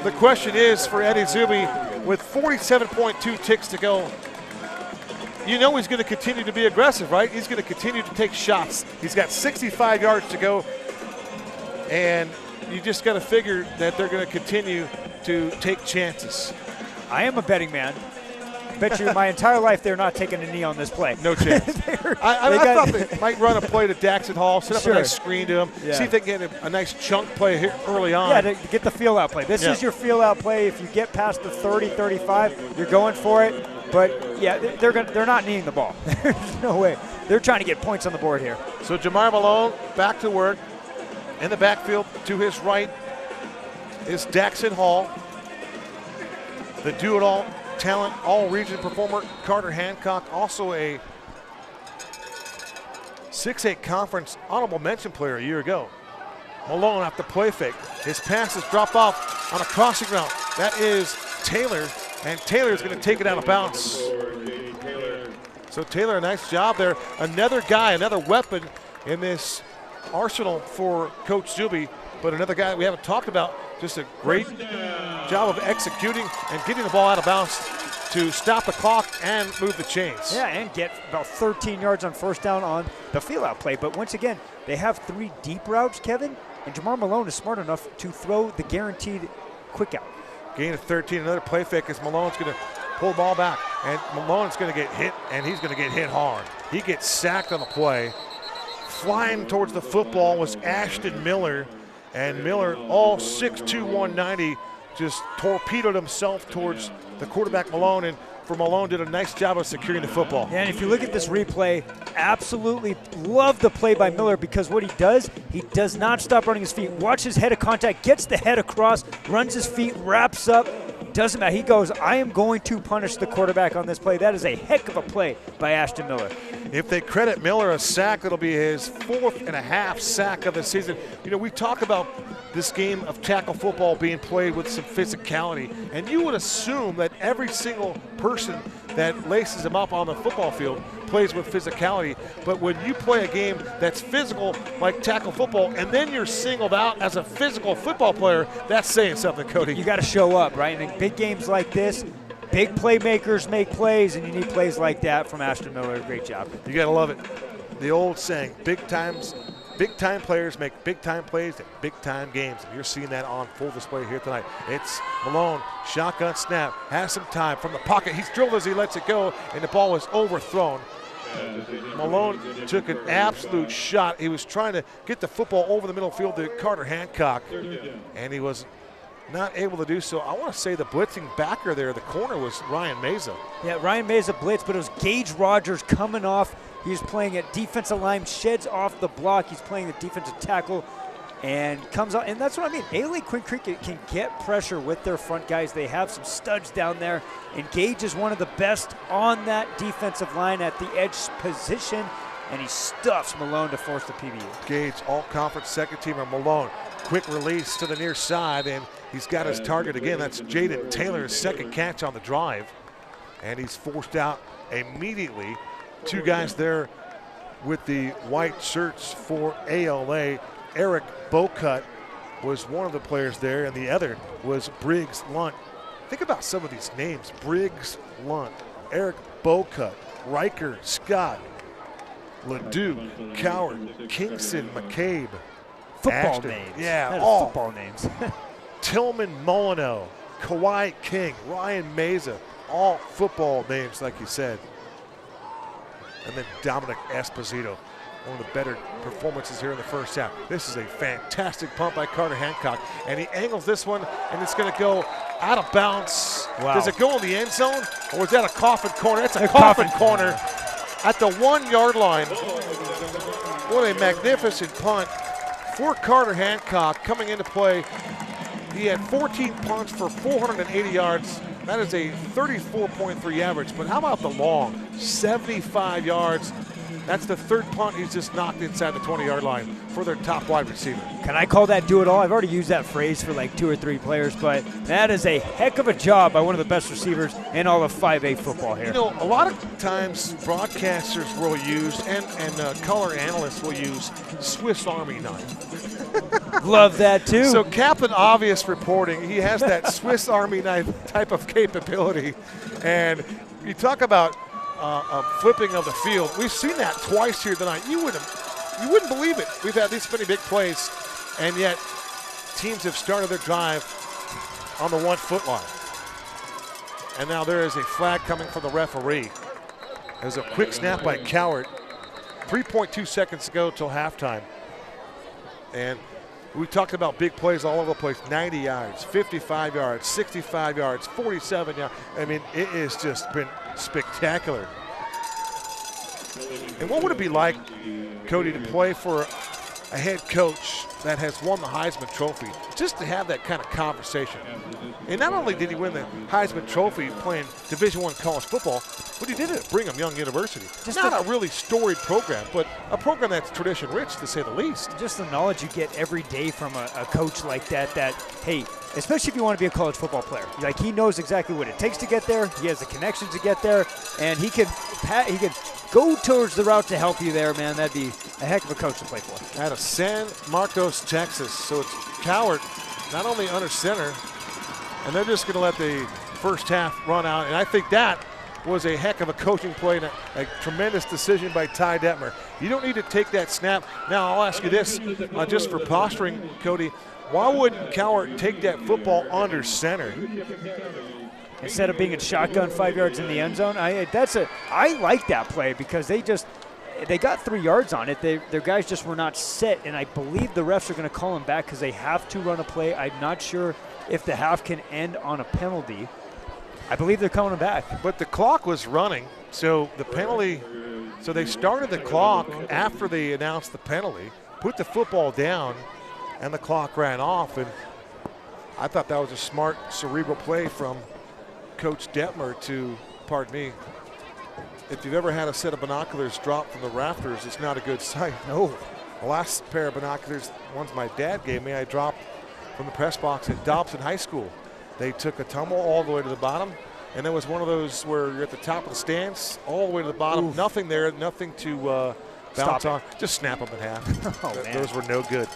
the question is for Eddie Zuby, with 47.2 ticks to go, you know he's going to continue to be aggressive, right? He's going to continue to take shots. He's got 65 yards to go, and you just got to figure that they're going to continue to take chances. I am a betting man. Bet you my entire life they're not taking a knee on this play. No chance. I thought they might run a play to Daxton Hall, set up a nice screen to him, see if they can get a nice chunk play here early on. Yeah, to get the feel-out play. This is your feel-out play. If you get past the 30, 35, you're going for it. But, yeah, they're not kneeing the ball. There's no way. They're trying to get points on the board here. So Jamar Malone back to work. In the backfield to his right is Daxton Hall. The do-it-all talent, all-region performer, Carter Hancock, also a 6A conference honorable mention player a year ago. Malone after play fake. His pass is dropped off on a crossing route. That is Taylor, and Taylor is going to take it out of bounds. So Taylor, a nice job there. Another guy, another weapon in this arsenal for Coach Zuby, but another guy we haven't talked about. Just a great job of executing and getting the ball out of bounds to stop the clock and move the chains. Yeah, and get about 13 yards on first down on the field-out play. But once again, they have 3 deep routes, Kevin, and Jamar Malone is smart enough to throw the guaranteed quick out. Gain of 13, another play fake as Malone's going to pull the ball back, and Malone's going to get hit, and he's going to get hit hard. He gets sacked on the play. Flying towards the football was Ashton Miller, and Miller, all 6'2", 190, just torpedoed himself towards the quarterback Malone, and for Malone did a nice job of securing the football. Yeah, and if you look at this replay, absolutely love the play by Miller, because what he does not stop running his feet. Watch his head of contact, gets the head across, runs his feet, wraps up. Doesn't matter. He goes, I am going to punish the quarterback on this play. That is a heck of a play by Ashton Miller. If they credit Miller a sack, it'll be his 4th and a half sack of the season. You know, we talk about this game of tackle football being played with some physicality. And you would assume that every single person that laces them up on the football field plays with physicality. But when you play a game that's physical like tackle football, and then you're singled out as a physical football player, that's saying something, Cody. You got to show up, right? And in big games like this, big playmakers make plays, and you need plays like that from Ashton Miller. Great job. You got to love it. The old saying, big time players make big-time plays at big-time games. And you're seeing that on full display here tonight. It's Malone, shotgun snap, has some time from the pocket. He's drilled as he lets it go, and the ball is overthrown. Malone took an absolute shot. He was trying to get the football over the middle field to Carter Hancock, and he was not able to do so. I want to say the blitzing backer there, the corner, was Ryan Meza. Yeah, Ryan Meza blitz, but it was Gage Rogers coming off. He was playing at defensive line, sheds off the block. He's playing the defensive tackle and comes out. And that's what I mean. A-League Quinn Creek can get pressure with their front guys. They have some studs down there. And Gage is one of the best on that defensive line at the edge position. And he stuffs Malone to force the PBU. Gage, all-conference second-teamer Malone. Quick release to the near side, and he's got his target again. That's Jaden Taylor's second catch on the drive. And he's forced out immediately. Two guys there with the white shirts for ALA. Eric Bocut was one of the players there, and the other was Briggs Lunt. Think about some of these names. Briggs Lunt, Eric Bocut, Riker Scott, LeDuc, Coward, Kingston, McCabe. Football Ashton. names. Yeah, that is all football names. Tillman Molyneux, Kawhi King, Ryan Meza, all football names like you said. And then Dominic Esposito, one of the better performances here in the first half. This is a fantastic punt by Carter Hancock, and he angles this one, and it's going to go out of bounds. Wow. Does it go in the end zone, or was that a coffin corner? That's a coffin corner at the 1 yard line. What a magnificent punt for Carter Hancock coming into play. He had 14 punts for 480 yards. That is a 34.3 average, but how about the long? 75 yards. That's the third punt he's just knocked inside the 20-yard line for their top wide receiver. Can I call that do it all? I've already used that phrase for like 2 or 3 players, but that is a heck of a job by one of the best receivers in all of 5A football here. You know, a lot of times broadcasters will use, and color analysts will use Swiss Army knife. Love that too. So Captain Obvious reporting, he has that Swiss Army knife type of capability. And you talk about flipping of the field. We've seen that twice here tonight. You wouldn't believe it. We've had these many big plays, and yet teams have started their drive on the 1 foot line. And now there is a flag coming from the referee. There's a quick snap by Coward. 3.2 seconds to go till halftime. And we talked about big plays all over the place. 90 yards, 55 yards, 65 yards, 47 yards. I mean, it has just been spectacular. And what would it be like, Cody, to play for a head coach that has won the Heisman Trophy, just to have that kind of conversation? And not only did he win the Heisman Trophy playing Division I college football, but he did it at Brigham Young University. Just not a really storied program, but a program that's tradition-rich, to say the least. Just the knowledge you get every day from a coach like that, hey, especially if you want to be a college football player, like he knows exactly what it takes to get there, he has the connections to get there, and he can go towards the route to help you there, man. That'd be a heck of a coach to play for. Out of San Marcos, Texas. So it's Coward, not only under center, and they're just going to let the first half run out. And I think that was a heck of a coaching play and a tremendous decision by Ty Detmer. You don't need to take that snap. Now, I'll ask you this, just for posturing, Cody, why wouldn't Coward take that football under center? Instead of being in shotgun 5 yards in the end zone, I like that play because they got 3 yards on it. Their guys just were not set, and I believe the refs are going to call them back because they have to run a play. I'm not sure if the half can end on a penalty. I believe they're calling them back. But the clock was running, so the penalty, so they started the clock after they announced the penalty, put the football down, and the clock ran off. And I thought that was a smart, cerebral play from Coach Detmer to, pardon me, if you've ever had a set of binoculars drop from the rafters, it's not a good sight. No. The last pair of binoculars, ones my dad gave me, I dropped from the press box at Dobson High School. They took a tumble all the way to the bottom, and it was one of those where you're at the top of the stands, all the way to the bottom. Oof. Nothing there, nothing to bounce on. Just snap them in half. Oh, man. Those were no good.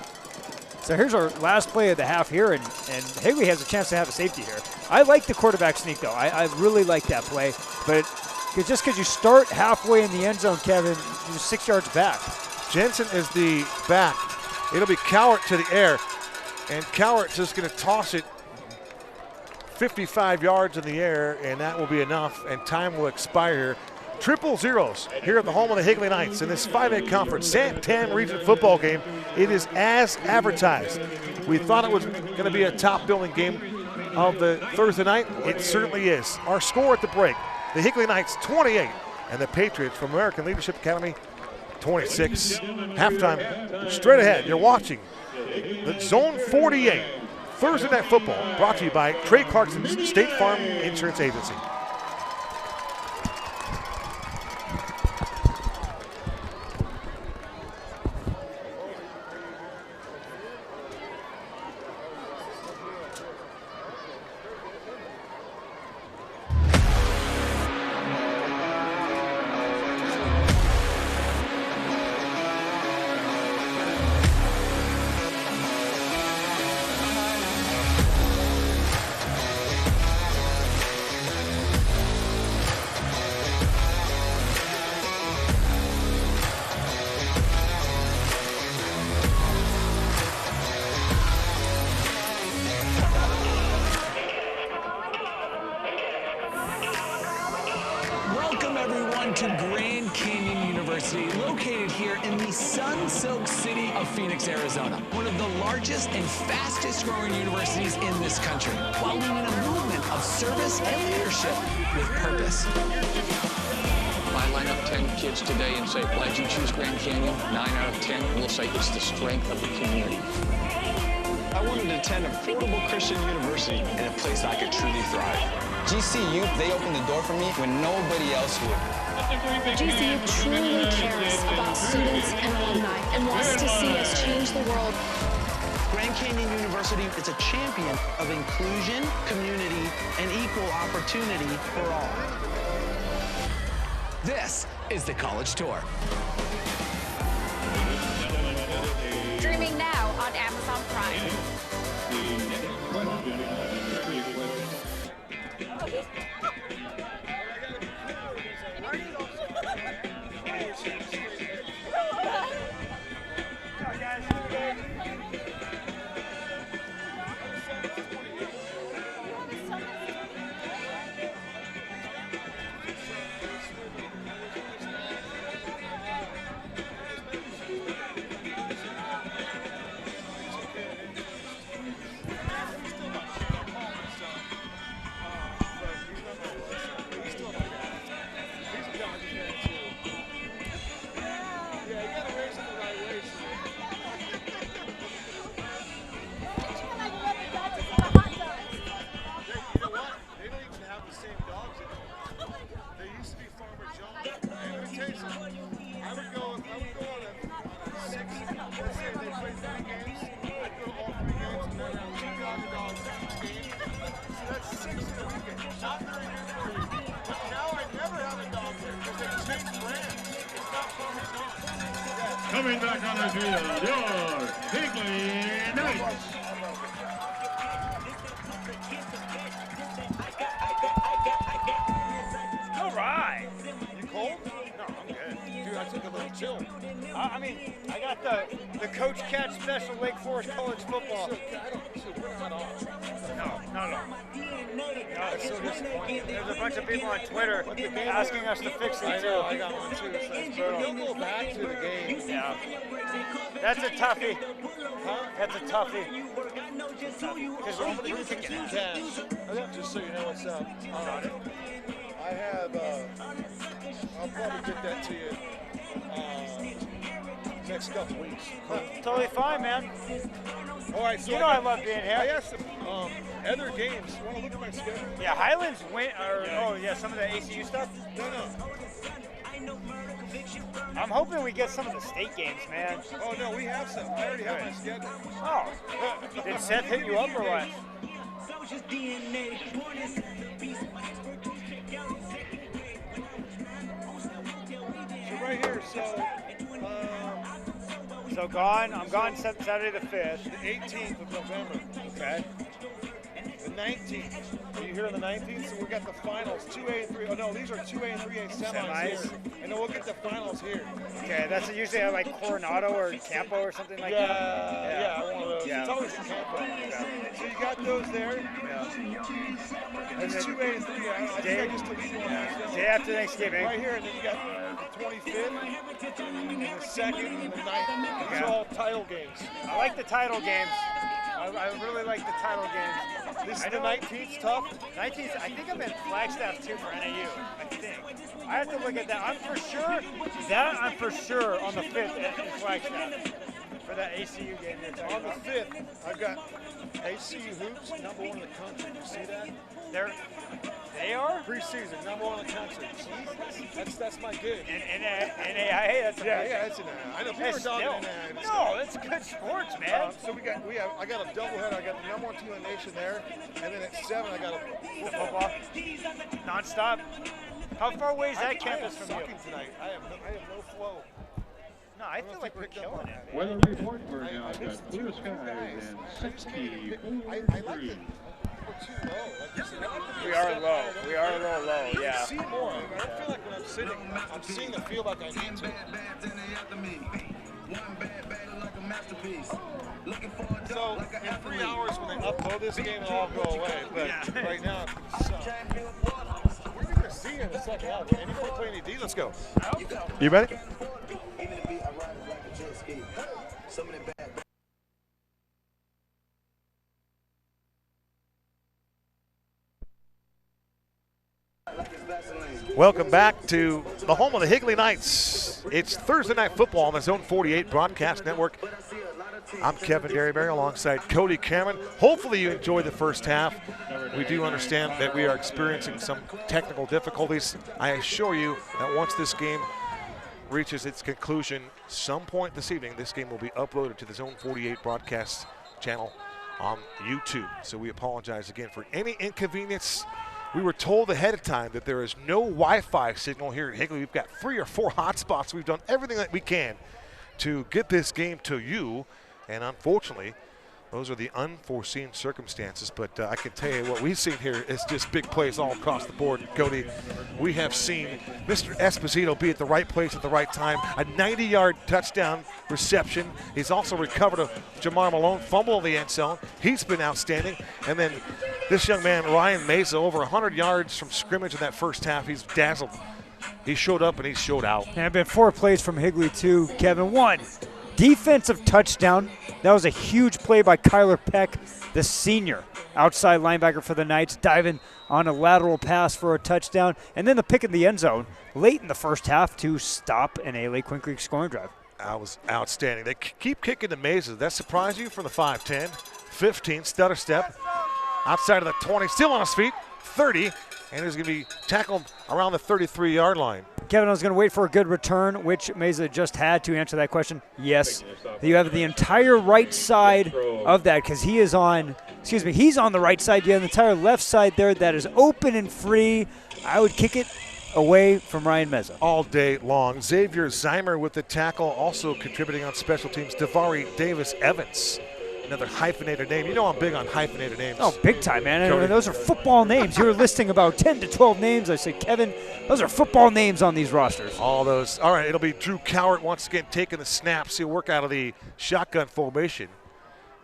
So here's our last play of the half here, and Higley has a chance to have a safety here. I like the quarterback sneak, though. I really like that play, but just because you start halfway in the end zone, Kevin, you're 6 yards back. Jensen is the back. It'll be Cowart to the air, and Cowart's just going to toss it 55 yards in the air, and that will be enough, and time will expire here. Triple zeros here at the home of the Higley Knights in this 5A conference Santan Region football game. It is as advertised. We thought it was going to be a top building game of the Thursday night. It certainly is. Our score at the break, the Higley Knights 28 and the Patriots from American Leadership Academy 26. Halftime straight ahead. You're watching the Zone 48 Thursday Night Football, brought to you by Trey Clarkson's State Farm Insurance Agency. To Grand Canyon University, located here in the sun-soaked city of Phoenix, Arizona, one of the largest and fastest growing universities in this country, while leading a movement of service and leadership with purpose. If I line up 10 kids today and say, why'd you choose Grand Canyon? 9 out of 10 will say it's the strength of the community. I wanted to attend an affordable Christian university in a place I could truly thrive. GCU, they opened the door for me when nobody else would. GCU truly cares about students and alumni and wants to see us change the world. Grand Canyon University is a champion of inclusion, community, and equal opportunity for all. This is the College Tour. Streaming now on Amazon Prime. Coming back on the field, your Higley Knights. All right. You cold? No, I'm good. Dude, I took a little chill. I mean, I got the Coach Cat Special Wake Forest College football. No. It's so disappointing. There's a bunch of people on Twitter asking us to fix it too. I got one too. So you'll go back to the game. Yeah. That's a toughie. Huh? That's a toughie. Because I'm going to give you 2 cash, just so you know what's up. I have, I'll probably get that to you next couple weeks. Totally fine, man. All right, so you know I love being here. I asked some other games. You want to look at my schedule? Yeah, Highlands win, some of the ACU stuff? No. I'm hoping we get some of the state games, man. Oh, no, we have some. I already have my schedule. Oh. Did Seth hit you up or what? So right here, so gone. I'm gone Saturday the 5th. The 18th of November. Okay. The 19th. Are you here on the 19th? So we got the finals, 2A and 3. Oh, no, these are 2A and 3A semis here. And then we'll get the finals here. Okay, that's usually at like Coronado or Campo or something like that? Yeah, one of those. Yeah. It's always in Campo. Yeah. So you got those there. Yeah. It's 2A and 3A. I think I just deleted one. Day after Thanksgiving. Right here, and then you got the 25th, and the 2nd, and the 9th. These are all title games. I like the title games. I really like the title games. This is the 19th tough. 19th, I think I'm in Flagstaff too for NAU. I think. I have to look at that. I'm for sure on the 5th in Flagstaff for that ACU game you're talking about. On the 5th, I've got ACU Hoops, #1 in the country. You see that? They are? Preseason, #1 in the country. Jesus. That's my gig. NAIA, that's a that's an NAIA. I know people are talking NAIA. No, it's good sports, man. So I got a doubleheader. I got the #1 team in the nation there, and then at 7 I got a football. Non-stop. How far away is that campus from you? Tonight. I have no flow. No, I feel like we're killing it. Weather report for now. Got clear skies and 64 degrees. We are low. We are a little low, yeah. I see more. I feel like when I'm sitting, I'm seeing the field like I need to. So in 3 hours when they upload this game, it'll all go away. But right now, we're going to see in the second half. Anybody play any D? Let's go. You ready? Welcome back to the home of the Higley Knights. It's Thursday Night Football on the Zone 48 Broadcast Network. I'm Kevin Derryberry alongside Cody Cameron. Hopefully you enjoyed the first half. We do understand that we are experiencing some technical difficulties. I assure you that once this game reaches its conclusion, some point this evening, this game will be uploaded to the Zone 48 Broadcast channel on YouTube. So we apologize again for any inconvenience. We were told ahead of time that there is no Wi-Fi signal here at Higley. We've got 3 or 4 hotspots. We've done everything that we can to get this game to you, and unfortunately, those are the unforeseen circumstances. But I can tell you what we've seen here is just big plays all across the board. Cody, we have seen Mr. Esposito be at the right place at the right time. A 90-yard touchdown reception. He's also recovered a Jamar Malone fumble in the end zone. He's been outstanding. And then this young man, Ryan Mesa, over 100 yards from scrimmage in that first half. He's dazzled. He showed up and he showed out. And been 4 plays from Higley too, Kevin. 1, defensive touchdown. That was a huge play by Kyler Peck, the senior outside linebacker for the Knights, diving on a lateral pass for a touchdown. And then the pick in the end zone late in the first half to stop an A. Lake Quinn Creek scoring drive. That was outstanding. They keep kicking the mazes. That surprised you from the 5-10, 15, stutter step. Outside of the 20, still on his feet, 30, and he's going to be tackled around the 33-yard line. Kevin, I was going to wait for a good return, which Mesa just had to answer that question. Yes, you have the entire right side of that because he's on the right side. You have the entire left side there that is open and free. I would kick it away from Ryan Mesa. All day long. Xavier Zeimer with the tackle, also contributing on special teams. Davari Davis-Evans. Another hyphenated name. You know I'm big on hyphenated names. Oh, big time, man. And those are football names. You were listing about 10 to 12 names. I said, Kevin, those are football names on these rosters. All those. All right, it'll be Drew Cowart once again taking the snaps. He'll work out of the shotgun formation,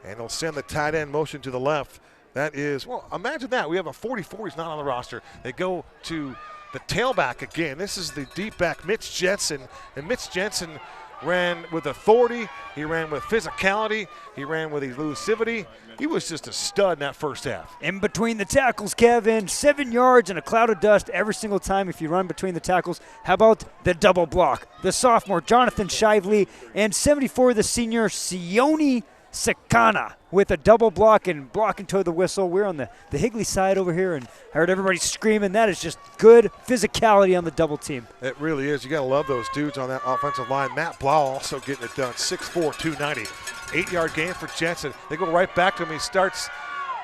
and he'll send the tight end motion to the left. That is, well, imagine that. We have a 44. He's not on the roster. They go to the tailback again. This is the deep back, Mitch Jensen. And Mitch Jensen ran with authority. He ran with physicality. He ran with elusivity. He was just a stud in that first half. In between the tackles, Kevin, 7 yards and a cloud of dust every single time if you run between the tackles. How about the double block? The sophomore, Jonathan Shively, and 74, the senior, Sione Sakana with a double block and blocking toward the whistle. We're on the Higley side over here, and I heard everybody screaming. That is just good physicality on the double team. It really is. You got to love those dudes on that offensive line. Matt Blau also getting it done. 6'4", 290. 8-yard gain for Jensen. They go right back to him. He starts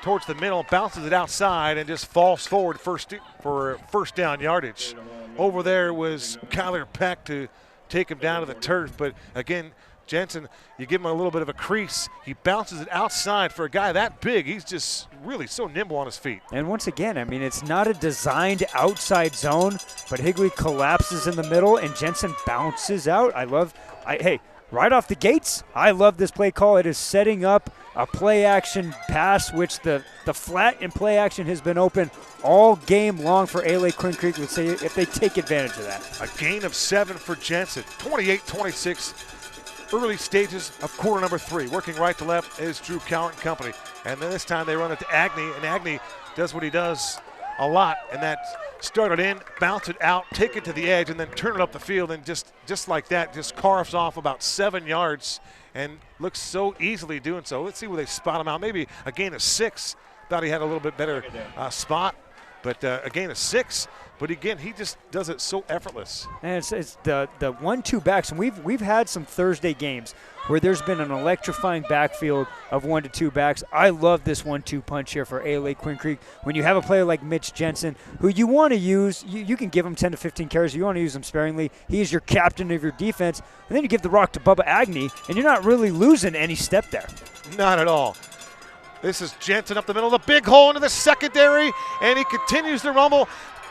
towards the middle, bounces it outside, and just falls forward for first down yardage. Over there was Kyler Peck to take him down to the turf. But again, Jensen, you give him a little bit of a crease. He bounces it outside. For a guy that big, he's just really so nimble on his feet. And once again, I mean, it's not a designed outside zone, but Higley collapses in the middle, and Jensen bounces out. Hey, right off the gates, I love this play call. It is setting up a play-action pass, which the flat in play-action has been open all game long for A.L.A. Quinn Creek. Let's say if they take advantage of that. A gain of 7 for Jensen, 28-26. Early stages of quarter number 3. Working right to left is Drew Cowart and company. And then this time they run it to Agnew, and Agnew does what he does a lot, and that's start it in, bounce it out, take it to the edge, and then turn it up the field, and just like that, just carves off about 7 yards and looks so easily doing so. Let's see where they spot him out. Maybe a gain of 6. Thought he had a little bit better spot, but a gain of 6. But again, he just does it so effortless. And it's the 1-2 backs, and we've had some Thursday games where there's been an electrifying backfield of 1-2 backs. I love this 1-2 punch here for A.L.A. Quinn Creek. When you have a player like Mitch Jensen, who you want to use, you can give him 10 to 15 carries. You want to use him sparingly. He is your captain of your defense. And then you give the rock to Bubba Agnew, and you're not really losing any step there. Not at all. This is Jensen up the middle, the big hole into the secondary, and he continues to rumble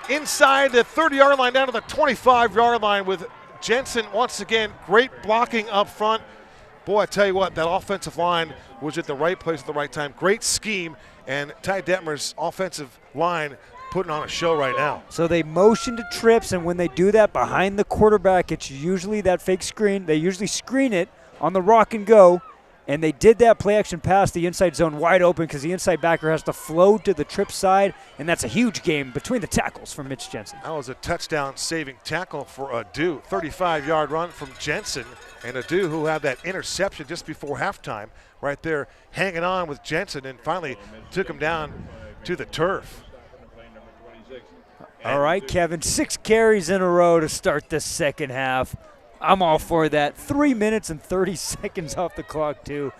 inside the 30-yard line down to the 25-yard line with Jensen once again. Great blocking up front. Boy, I tell you what, that offensive line was at the right place at the right time. Great scheme, and Ty Detmer's offensive line putting on a show right now. So they motion to trips, and when they do that behind the quarterback, it's usually that fake screen. They usually screen it on the rock and go. And they did that play-action pass, the inside zone wide open because the inside backer has to flow to the trip side, and that's a huge game between the tackles for Mitch Jensen. That was a touchdown-saving tackle for Adu. 35-yard run from Jensen, and Adu, who had that interception just before halftime, right there hanging on with Jensen, and finally took him down to the turf. All right, Kevin, 6 carries in a row to start the second half. I'm all for that. 3 minutes and 30 seconds off the clock, too.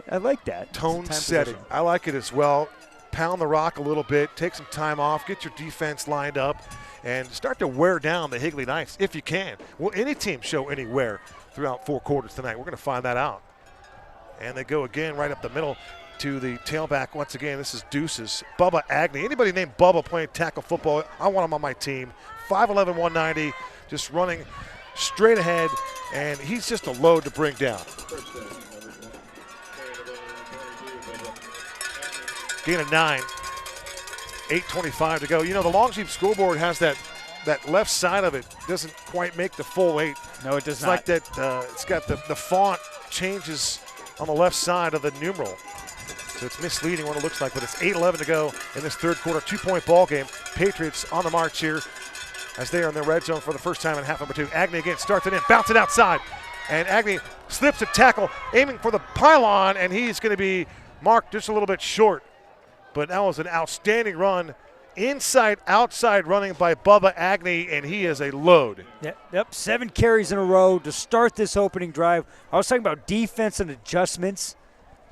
I like that. Tone setting. I like it as well. Pound the rock a little bit, take some time off, get your defense lined up, and start to wear down the Higley Knights if you can. Will any team show any wear throughout 4 quarters tonight? We're going to find that out. And they go again right up the middle to the tailback. Once again, this is Deuces. Bubba Agnew. Anybody named Bubba playing tackle football, I want him on my team. 5'11", 190, just running straight ahead, and he's just a load to bring down. Gain of 9, 8:25 to go. You know, the Long Sheep scoreboard has that left side of it doesn't quite make the full 8. No, it does it's not. Like that. It's got the font changes on the left side of the numeral, so it's misleading what it looks like. But it's 8:11 to go in this third quarter. 2-point ball game. Patriots on the march here, as they are in the red zone for the first time in half number 2. Agnew again starts it in, bounce it outside. And Agnew slips a tackle, aiming for the pylon, and he's going to be marked just a little bit short. But that was an outstanding run, inside-outside running by Bubba Agnew, and he is a load. Yep, 7 carries in a row to start this opening drive. I was talking about defensive adjustments.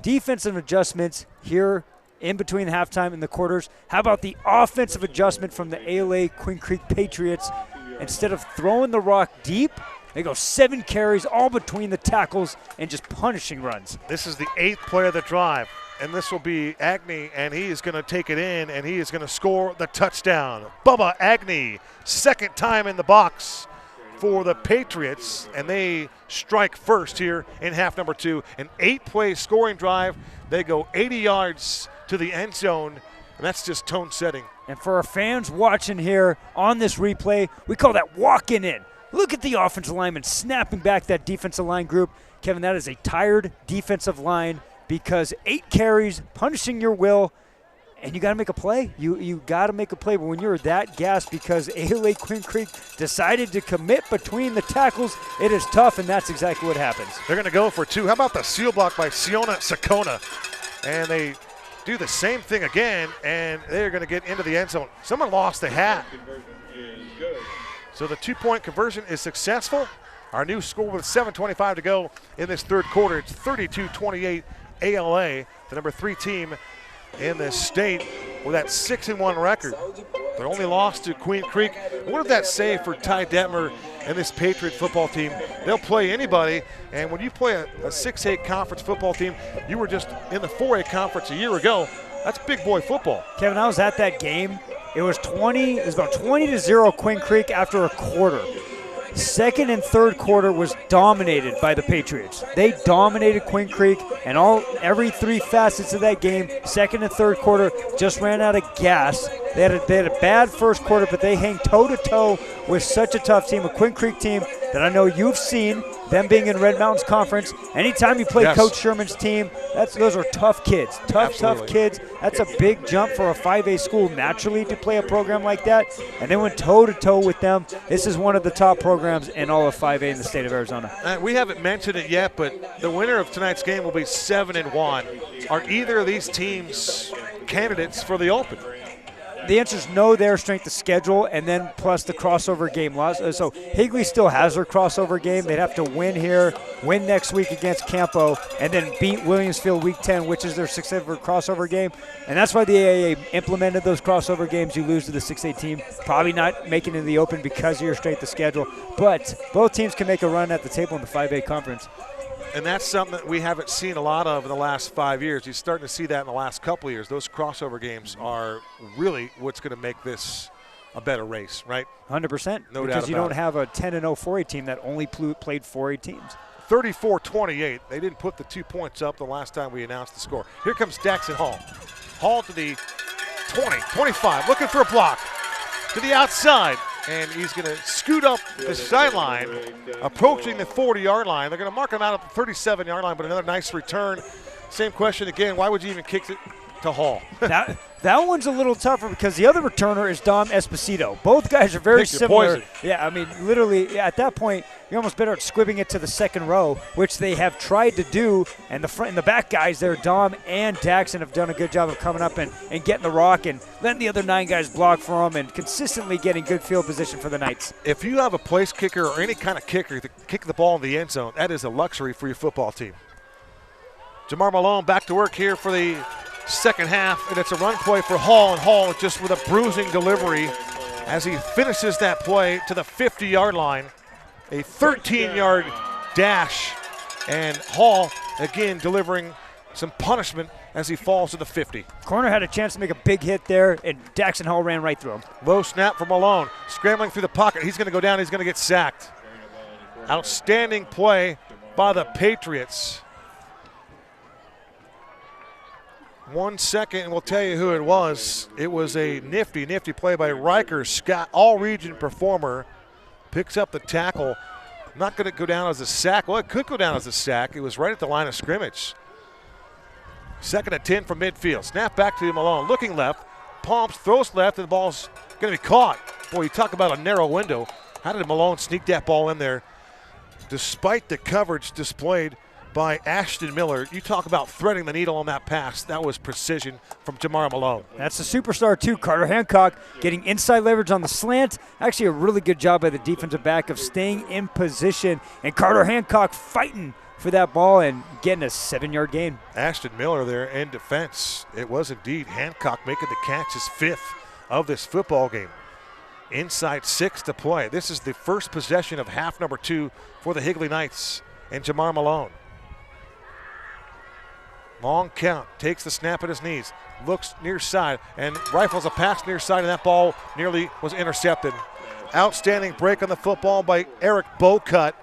Defensive adjustments here in between halftime and the quarters. How about the offensive adjustment from the A.L.A. Quinn Creek Patriots? Instead of throwing the rock deep, they go 7 carries all between the tackles and just punishing runs. This is the 8th play of the drive, and this will be Agnew, and he is going to take it in, and he is going to score the touchdown. Bubba Agnew, second time in the box for the Patriots, and they strike first here in half number 2. An 8-play scoring drive. They go 80 yards to the end zone, and that's just tone setting. And for our fans watching here on this replay, we call that walking in. Look at the offensive lineman snapping back that defensive line group. Kevin, that is a tired defensive line because 8 carries, punishing your will, and you got to make a play. You got to make a play. But when you're that gassed because ALA Quinn Creek decided to commit between the tackles, it is tough, and that's exactly what happens. They're going to go for 2. How about the seal block by Siona Sakona? And they do the same thing again, and they're going to get into the end zone. Someone lost a hat. So the 2-point conversion is successful. Our new score with 7:25 to go in this third quarter. It's 32-28 ALA, the number 3 team in the state with that 6-1 record. Their only loss to Queen Creek. What did that say for Ty Detmer and this Patriot football team? They'll play anybody, and when you play a 6A conference football team, you were just in the 4A conference a year ago. That's big boy football. Kevin, I was at that game. It was about 20-0 Quinn Creek after a quarter. Second and third quarter was dominated by the Patriots. They dominated Quinn Creek, and every 3 facets of that game, second and third quarter, just ran out of gas. They had a bad first quarter, but they hang toe-to-toe with such a tough team, a Quinn Creek team that I know you've seen, them being in Red Mountains Conference. Anytime you play Coach Sherman's team, those are tough kids, tough kids. That's a big jump for a 5A school naturally to play a program like that. And they went toe-to-toe with them. This is one of the top programs in all of 5A in the state of Arizona. We haven't mentioned it yet, but the winner of tonight's game will be 7-1. Are either of these teams candidates for the Open? The answer is no, their strength of schedule, and then plus the crossover game loss. So Higley still has their crossover game. They'd have to win here, win next week against Campo, and then beat Williamsfield week 10, which is their 6th-ever crossover game. And that's why the AAA implemented those crossover games. You lose to the 6A team, probably not making it in the Open because of your strength of schedule. But both teams can make a run at the table in the 5A conference. And that's something that we haven't seen a lot of in the last 5 years. You're starting to see that in the last couple of years. Those crossover games are really what's going to make this a better race, right? 100%. No doubt about it. Because you don't have a 10-0 4A team that only played 4A teams. 34-28. They didn't put the 2 points up the last time we announced the score. Here comes Daxon Hall. Hall to the 20, 25, looking for a block. To the outside. And he's going to scoot up the sideline, approaching the 40-yard line. They're going to mark him out at the 37-yard line, but another nice return. Same question again, why would you even kick it to Hall? That one's a little tougher because the other returner is Dom Esposito. Both guys are very similar. Yeah, I mean, literally, at that point, you're almost better at squibbing it to the second row, which they have tried to do. And the front and the back guys there, Dom and Daxon, have done a good job of coming up and getting the rock and letting the other 9 guys block for them and consistently getting good field position for the Knights. If you have a place kicker or any kind of kicker to kick the ball in the end zone, that is a luxury for your football team. Jamar Malone back to work here for the second half, and it's a run play for Hall, and Hall just with a bruising delivery as he finishes that play to the 50-yard line. A 13-yard dash, and Hall again delivering some punishment as he falls to the 50. Corner had a chance to make a big hit there, and Daxon Hall ran right through him. Low snap for Malone, scrambling through the pocket. He's going to go down, he's going to get sacked. Outstanding play by the Patriots. 1 second, and we'll tell you who it was. It was a nifty play by Riker Scott, all-region performer. Picks up the tackle. Not going to go down as a sack. Well, it could go down as a sack. It was right at the line of scrimmage. 2nd and 10 from midfield. Snap back to Malone. Looking left. Palms, throws left, and the ball's going to be caught. Boy, you talk about a narrow window. How did Malone sneak that ball in there? Despite the coverage displayed by Ashton Miller. You talk about threading the needle on that pass. That was precision from Jamar Malone. That's the superstar too, Carter Hancock, getting inside leverage on the slant. Actually a really good job by the defensive back of staying in position, and Carter Hancock fighting for that ball and getting a 7-yard gain. Ashton Miller there in defense. It was indeed Hancock making the catch, his 5th of this football game. Inside 6 to play. This is the first possession of half number 2 for the Higley Knights and Jamar Malone. Long count, takes the snap at his knees, looks near side, and rifles a pass near side, and that ball nearly was intercepted. Outstanding break on the football by Eric Bocut,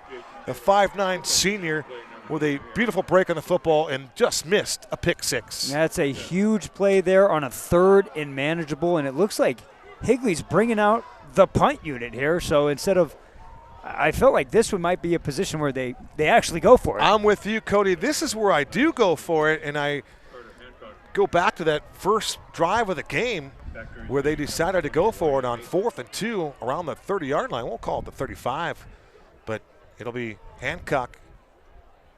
the 5'9" senior, with a beautiful break on the football and just missed a pick 6. That's a huge play there on a 3rd and manageable, and it looks like Higley's bringing out the punt unit here, so instead of I felt like this one might be a position where they actually go for it. I'm with you, Cody. This is where I do go for it, and go back to that first drive of the game where they decided to go for it on 4th and 2 around the 30-yard line. We'll call it the 35, but it'll be Hancock.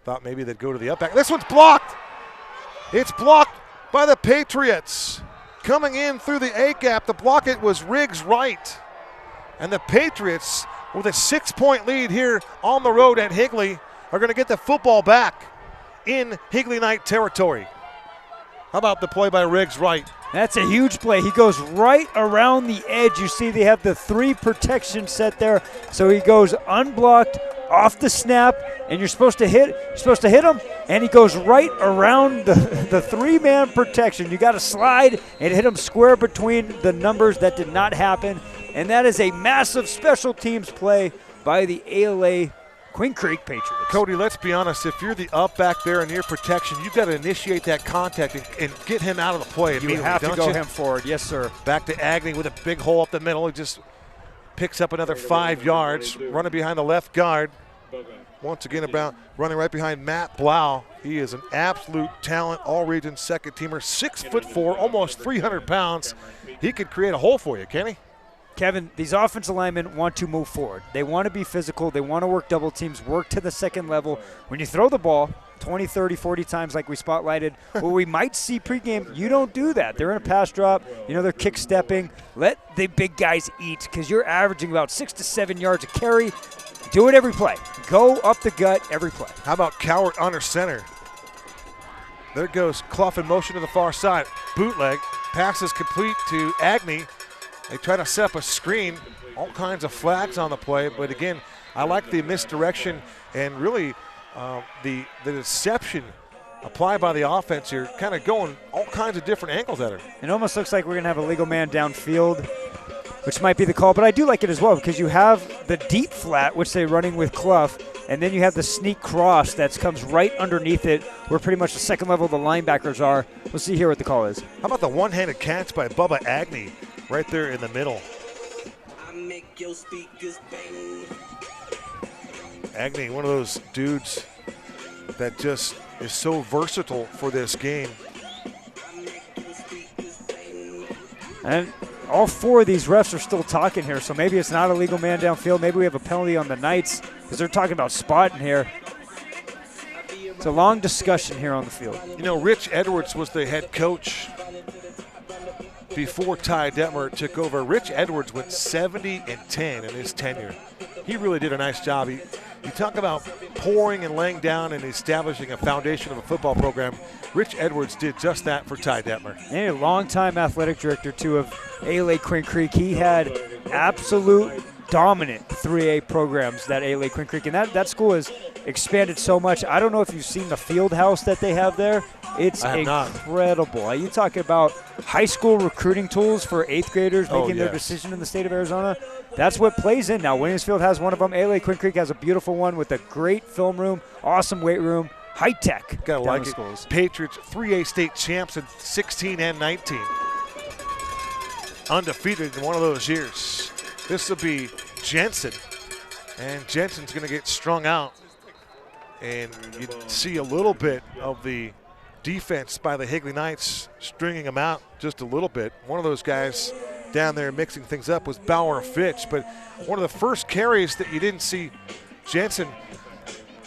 Thought maybe they'd go to the up back. This one's blocked. It's blocked by the Patriots. Coming in through the A-gap to block it was Riggs Wright. And the Patriots, with a 6-point lead here on the road at Higley, are going to get the football back in Higley Knight territory. How about the play by Riggs Wright? That's a huge play. He goes right around the edge. You see they have the 3 protection set there. So he goes unblocked off the snap, and you're supposed to hit him, and he goes right around the 3-man protection. You got to slide and hit him square between the numbers. That did not happen, and that is a massive special teams play by the ALA Queen Creek Patriots. Cody, let's be honest. If you're the up back there and near protection, you've got to initiate that contact and get him out of the play immediately. You have to go him forward. Yes, sir. Back to Agnew with a big hole up the middle. He just picks up another 5 yards, running behind the left guard. Once again, about running right behind Matt Blau. He is an absolute talent, all-region second-teamer, 6'4", almost 300 pounds. He could create a hole for you, can he? Kevin, these offensive linemen want to move forward. They want to be physical. They want to work double teams, work to the second level. When you throw the ball 20, 30, 40 times like we spotlighted, what we might see pregame, you don't do that. They're in a pass drop. They're kick stepping. Let the big guys eat because you're averaging about 6 to 7 yards a carry. Do it every play. Go up the gut every play. How about Cowart under center? There goes Clough in motion to the far side. Bootleg. Pass is complete to Agnew. They try to set up a screen. All kinds of flags on the play. But, again, I like the misdirection and really the deception applied by the offense here, kind of going all kinds of different angles at it. It almost looks like we're going to have a legal man downfield, which might be the call. But I do like it as well because you have the deep flat, which they're running with Clough, and then you have the sneak cross that comes right underneath it where pretty much the second level of the linebackers are. We'll see here what the call is. How about the one-handed catch by Bubba Agnew right there in the middle? Agnew, one of those dudes that just is so versatile for this game. And all 4 of these refs are still talking here, so maybe it's not a legal man downfield. Maybe we have a penalty on the Knights because they're talking about spotting here. It's a long discussion here on the field. Rich Edwards was the head coach before Ty Detmer took over. Rich Edwards went 70-10 in his tenure. He really did a nice job. You talk about pouring and laying down and establishing a foundation of a football program. Rich Edwards did just that for Ty Detmer. And a longtime athletic director, too, of ALA Queen Creek. He had absolute dominant 3A programs, that ALA Queen Creek. And that school has expanded so much. I don't know if you've seen the field house that they have there. It's incredible. You talk about high school recruiting tools for 8th graders making their decision in the state of Arizona. That's what plays in now. Williamsfield has one of them. ALA Queen Creek has a beautiful one with a great film room, awesome weight room, high tech. Gotta like it. Schools. Patriots 3A state champs in 16 and 19. Undefeated in one of those years. This will be Jensen, and Jensen's going to get strung out. And you see a little bit of the defense by the Higley Knights stringing him out just a little bit. One of those guys down there mixing things up was Bauer Fitch, but one of the first carries that you didn't see Jensen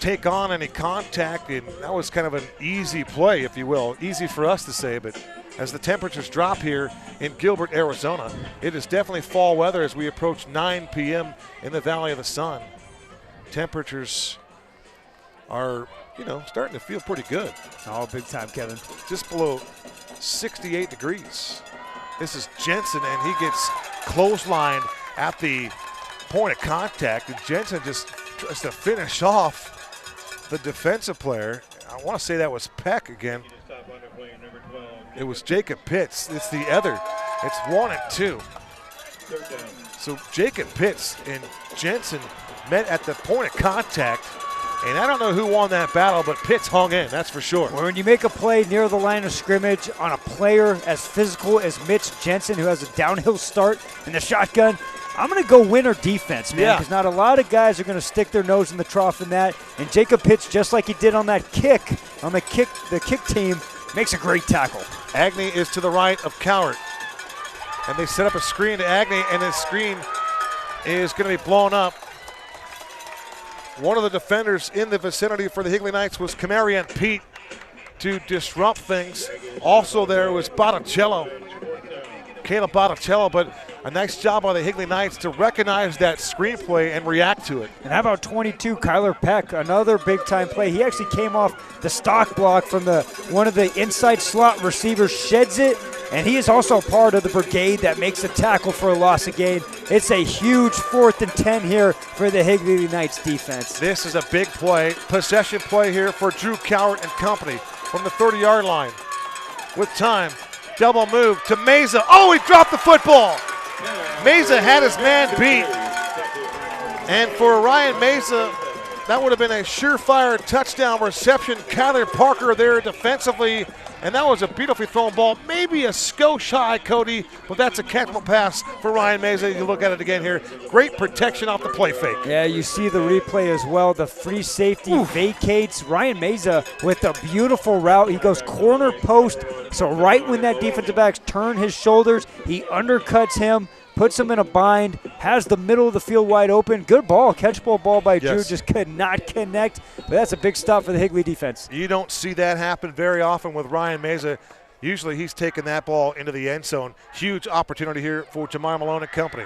take on any contact, and that was kind of an easy play, if you will. Easy for us to say, but as the temperatures drop here in Gilbert, Arizona, it is definitely fall weather as we approach 9 p.m. in the Valley of the Sun. Temperatures are, starting to feel pretty good. Oh, big time, Kevin. Just below 68 degrees. This is Jensen, and he gets clotheslined at the point of contact, and Jensen just tries to finish off the defensive player. I want to say that was Peck again. It was Jacob Pitts. It's the other. It's 1 and 2. So Jacob Pitts and Jensen met at the point of contact. And I don't know who won that battle, but Pitts hung in, that's for sure. Well, when you make a play near the line of scrimmage on a player as physical as Mitch Jensen, who has a downhill start in the shotgun, I'm going to go winner defense, man, because not a lot of guys are going to stick their nose in the trough in that. And Jacob Pitts, just like he did on that kick, the kick team, makes a great tackle. Agnew is to the right of Cowart. And they set up a screen to Agnew, and his screen is going to be blown up. One of the defenders in the vicinity for the Higley Knights was Camarian Pete to disrupt things. Also there was Botticello, Caleb Botticello, but a nice job by the Higley Knights to recognize that screenplay and react to it. And how about 22, Kyler Peck, another big-time play. He actually came off the stock block from one of the inside slot receivers, sheds it, and he is also part of the brigade that makes the tackle for a loss of gain. It's a huge 4th and 10 here for the Higley Knights defense. This is a big play, possession play here for Drew Cowart and company from the 30-yard line. With time, double move to Meza. Oh, he dropped the football. Meza had his man beat. And for Ryan Meza, that would have been a surefire touchdown reception. Kyler Parker there defensively, and that was a beautifully thrown ball. Maybe a skosh high, Cody, but that's a catchable pass for Ryan Meza. You look at it again here. Great protection off the play fake. Yeah, you see the replay as well. The free safety vacates. Ryan Meza with a beautiful route. He goes corner post, so right when that defensive back's turn his shoulders, he undercuts him, puts him in a bind, has the middle of the field wide open. Good ball, catchable ball by Drew, just could not connect. But that's a big stop for the Higley defense. You don't see that happen very often with Ryan Meza. Usually he's taking that ball into the end zone. Huge opportunity here for Jamar Malone and company.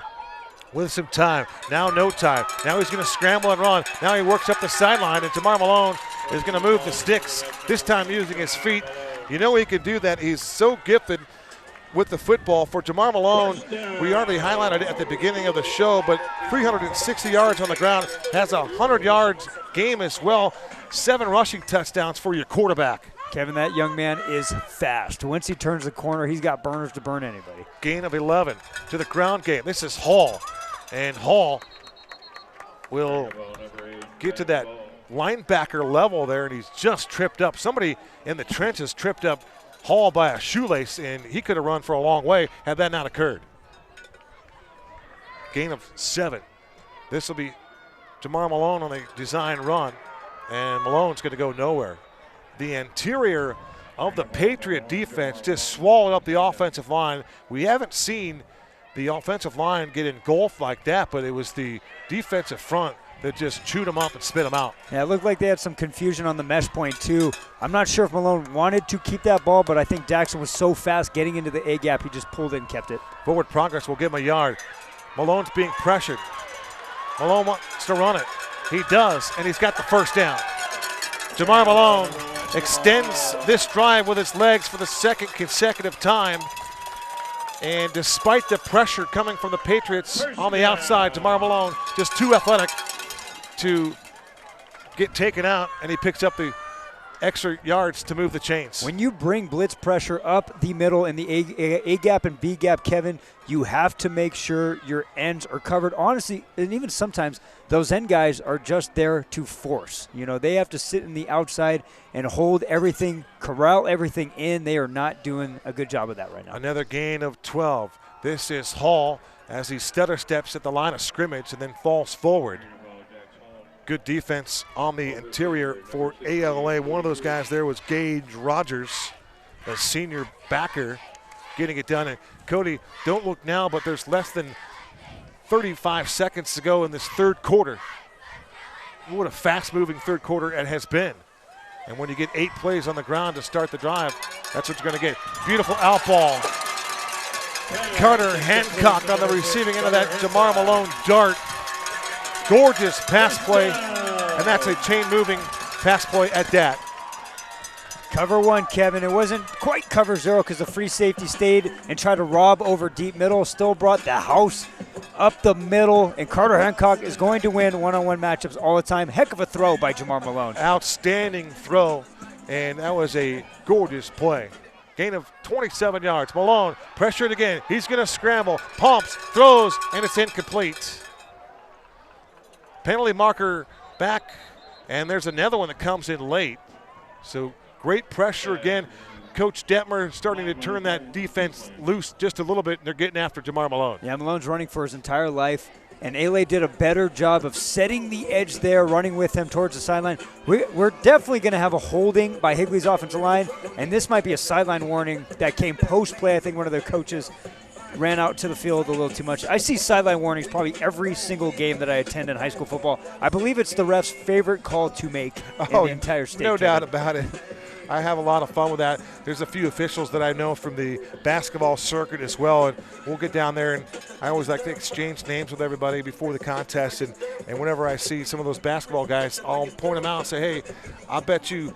With some time, now no time. Now he's going to scramble and run. Now he works up the sideline, and Jamar Malone is going to move the sticks, this time using his feet. You know he can do that. He's so gifted with the football. For Jamar Malone, we already highlighted it at the beginning of the show, but 360 yards on the ground, has a 100 yards game as well. 7 rushing touchdowns for your quarterback. Kevin, that young man is fast. Once he turns the corner, he's got burners to burn anybody. Gain of 11 to the ground game. This is Hall, and Hall will get to that linebacker level there, and he's just tripped up. Somebody in the trenches tripped up Hall by a shoelace, and he could have run for a long way had that not occurred. Gain of 7. This will be Jamar Malone on a design run, and Malone's going to go nowhere. The interior of the Patriot defense just swallowed up the offensive line. We haven't seen the offensive line get engulfed like that, but it was the defensive front that just chewed them up and spit them out. Yeah, it looked like they had some confusion on the mesh point too. I'm not sure if Malone wanted to keep that ball, but I think Daxon was so fast getting into the A gap, he just pulled it and kept it. Forward progress will give him a yard. Malone's being pressured. Malone wants to run it. He does, and he's got the first down. Jamar Malone extends this drive with his legs for the second consecutive time. And despite the pressure coming from the Patriots on the outside, Jamar Malone just too athletic to get taken out, and he picks up the extra yards to move the chains. When you bring blitz pressure up the middle in the A gap and B gap, Kevin, you have to make sure your ends are covered. Honestly, and even sometimes those end guys are just there to force. You know, they have to sit in the outside and hold everything, corral everything in. They are not doing a good job of that right now. Another gain of 12. This is Hall as he stutter steps at the line of scrimmage and then falls forward. Good defense on the interior for ALA. One of those guys there was Gage Rogers, a senior backer, getting it done. And Cody, don't look now, but there's less than 35 seconds to go in this third quarter. What a fast-moving third quarter it has been. And when you get 8 plays on the ground to start the drive, that's what you're going to get. Beautiful out ball. Carter Hancock on the receiving end of that Jamar Malone dart. Gorgeous pass play, and that's a chain-moving pass play at that. Cover 1, Kevin. It wasn't quite cover 0 because the free safety stayed and tried to rob over deep middle. Still brought the house up the middle, and Carter Hancock is going to win one-on-one matchups all the time. Heck of a throw by Jamar Malone. Outstanding throw, and that was a gorgeous play. Gain of 27 yards. Malone pressured again. He's going to scramble, pumps, throws, and it's incomplete. Penalty marker back, and there's another one that comes in late. So great pressure again. Coach Detmer starting to turn that defense loose just a little bit, and they're getting after Jamar Malone. Yeah, Malone's running for his entire life, and Ale did a better job of setting the edge there, running with him towards the sideline. We're definitely going to have a holding by Higley's offensive line, and this might be a sideline warning that came post-play. I think one of their coaches ran out to the field a little too much. I see sideline warnings probably every single game that I attend in high school football. I believe it's the ref's favorite call to make in the entire state. No doubt about it. I have a lot of fun with that. There's a few officials that I know from the basketball circuit as well, and we'll get down there, and I always like to exchange names with everybody before the contest, and whenever I see some of those basketball guys, I'll point them out and say, hey, I bet you,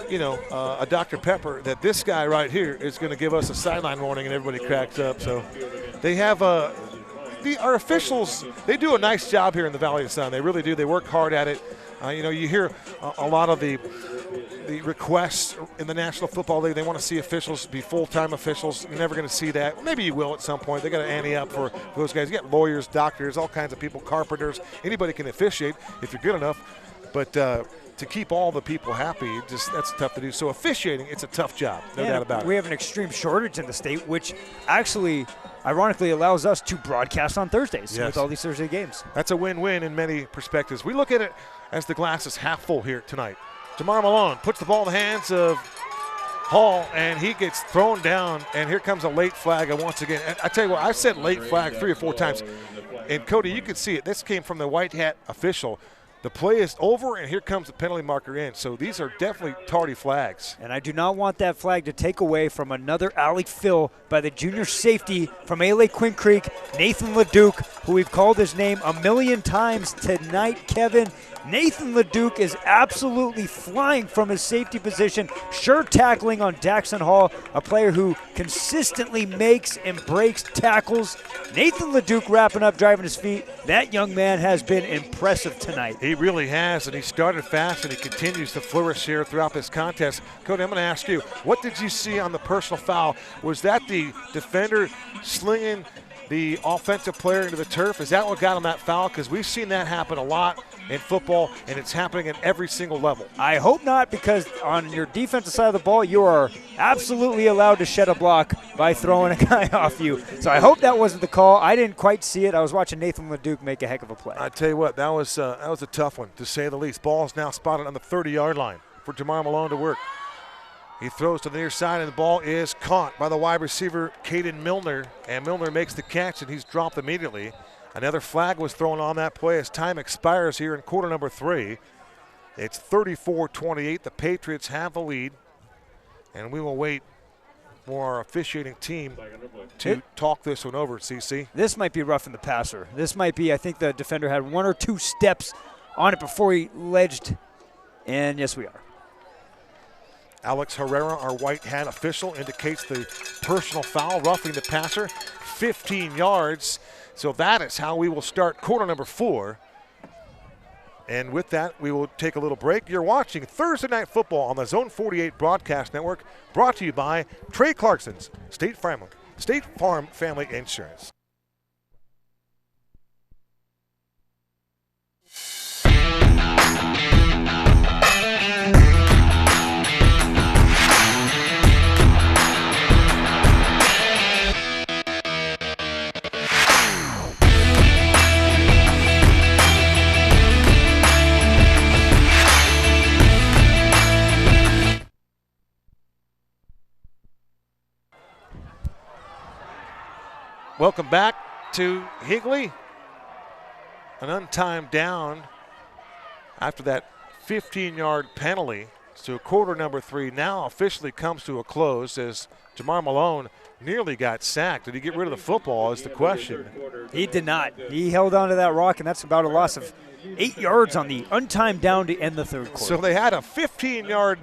a Dr. Pepper that this guy right here is going to give us a sideline warning, and everybody cracks up. So they have our officials, they do a nice job here in the Valley of the Sun. They really do. They work hard at it. You hear a lot of the requests in the National Football League. They want to see officials be full-time officials. You're never going to see that. Maybe you will at some point. They got to ante up for those guys. You got lawyers, doctors, all kinds of people, carpenters. Anybody can officiate if you're good enough. But to keep all the people happy, that's tough to do. So officiating, it's a tough job, no doubt about it. We have an extreme shortage in the state, which actually ironically allows us to broadcast on Thursdays with all these Thursday games. That's a win-win in many perspectives. We look at it as the glass is half full here tonight. Jamar Malone puts the ball in the hands of Hall, and he gets thrown down, and here comes a late flag once again. And I tell you what, I've said late flag 3 or 4 times. And, Cody, you can see it. This came from the white hat official. The play is over, and here comes the penalty marker in. So these are definitely tardy flags. And I do not want that flag to take away from another alley fill by the junior safety from A.L.A. Quinn Creek, Nathan LeDuc, who we've called his name a million times tonight, Kevin. Nathan LeDuc is absolutely flying from his safety position, sure tackling on Daxon Hall, a player who consistently makes and breaks tackles. Nathan LeDuc wrapping up, driving his feet. That young man has been impressive tonight. He really has, and he started fast, and he continues to flourish here throughout this contest. Cody, I'm going to ask you, what did you see on the personal foul? Was that the defender slinging the offensive player into the turf? Is that what got him that foul? Because we've seen that happen a lot in football, and it's happening at every single level. I hope not, because on your defensive side of the ball, you are absolutely allowed to shed a block by throwing a guy off you. So I hope that wasn't the call. I didn't quite see it. I was watching Nathan LeDuc make a heck of a play. I tell you what, that was a tough one, to say the least. Ball is now spotted on the 30-yard line for Jamar Malone to work. He throws to the near side, and the ball is caught by the wide receiver, Caden Milner, and Milner makes the catch, and he's dropped immediately. Another flag was thrown on that play as time expires here in quarter number 3. It's 34-28. The Patriots have the lead, and we will wait for our officiating team to talk this one over, CC. This might be roughing the passer. This might be, I think the defender had 1 or 2 steps on it before he ledged, and yes, we are. Alex Herrera, our white hat official, indicates the personal foul, roughing the passer, 15 yards. So that is how we will start quarter number 4. And with that, we will take a little break. You're watching Thursday Night Football on the Zone 48 Broadcast Network, brought to you by Trey Clarkson's State Farm Family Insurance. Welcome back to Higley. An untimed down after that 15-yard penalty. So quarter number 3 now officially comes to a close as Jamar Malone nearly got sacked. Did he get rid of the football is the question. He did not. He held on to that rock, and that's about a loss of 8 yards on the untimed down to end the third quarter. So they had a 15-yard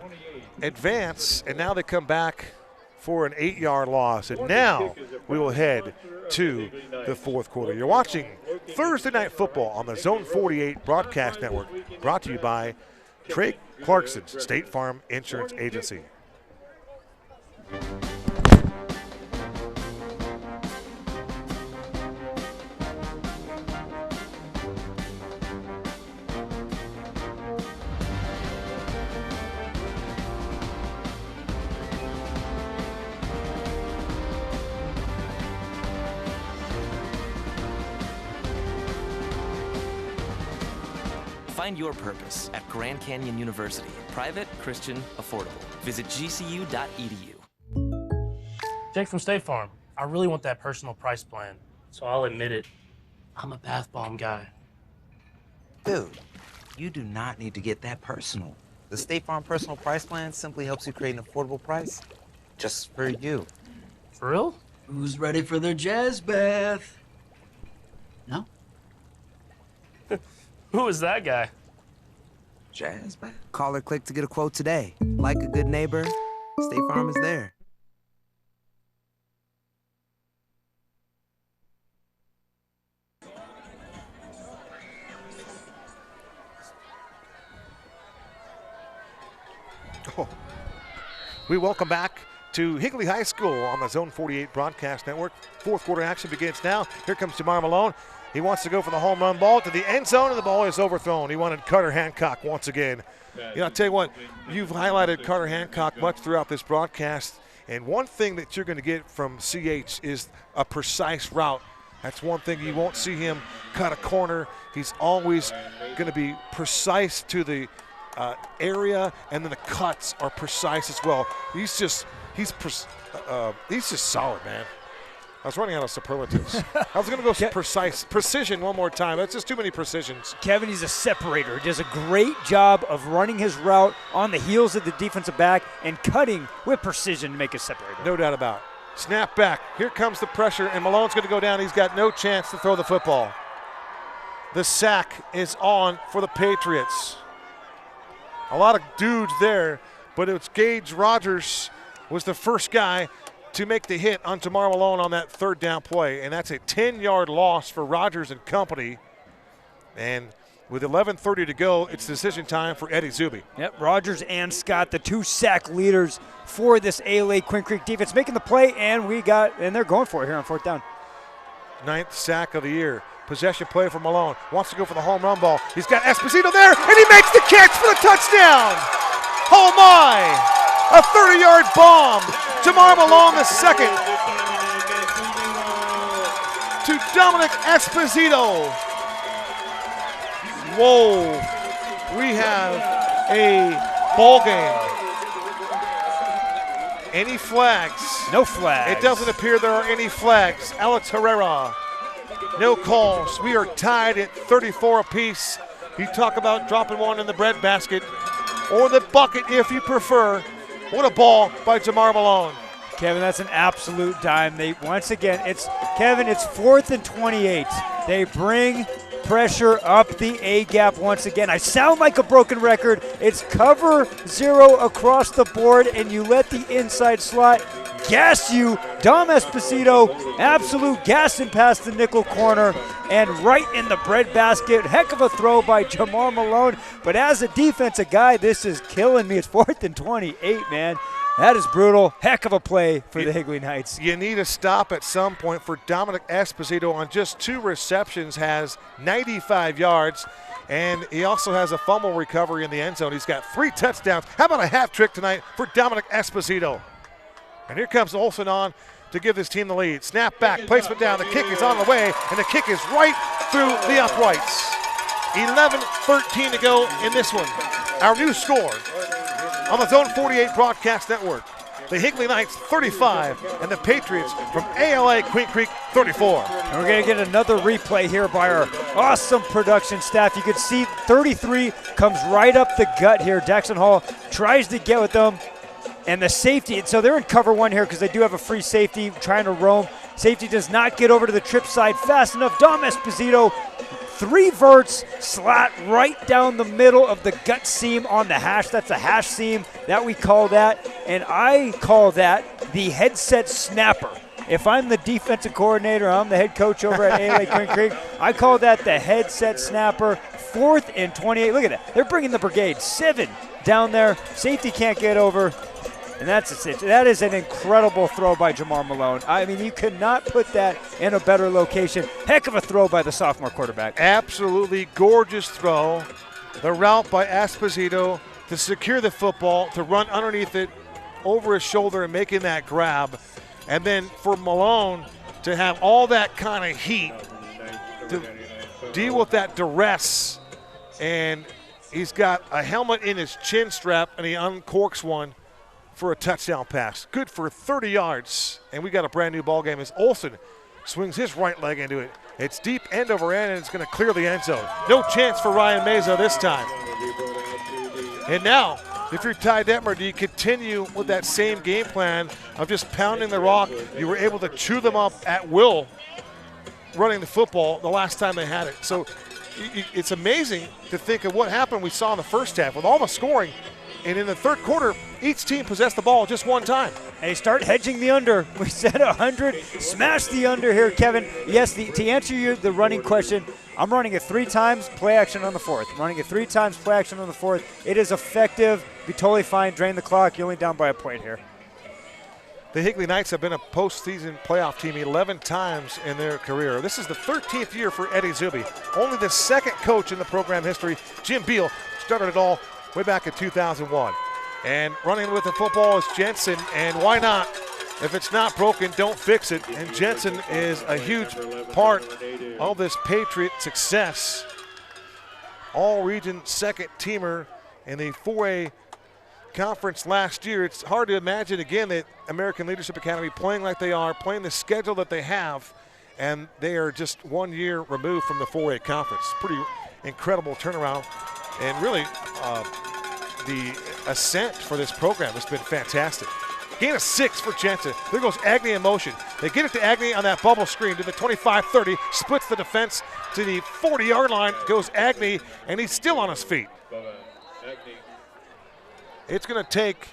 advance, and now they come back for an 8-yard loss. And now we will head to the fourth quarter. You're watching Thursday Night Football on the Zone 48 Broadcast Network, brought to you by Trey Clarkson's State Farm Insurance Agency. Find your purpose at Grand Canyon University. Private, Christian, affordable. Visit gcu.edu. Jake from State Farm. I really want that personal price plan, so I'll admit it. I'm a bath bomb guy. Dude, you do not need to get that personal. The State Farm Personal Price Plan simply helps you create an affordable price just for you. For real? Who's ready for their jazz bath? No? Who is that guy? Jazz bath? Call or click to get a quote today. Like a good neighbor, State Farm is there. Oh. We welcome back to Higley High School on the Zone 48 Broadcast Network. Fourth quarter action begins now. Here comes Jamar Malone. He wants to go for the home run ball to the end zone, and the ball is overthrown. He wanted Carter Hancock once again. You know, I'll tell you what, you've highlighted Carter Hancock much throughout this broadcast, and one thing that you're going to get from CH is a precise route. That's one thing you won't see him cut a corner. He's always going to be precise to the area, and then the cuts are precise as well. He's just solid, man. I was running out of superlatives. I was going to go precision one more time. That's just too many precisions. Kevin, he's a separator. He does a great job of running his route on the heels of the defensive back and cutting with precision to make a separator. No doubt about it. Snap back. Here comes the pressure, and Malone's going to go down. He's got no chance to throw the football. The sack is on for the Patriots. A lot of dudes there, but it's Gage Rogers was the first guy to make the hit on Jamar Malone on that third down play, and that's a 10-yard loss for Rogers and company. And with 11:30 to go, it's decision time for Eddie Zuby. Yep, Rogers and Scott, the two sack leaders for this ALA Quinn Creek defense, making the play, and they're going for it here on fourth down. 9th sack of the year. Possession play for Malone. Wants to go for the home run ball. He's got Esposito there, and he makes the catch for the touchdown. Oh my! A 30-yard bomb. Jamar Malone the second to Dominic Esposito. Whoa. We have a ball game. Any flags? No flags. It doesn't appear there are any flags. Alex Herrera. No calls. We are tied at 34 apiece. You talk about dropping one in the breadbasket or the bucket if you prefer. What a ball by Jamar Malone. Kevin, that's an absolute dime. Once again, it's 4th and 28. They bring pressure up the A-gap once again. I sound like a broken record. It's cover zero across the board, and you let the inside slot gas you. Dom Esposito, absolute gassing past the nickel corner and right in the breadbasket. Heck of a throw by Jamar Malone. But as a defensive guy, this is killing me. It's 4th and 28, man. That is brutal. Heck of a play for the Higley Knights. You need a stop at some point for Dominic Esposito on just 2 receptions, has 95 yards, and he also has a fumble recovery in the end zone. He's got 3 touchdowns. How about a hat trick tonight for Dominic Esposito? And here comes Olsen on to give this team the lead. Snap back, placement down, the kick is on the way, and the kick is right through the uprights. 11:13 to go in this one. Our new score on the Zone 48 Broadcast Network. The Higley Knights 35 and the Patriots from ALA Queen Creek 34. And we're going to get another replay here by our awesome production staff. You can see 33 comes right up the gut here. Jackson Hall tries to get with them. And the safety, so they're in cover 1 here because they do have a free safety trying to roam. Safety does not get over to the trip side fast enough. Dom Esposito, 3 verts, slot right down the middle of the gut seam on the hash. That's a hash seam that we call that. And I call that the headset snapper. If I'm the defensive coordinator, I'm the head coach over at ALA Quinn Creek, I call that the headset snapper. 4th and 28. Look at that. They're bringing the brigade. 7 down there. Safety can't get over. And that's it. That is an incredible throw by Jamar Malone. I mean, you could not put that in a better location. Heck of a throw by the sophomore quarterback. Absolutely gorgeous throw. The route by Esposito to secure the football, to run underneath it, over his shoulder and making that grab. And then for Malone to have all that kind of heat, to deal with that duress and he's got a helmet in his chin strap, and he uncorks one for a touchdown pass. Good for 30 yards, and we got a brand new ball game as Olsen swings his right leg into it. It's deep end over end, and it's going to clear the end zone. No chance for Ryan Meza this time. And now, if you're Ty Detmer, do you continue with that same game plan of just pounding the rock? You were able to chew them up at will running the football the last time they had it. So it's amazing to think of what happened we saw in the first half with all the scoring. And in the third quarter, each team possessed the ball just one time. Hey, start hedging the under. We said 100. Smash the under here, Kevin. Yes, to answer you the running question, I'm running it 3 times, play action on the 4th. I'm running it 3 times, play action on the 4th. It is effective. Be totally fine. Drain the clock. You're only down by a point here. The Higley Knights have been a postseason playoff team 11 times in their career. This is the 13th year for Eddie Zuby. Only the second coach in the program history. Jim Beal started it all way back in 2001. And running with the football is Jensen, and why not? If it's not broken, don't fix it. And Jensen is a huge part of this Patriot success. All-region second teamer in the 4A conference last year. It's hard to imagine again that American Leadership Academy playing like they are, playing the schedule that they have, and they are just 1 year removed from the 4A conference. Pretty incredible turnaround, and really the ascent for this program has been fantastic. Gain of 6 for Jensen. There goes Agnew in motion. They get it to Agnew on that bubble screen to the 25-30, splits the defense to the 40-yard line, goes Agnew, and he's still on his feet. It's going to take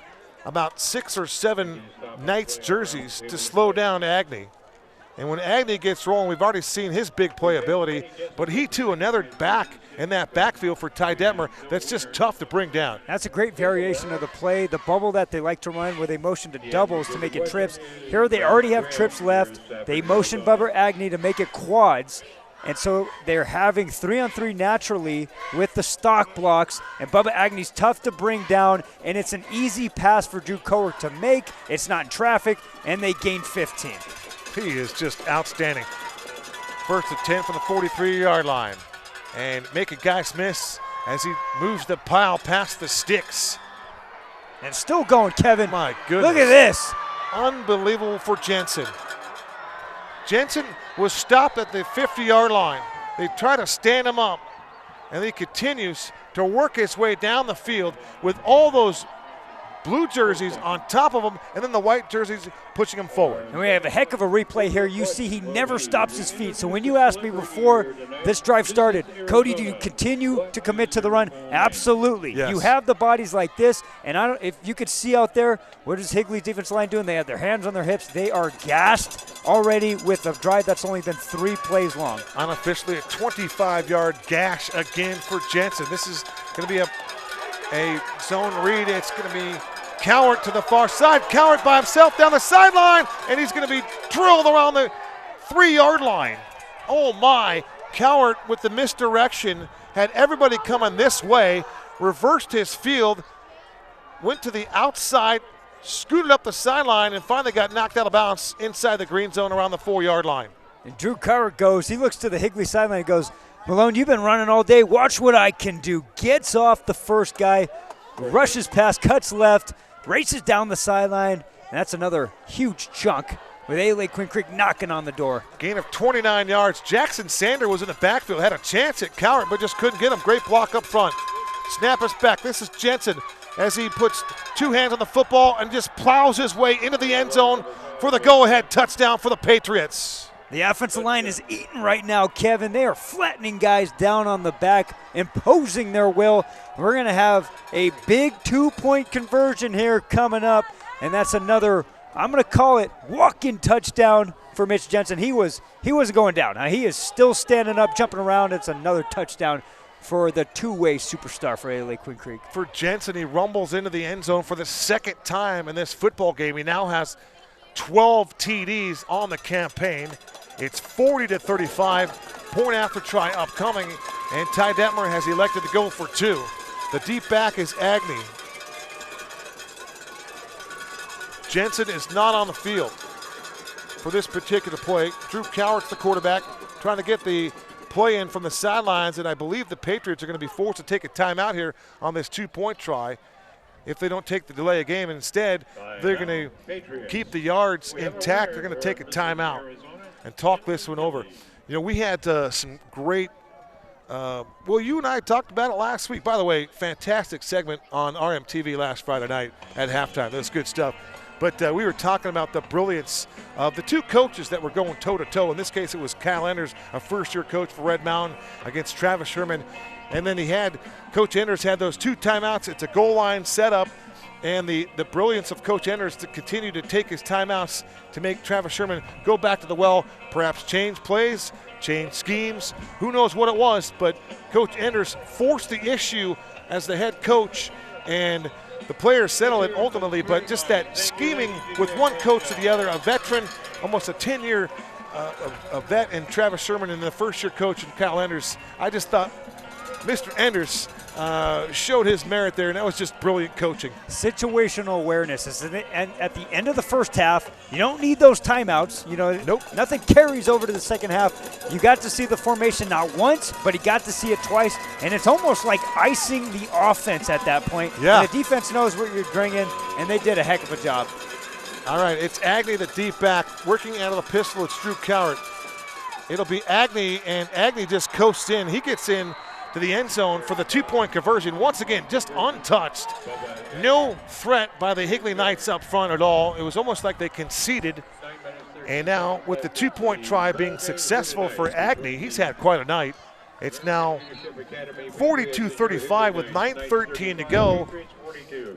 about 6 or 7 Knights jerseys to slow down Agnew. And when Agnew gets rolling, we've already seen his big playability, but he too, another back in that backfield for Ty Detmer that's just tough to bring down. That's a great variation of the play, the bubble that they like to run where they motion to doubles to make it trips. Here they already have trips left. They motion Bubba Agnew to make it quads. And so they're having 3-on-3 naturally with the stock blocks, and Bubba Agnew's tough to bring down, and it's an easy pass for Drew Cowork to make. It's not in traffic, and they gain 15. He is just outstanding. First and 10 from the 43-yard line. And making guys miss as he moves the pile past the sticks. And still going, Kevin. My goodness. Look at this. Unbelievable for Jensen. Jensen was stopped at the 50-yard line. They try to stand him up, and he continues to work his way down the field with all those blue jerseys on top of him, and then the white jerseys pushing him forward. And we have a heck of a replay here. You see he never stops his feet. So when you asked me before this drive started, Cody, do you continue to commit to the run? Absolutely. Yes. You have the bodies like this, and if you could see out there, what is Higley's defense line doing? They have their hands on their hips. They are gassed already with a drive that's only been 3 plays long. Unofficially a 25-yard gash again for Jensen. This is going to be a zone read. It's going to be Cowart to the far side. Cowart by himself down the sideline, and he's going to be drilled around the 3-yard line. Oh my, Cowart with the misdirection, had everybody coming this way, reversed his field, went to the outside, scooted up the sideline, and finally got knocked out of bounds inside the green zone around the 4-yard line. And Drew Cowart goes, he looks to the Higley sideline and goes, Malone, you've been running all day. Watch what I can do. Gets off the first guy, rushes past, cuts left, races down the sideline, and that's another huge chunk with A. Quinn Creek knocking on the door. Gain of 29 yards. Jackson Sander was in the backfield, had a chance at Cowart, but just couldn't get him. Great block up front. Snap us back. This is Jensen as he puts 2 hands on the football and just plows his way into the end zone for the go-ahead touchdown for the Patriots. The offensive line is eating right now, Kevin. They are flattening guys down on the back, imposing their will. We're going to have a big 2-point conversion here coming up, and that's another, I'm going to call it, walk-in touchdown for Mitch Jensen. He wasn't going down. Now, he is still standing up, jumping around. It's another touchdown for the 2-way superstar for A. Quinn Creek. For Jensen, he rumbles into the end zone for the second time in this football game. He now has 12 TDs on the campaign. It's 40-35, point after try upcoming, and Ty Detmer has elected to go for 2. The deep back is Agnew. Jensen is not on the field for this particular play. Drew Cowart's the quarterback, trying to get the play in from the sidelines, and I believe the Patriots are going to be forced to take a timeout here on this 2-point try if they don't take the delay of game. Instead, they're going to keep the yards intact. They're going to take a timeout and talk this one over. You know, we had some great well, you and I talked about it last week. By the way, fantastic segment on RMTV last Friday night at halftime. That was good stuff. But we were talking about the brilliance of the two coaches that were going toe-to-toe. In this case, it was Kyle Enders, a first-year coach for Red Mountain, against Travis Sherman. And then Coach Enders had those 2 timeouts. It's a goal line setup. And the brilliance of Coach Enders to continue to take his timeouts to make Travis Sherman go back to the well, perhaps change plays, change schemes. Who knows what it was, but Coach Enders forced the issue as the head coach, and the players settle it ultimately. But just that scheming with one coach to the other, a veteran, almost a 10-year a vet in Travis Sherman and the first-year coach in Kyle Enders. I just thought Mr. Enders showed his merit there, and that was just brilliant coaching. Situational awareness is and at the end of the first half, you don't need those timeouts. You know, nothing carries over to the second half. You got to see the formation not once, but he got to see it twice, and it's almost like icing the offense at that point. Yeah. And the defense knows what you're bringing, and they did a heck of a job. All right, it's Agnew, the deep back, working out of the pistol. It's Drew Cowart. It'll be Agnew, and Agnew just coasts in. He gets in to the end zone for the 2-point conversion. Once again, just untouched. No threat by the Higley Knights up front at all. It was almost like they conceded. And now with the 2-point try being successful for Agnew, he's had quite a night. It's now 42-35 with 9:13 to go.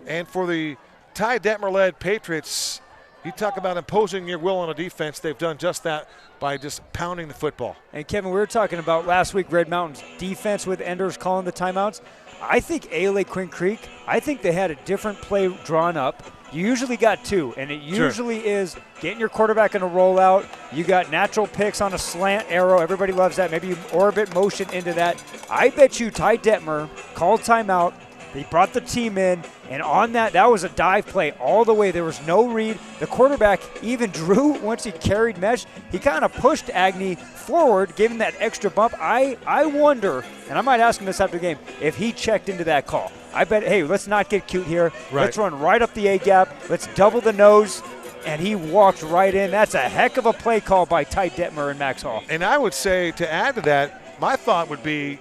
And for the Ty Detmer-led Patriots, you talk about imposing your will on a defense. They've done just that by just pounding the football. And Kevin, we were talking about last week Red Mountain's defense with Enders calling the timeouts. I think ALA Quinn Creek, I think they had a different play drawn up. You usually got 2, and it usually is getting your quarterback in a rollout. You got natural picks on a slant arrow. Everybody loves that. Maybe you orbit motion into that. I bet you Ty Detmer called timeout. He brought the team in, and on that was a dive play all the way. There was no read. The quarterback even drew once he carried mesh. He kind of pushed Agnew forward, gave him that extra bump. I wonder, and I might ask him this after the game, if he checked into that call. I bet, hey, let's not get cute here. Right. Let's run right up the A-gap. Let's double the nose. And he walked right in. That's a heck of a play call by Ty Detmer and Max Hall. And I would say, to add to that, my thought would be,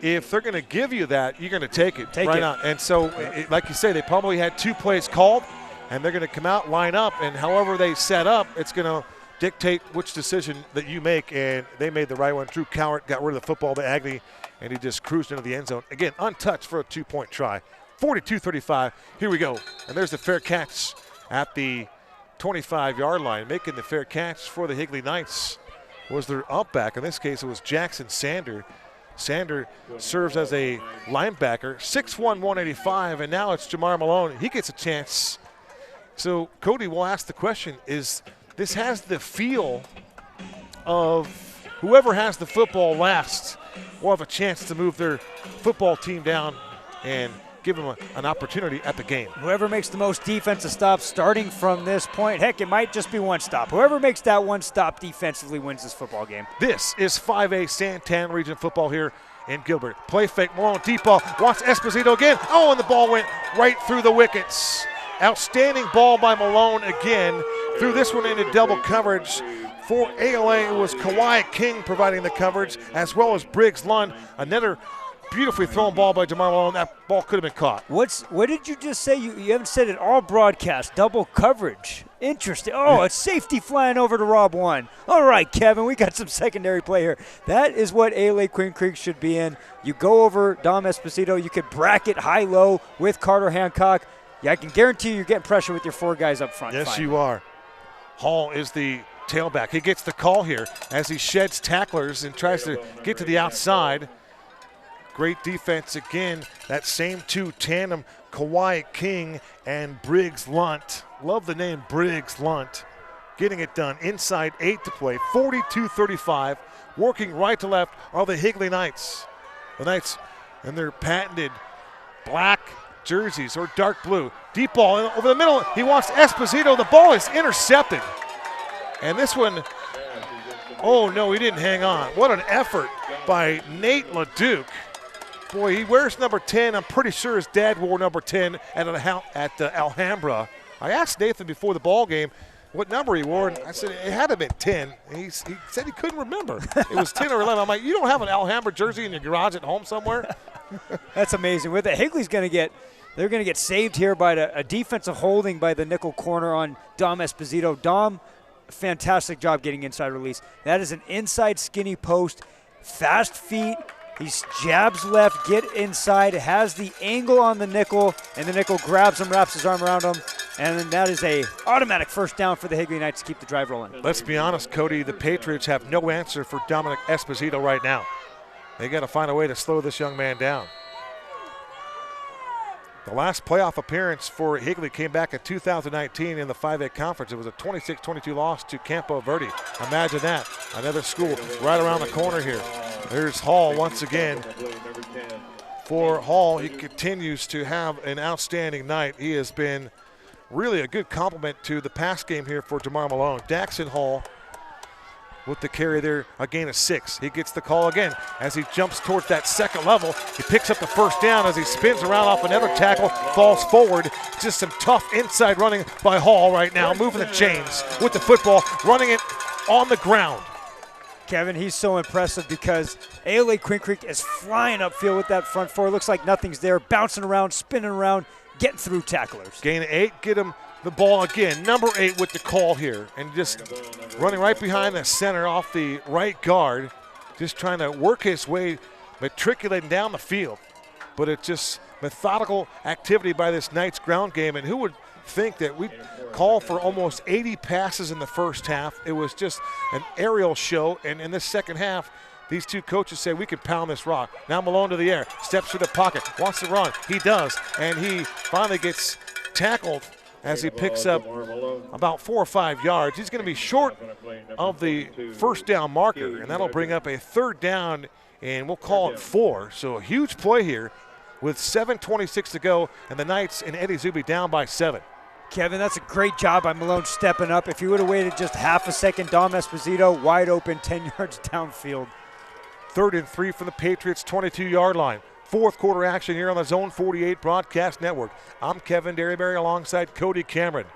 if they're going to give you that, you're going to take it. On. And so, like you say, they probably had 2 plays called, and they're going to come out, line up, and however they set up, it's going to dictate which decision that you make, and they made the right one. Drew Cowart got rid of the football to Agnew, and he just cruised into the end zone. Again, untouched for a 2-point try. 42-35. Here we go. And there's the fair catch at the 25-yard line. Making the fair catch for the Higley Knights was their up back. In this case, it was Jackson Sander. Sander serves as a linebacker, 6'1", 185, and now it's Jamar Malone. He gets a chance. So, Cody, we'll ask the question, this has the feel of whoever has the football last will have a chance to move their football team down and give them an opportunity at the game. Whoever makes the most defensive stops starting from this point, heck, it might just be one stop. Whoever makes that one stop defensively wins this football game. This is 5A Santan Region football here in Gilbert. Play fake, Malone, deep ball, wants Esposito again. Oh, and the ball went right through the wickets. Outstanding ball by Malone again. Threw this one into double coverage. For ALA, it was Kawhi King providing the coverage, as well as Briggs Lund. Another beautifully thrown ball by Jamar Malone. That ball could have been caught. What did you just say? You haven't said it all broadcast. Double coverage. Interesting. Oh, it's safety flying over to Rob 1. All right, Kevin, we got some secondary play here. That is what ALA Quinn Creek should be in. You go over Dom Esposito. You could bracket high-low with Carter Hancock. Yeah, I can guarantee you're getting pressure with your 4 guys up front. Yes, you are. Hall is the tailback. He gets the call here as he sheds tacklers and tries to get to the outside. Great defense again. That same 2 tandem, Kawhi King and Briggs Lunt. Love the name Briggs Lunt. Getting it done. Inside 8 to play. 42-35. Working right to left are the Higley Knights. The Knights in their patented black jerseys, or dark blue. Deep ball over the middle. He wants Esposito. The ball is intercepted. And this one Oh, no, he didn't hang on. What an effort by Nate LeDuc. Boy, he wears number 10. I'm pretty sure his dad wore number 10 at Alhambra. I asked Nathan before the ball game what number he wore, and I said it had to have been 10. And he said he couldn't remember. It was 10 or 11. I'm like, you don't have an Alhambra jersey in your garage at home somewhere? That's amazing. With it, Higley's going to get – they're going to get saved here by a defensive holding by the nickel corner on Dom Esposito. Dom, fantastic job getting inside release. That is an inside skinny post, fast feet. He jabs left, get inside, has the angle on the nickel, and the nickel grabs him, wraps his arm around him, and then that is a automatic first down for the Higley Knights to keep the drive rolling. Let's be honest, Cody, the Patriots have no answer for Dominic Esposito right now. They got to find a way to slow this young man down. The last playoff appearance for Higley came back in 2019 in the 5A conference. It was a 26-22 loss to Campo Verde. Imagine that. Another school right around the corner here. There's Hall once again. For Hall, he continues to have an outstanding night. He has been really a good compliment to the pass game here for Jamar Malone. Daxon Hall with the carry there, a gain of 6. He gets the call again as he jumps towards that second level. He picks up the first down as he spins around off another tackle, falls forward. Just some tough inside running by Hall right now, moving the chains with the football, running it on the ground. Kevin, he's so impressive because ALA Quinn Creek is flying upfield with that front four. Looks like nothing's there, bouncing around, spinning around, getting through tacklers. Gain of 8, get him the ball again. Number 8 with the call here, and just running right behind the center off the right guard, just trying to work his way, matriculating down the field. But it's just methodical activity by this Knights ground game, and who would think that we call for almost 80 passes in the first half. It was just an aerial show, and in this second half, these two coaches say we can pound this rock. Now Malone to the air, steps through the pocket, wants to run. He does, and he finally gets tackled as he picks up about 4 or 5 yards. He's going to be short of the first down marker, and that'll bring up a third down, and we'll call it 4. So a huge play here with 7:26 to go, and the Knights and Eddie Zuby down by 7. Kevin, that's a great job by Malone stepping up. If he would have waited just half a second, Dom Esposito wide open 10 yards downfield. 3rd and 3 from the Patriots' 22-yard line. Fourth quarter action here on the Zone 48 Broadcast Network. I'm Kevin Derryberry alongside Cody Cameron.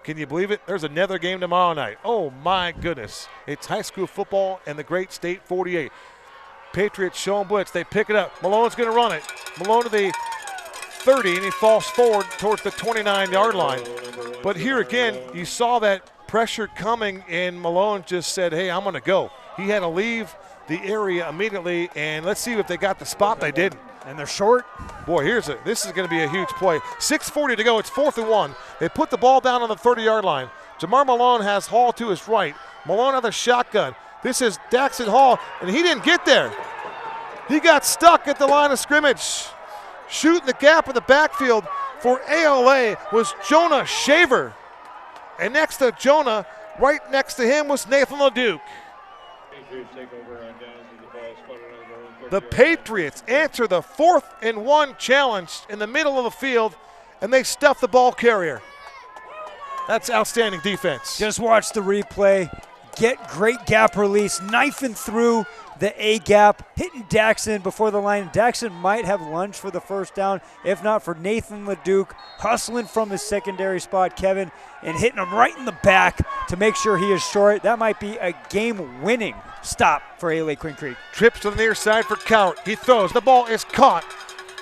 Can you believe it? There's another game tomorrow night. Oh my goodness. It's high school football and the great State 48. Patriots showing blitz. They pick it up. Malone's going to run it. Malone to the 30, and he falls forward towards the 29-yard line. But here again, you saw that pressure coming, and Malone just said, hey, I'm going to go. He had to leave the area immediately, and let's see if they got the spot. They didn't. And they're short. Boy, this is going to be a huge play. 6:40 to go. It's 4th and 1. They put the ball down on the 30-yard line. Jamar Malone has Hall to his right. Malone on the shotgun. This is Daxon Hall, and he didn't get there. He got stuck at the line of scrimmage. Shooting the gap in the backfield for ALA was Jonah Shaver. And next to Jonah, right next to him was Nathan LeDuc. The Patriots answer the 4th and 1 challenge in the middle of the field, and they stuff the ball carrier. That's outstanding defense. Just watch the replay. Get great gap release, knifing through the A gap, hitting Daxon before the line. Daxon might have lunged for the first down, if not for Nathan LeDuc hustling from his secondary spot, Kevin, and hitting him right in the back to make sure he is short. That might be a game-winning stop for ALA Quinn Creek. Trips to the near side for Cowart. He throws. The ball is caught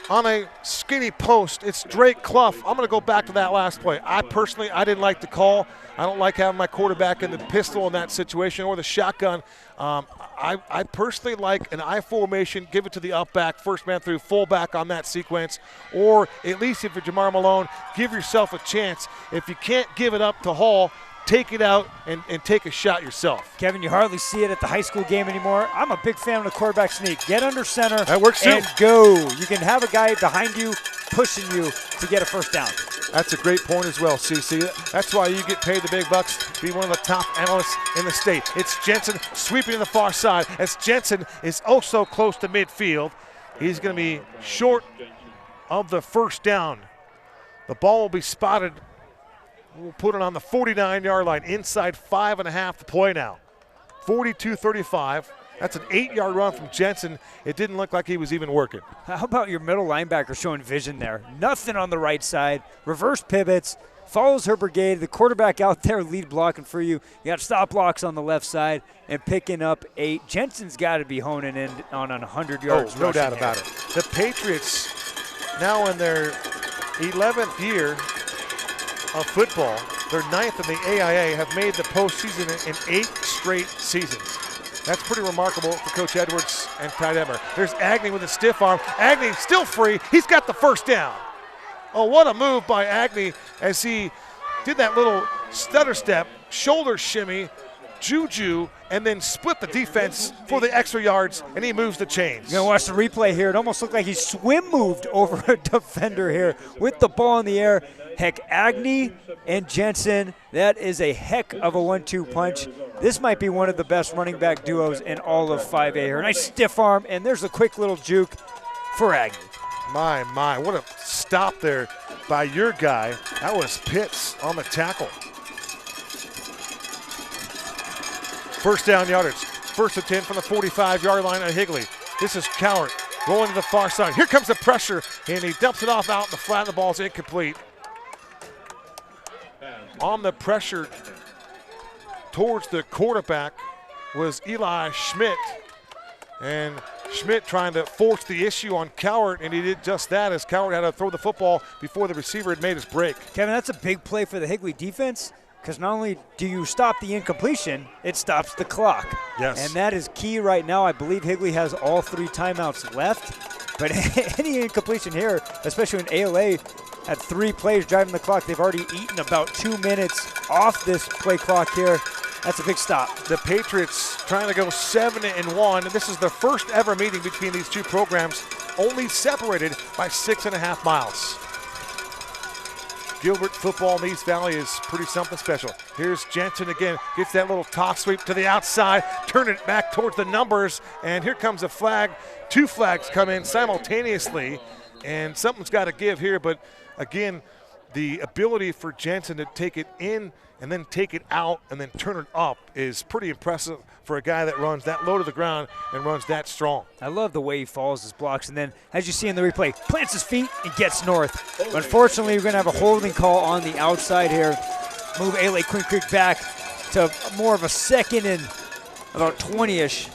on a skinny post. It's Drake Clough. I'm going to go back to that last play. I didn't like the call. I don't like having my quarterback in the pistol in that situation or the shotgun. I personally like an I formation, give it to the up back, first man through, fullback on that sequence, or at least if you're Jamar Malone, give yourself a chance. If you can't give it up to Hall, take it out and take a shot yourself. Kevin, you hardly see it at the high school game anymore. I'm a big fan of the quarterback sneak. Get under center that works too. And go. You can have a guy behind you pushing you to get a first down. That's a great point as well, CC. That's why you get paid the big bucks to be one of the top analysts in the state. It's Jensen sweeping to the far side as Jensen is oh so close to midfield. He's going to be short of the first down. The ball will be spotted. We'll put it on the 49-yard line, inside 5.5 to play now. 42-35. That's an 8-yard run from Jensen. It didn't look like he was even working. How about your middle linebacker showing vision there? Nothing on the right side. Reverse pivots. Follows her brigade. The quarterback out there lead blocking for you. You got stop blocks on the left side and picking up 8. Jensen's got to be honing in on 100 yards. Oh, no doubt about it. The Patriots, now in their 11th year of football, their 9th in the AIA, have made the postseason in 8 straight seasons. That's pretty remarkable for Coach Edwards and Ty Detmer. There's Agnew with a stiff arm. Agnew still free. He's got the first down. Oh, what a move by Agnew as he did that little stutter step, shoulder shimmy, juju, and then split the defense for the extra yards, and he moves the chains. You're going to watch the replay here. It almost looked like he swim moved over a defender here with the ball in the air. Heck, Agnew and Jensen, that is a heck of a 1-2 punch. This might be one of the best running back duos in all of 5A here. Nice stiff arm, and there's a quick little juke for Agnew. My, what a stop there by your guy. That was Pitts on the tackle. First down yardage. First and 10 from the 45-yard line of Higley. This is Cowart rolling to the far side. Here comes the pressure, and he dumps it off out in the flat, and the ball's incomplete. On the pressure towards the quarterback was Eli Schmidt. And Schmidt trying to force the issue on Cowart, and he did just that as Cowart had to throw the football before the receiver had made his break. Kevin, that's a big play for the Higley defense because not only do you stop the incompletion, it stops the clock. Yes. And that is key right now. I believe Higley has all 3 timeouts left, but any incompletion here, especially when ALA had 3 plays driving the clock, they've already eaten about 2 minutes off this play clock here. That's a big stop. The Patriots trying to go 7-1, and this is the first ever meeting between these two programs, only separated by 6.5 miles. Gilbert football in East Valley is pretty something special. Here's Jensen again, gets that little toss sweep to the outside, turn it back towards the numbers, and here comes a flag. 2 flags come in simultaneously, and something's got to give here, but again, the ability for Jensen to take it in and then take it out and then turn it up is pretty impressive for a guy that runs that low to the ground and runs that strong. I love the way he follows his blocks, and then, as you see in the replay, plants his feet and gets north. But unfortunately, we're going to have a holding call on the outside here. Move A-Lake Quinn Creek back to more of a 2nd and about 20-ish.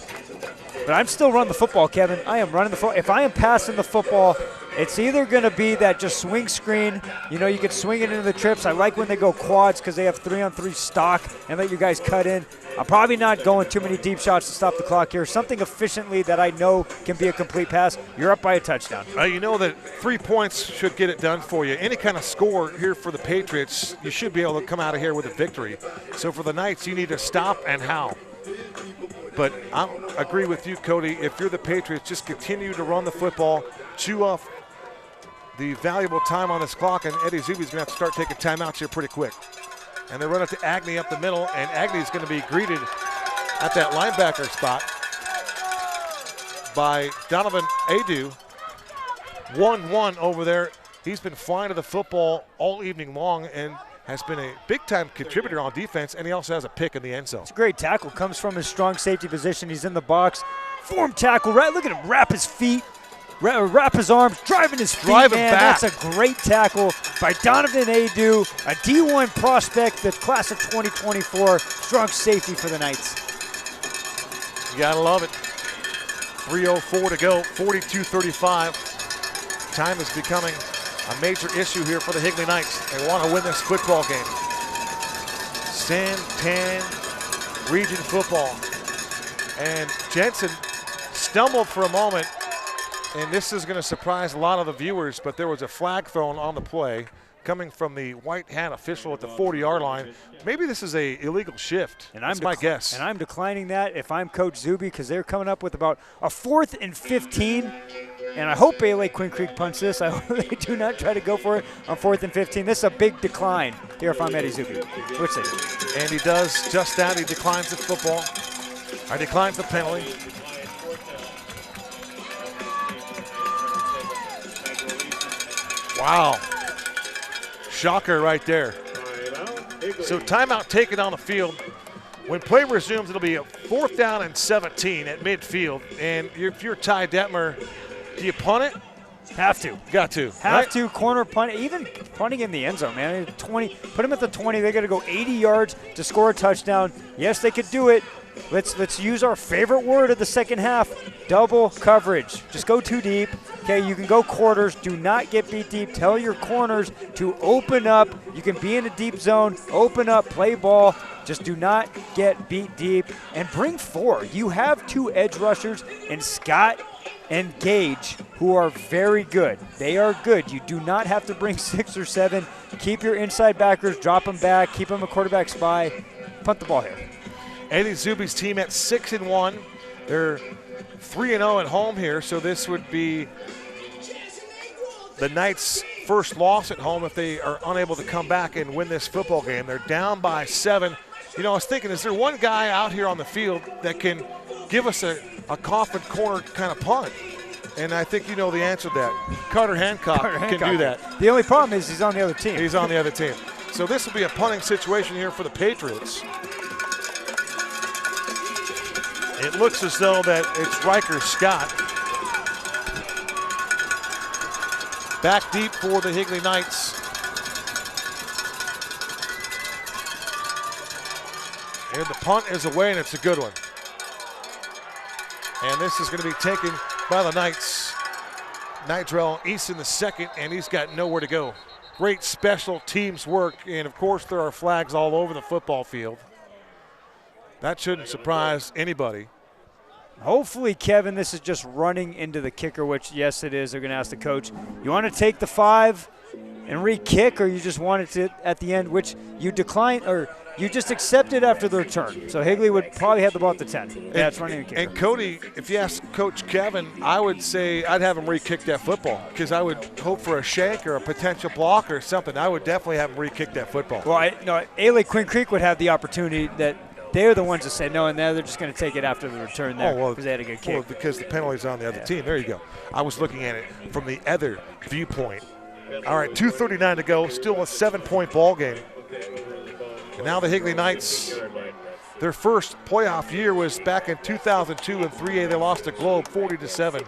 But I'm still running the football, Kevin. I am running the football. If I am passing the football, it's either going to be that just swing screen. You know, you can swing it into the trips. I like when they go quads because they have 3-on-3 stock and let you guys cut in. I'm probably not going too many deep shots to stop the clock here. Something efficiently that I know can be a complete pass. You're up by a touchdown. You know that 3 points should get it done for you. Any kind of score here for the Patriots, you should be able to come out of here with a victory. So for the Knights, you need to stop and how. But I agree with you, Cody. If you're the Patriots, just continue to run the football, chew off the valuable time on this clock, and Eddie Zuby's going to have to start taking timeouts here pretty quick. And they run it to Agnew up the middle, and Agnew is going to be greeted at that linebacker spot by Donovan Adu. 1-1 over there. He's been flying to the football all evening long and has been a big-time contributor on defense, and he also has a pick in the end zone. It's a great tackle. Comes from his strong safety position. He's in the box. Form tackle, right? Look at him wrap his feet, wrap his arms, driving his feet, man. Back. That's a great tackle by Donovan Adu, a D1 prospect, the class of 2024, strong safety for the Knights. You gotta love it. 3:04 to go, 42-35. Time is becoming a major issue here for the Higley Knights. They want to win this football game. Santan Region football. And Jensen stumbled for a moment, and this is going to surprise a lot of the viewers, but there was a flag thrown on the play coming from the white hat official at the 40-yard line. Maybe this is a illegal shift. And that's my guess. And I'm declining that if I'm Coach Zuby, because they're coming up with about a 4th and 15. And I hope A-Lake Quinn Creek punts this. I hope they do not try to go for it on 4th and 15. This is a big decline here if I'm Eddie Zuby. What's it? And he does just that. He declines the football. Or declines the penalty. Wow. Shocker right there. So timeout taken on the field. When play resumes, it'll be a 4th down and 17 at midfield. And if you're Ty Detmer, do you punt it? Have to. Got to. Have to. Corner punt. Even punting in the end zone, man. 20. Put them at the 20. They got to go 80 yards to score a touchdown. Yes, they could do it. Let's use our favorite word of the second half, double coverage. Just go too deep. Okay, you can go quarters. Do not get beat deep. Tell your corners to open up. You can be in a deep zone. Open up, play ball. Just do not get beat deep. And bring 4. You have 2 edge rushers in Scott and Gage, who are very good. They are good. You do not have to bring 6 or 7. Keep your inside backers, drop them back, keep them a quarterback spy. Punt the ball here. Eddie Zuby's team at 6-1. They're 3-0 at home here, so this would be the Knights' first loss at home if they are unable to come back and win this football game. They're down by 7. You know, I was thinking, is there one guy out here on the field that can give us a coffin corner kind of punt? And I think you know the answer to that. Carter Hancock can do that. The only problem is he's on the other team. He's on the other team. So this will be a punting situation here for the Patriots. It looks as though that it's Riker Scott. Back deep for the Higley Knights. And the punt is away, and it's a good one. And this is going to be taken by the Knights. Nitrell Easton the second, and he's got nowhere to go. Great special teams work, and of course there are flags all over the football field. That shouldn't surprise anybody. Hopefully, Kevin, this is just running into the kicker, which, yes, it is. They're going to ask the coach, you want to take the 5 and re-kick, or you just want it to at the end, which you decline, or you just accept it after the return. So Higley would probably have the ball at the 10. Yeah, it's running the kicker. And Cody, if you ask Coach Kevin, I would say I'd have him re-kick that football because I would hope for a shank or a potential block or something. I would definitely have him re-kick that football. Well, A-Lake Quinn Creek would have the opportunity that they're the ones that say no, and now they're just going to take it after the return there because they had a good kick. Well, because the penalty's on the other team. There you go. I was looking at it from the other viewpoint. All right, 2:39 to go. Still a 7-point ball game. And now the Higley Knights, their first playoff year was back in 2002 in 3A. They lost to Globe 40-7.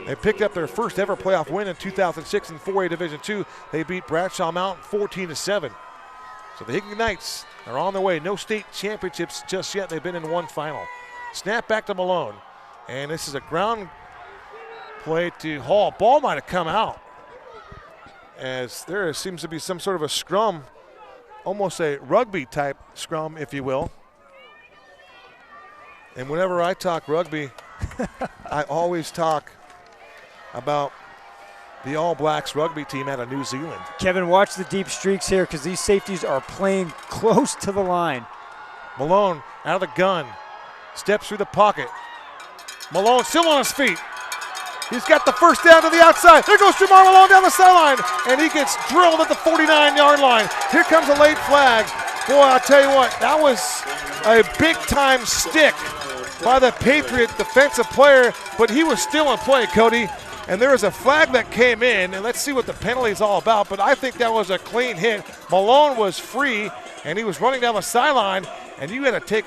They picked up their first ever playoff win in 2006 in 4A Division II. They beat Bradshaw Mountain 14-7. So the Higley Knights are on their way. No state championships just yet. They've been in one final. Snap back to Malone. And this is a ground play to Hall. Ball might have come out, as there seems to be some sort of a scrum, almost a rugby type scrum, if you will. And whenever I talk rugby, I always talk about the All Blacks rugby team out of New Zealand. Kevin, watch the deep streaks here because these safeties are playing close to the line. Malone out of the gun, steps through the pocket. Malone still on his feet. He's got the first down to the outside. There goes Jamar Malone down the sideline, and he gets drilled at the 49-yard line. Here comes a late flag. Boy, I'll tell you what, that was a big-time stick by the Patriot defensive player, but he was still in play, Cody. And there was a flag that came in, and let's see what the penalty is all about, but I think that was a clean hit. Malone was free, and he was running down the sideline, and you had to take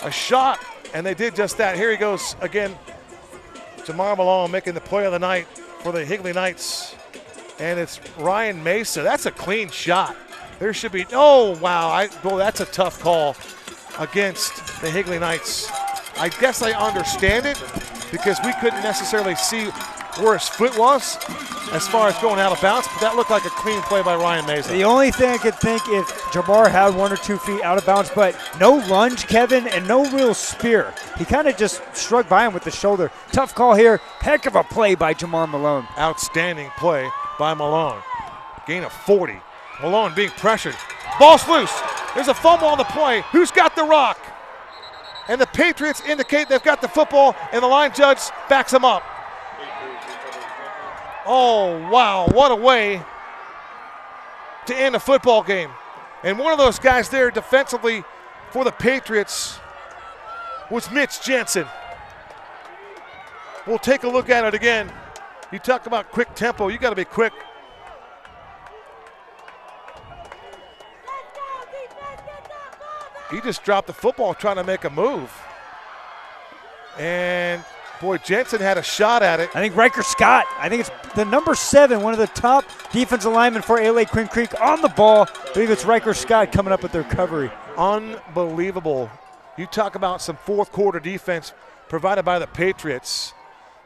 a shot, and they did just that. Here he goes again. Jamar Malone making the play of the night for the Higley Knights, and it's Ryan Mesa. That's a clean shot. There should be, oh, wow, boy, that's a tough call against the Higley Knights. I guess I understand it because we couldn't necessarily see where his foot was as far as going out of bounds, but that looked like a clean play by Ryan Mesa. The only thing I could think if Jamar had 1 or 2 feet out of bounds, but no lunge, Kevin, and no real spear. He kind of just shrugged by him with the shoulder. Tough call here. Heck of a play by Jamar Malone. Outstanding play by Malone. Gain of 40. Malone being pressured. Ball's loose. There's a fumble on the play. Who's got the rock? And the Patriots indicate they've got the football, and the line judge backs them up. Oh, wow, what a way to end a football game. And one of those guys there defensively for the Patriots was Mitch Jensen. We'll take a look at it again. You talk about quick tempo, you got to be quick. he just dropped the football trying to make a move. And, boy, Jensen had a shot at it. I think Riker Scott, I think it's the number 7, one of the top defensive linemen for A.L.A. Quinn Creek on the ball. I believe it's Riker Scott coming up with the recovery. Unbelievable. You talk about some fourth quarter defense provided by the Patriots.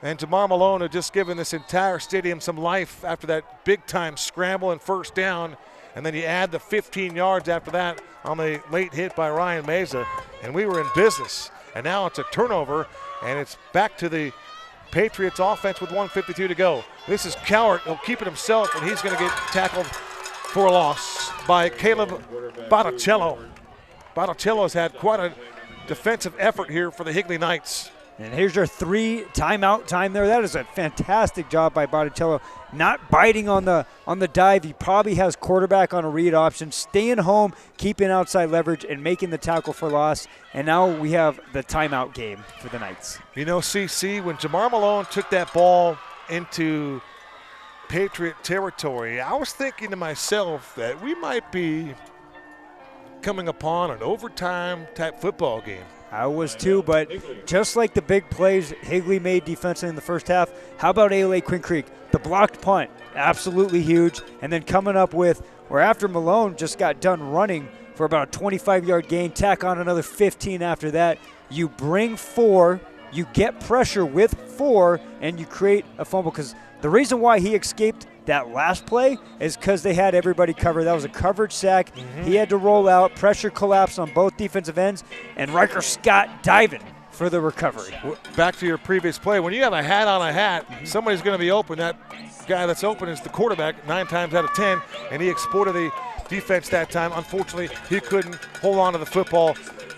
And Jamar Malone had just given this entire stadium some life after that big-time scramble and first down. And then you add the 15 yards after that on the late hit by Ryan Meza. And we were in business. And now it's a turnover, and it's back to the Patriots offense with 1:52 to go. This is Cowart. He'll keep it himself, and he's going to get tackled for a loss by Caleb Botticello. Botticello's had quite a defensive effort here for the Higley Knights. And here's your 3 timeout time there. That is a fantastic job by Botticello. Not biting on the dive. He probably has quarterback on a read option, staying home, keeping outside leverage, and making the tackle for loss. And now we have the timeout game for the Knights. You know, CC, when Jamar Malone took that ball into Patriot territory, I was thinking to myself that we might be coming upon an overtime type football game. I was too, but just like the big plays Higley made defensively in the first half, how about A.L.A. Quinn Creek? The blocked punt, absolutely huge. And then coming up with, where after Malone just got done running for about a 25-yard gain, tack on another 15 after that. You bring 4, you get pressure with 4, and you create a fumble. Because the reason why he escaped that last play is because they had everybody covered. That was a coverage sack. He had to roll out. Pressure collapsed on both defensive ends. And Riker Scott diving for the recovery. Back to your previous play. When you have a hat on a hat, somebody's going to be open. That guy that's open is the quarterback 9 times out of 10, and he exploited the defense that time. Unfortunately, he couldn't hold on to the football.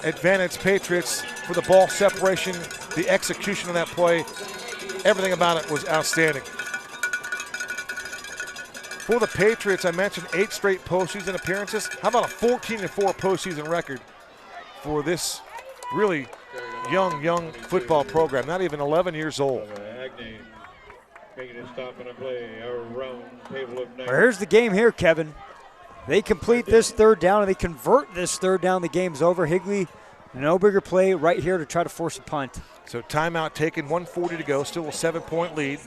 Advantage Patriots for the ball separation, the execution of that play. Everything about it was outstanding. For the Patriots, I mentioned 8 straight postseason appearances. How about a 14-4 postseason record for this really young football program, not even 11 years old. Well, here's the game here, Kevin. They complete this third down, and they convert this third down. The game's over. Higley, no bigger play right here to try to force a punt. So timeout taken, 1:40 to go, still a 7-point lead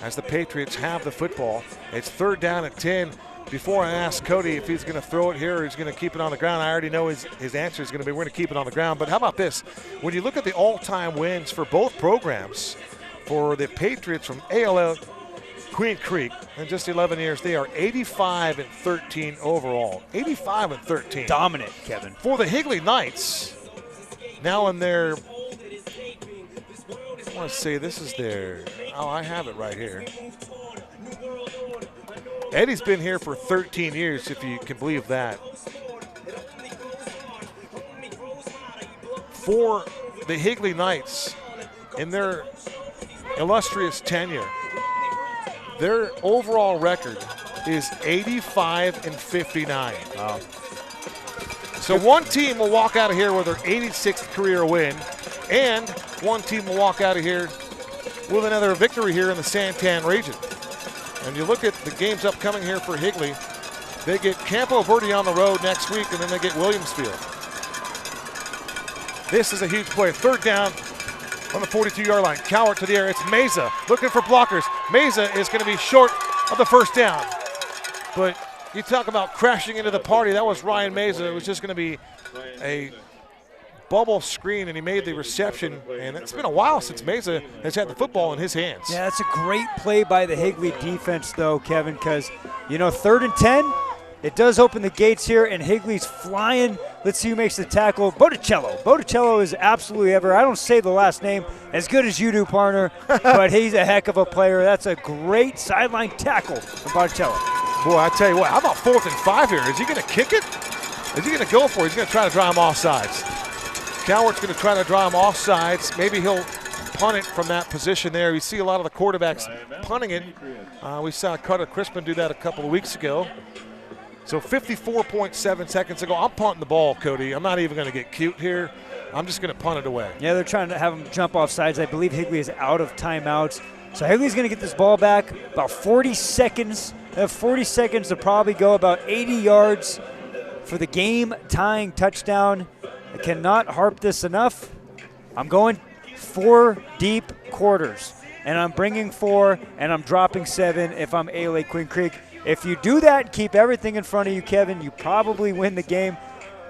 as the Patriots have the football. It's third down at 10. Before I ask Cody if he's going to throw it here or he's going to keep it on the ground, I already know his answer is going to be we're going to keep it on the ground. But how about this? When you look at the all-time wins for both programs, for the Patriots from ALL Queen Creek in just 11 years, they are 85-13 overall. 85-13. Dominant, Kevin. For the Higley Knights, now in their, I want to say this is their, oh, I have it right here. Eddie's been here for 13 years, if you can believe that. For the Higley Knights, in their illustrious tenure, their overall record is 85-59. Wow. So one team will walk out of here with their 86th career win, and one team will walk out of here with another victory here in the Santan region. And you look at the games upcoming here for Higley, they get Campo Verde on the road next week, and then they get Williamsfield. This is a huge play. Third down on the 42-yard line. Cowart to the air. It's Meza looking for blockers. Meza is going to be short of the first down. But you talk about crashing into the party. That was Ryan Meza. It was just going to be a bubble screen, and he made the reception. And it's been a while since Meza has had the football in his hands. Yeah, that's a great play by the Higley defense, though, Kevin, because, you know, 3rd and 10, it does open the gates here, and Higley's flying. Let's see who makes the tackle. Botticello. Botticello is absolutely ever, I don't say the last name as good as you do, partner, but he's a heck of a player. That's a great sideline tackle from Botticello. Boy, I tell you what, how about 4th and 5 here? Is he going to kick it? Is he going to go for it? He's going to try to draw him off sides. Cowart's going to try to draw him off sides. Maybe he'll punt it from that position there. You see a lot of the quarterbacks punting it. We saw Carter Crispin do that a couple of weeks ago. So 54.7 seconds ago, I'm punting the ball, Cody. I'm not even going to get cute here. I'm just going to punt it away. Yeah, they're trying to have him jump off sides. I believe Higley is out of timeouts. So Higley's going to get this ball back about 40 seconds. They have 40 seconds to probably go about 80 yards for the game-tying touchdown. cannot harp this enough. I'm going 4 deep quarters, and I'm bringing 4, and I'm dropping 7 if I'm A-Lake Queen Creek. If you do that and keep everything in front of you, Kevin, you probably win the game.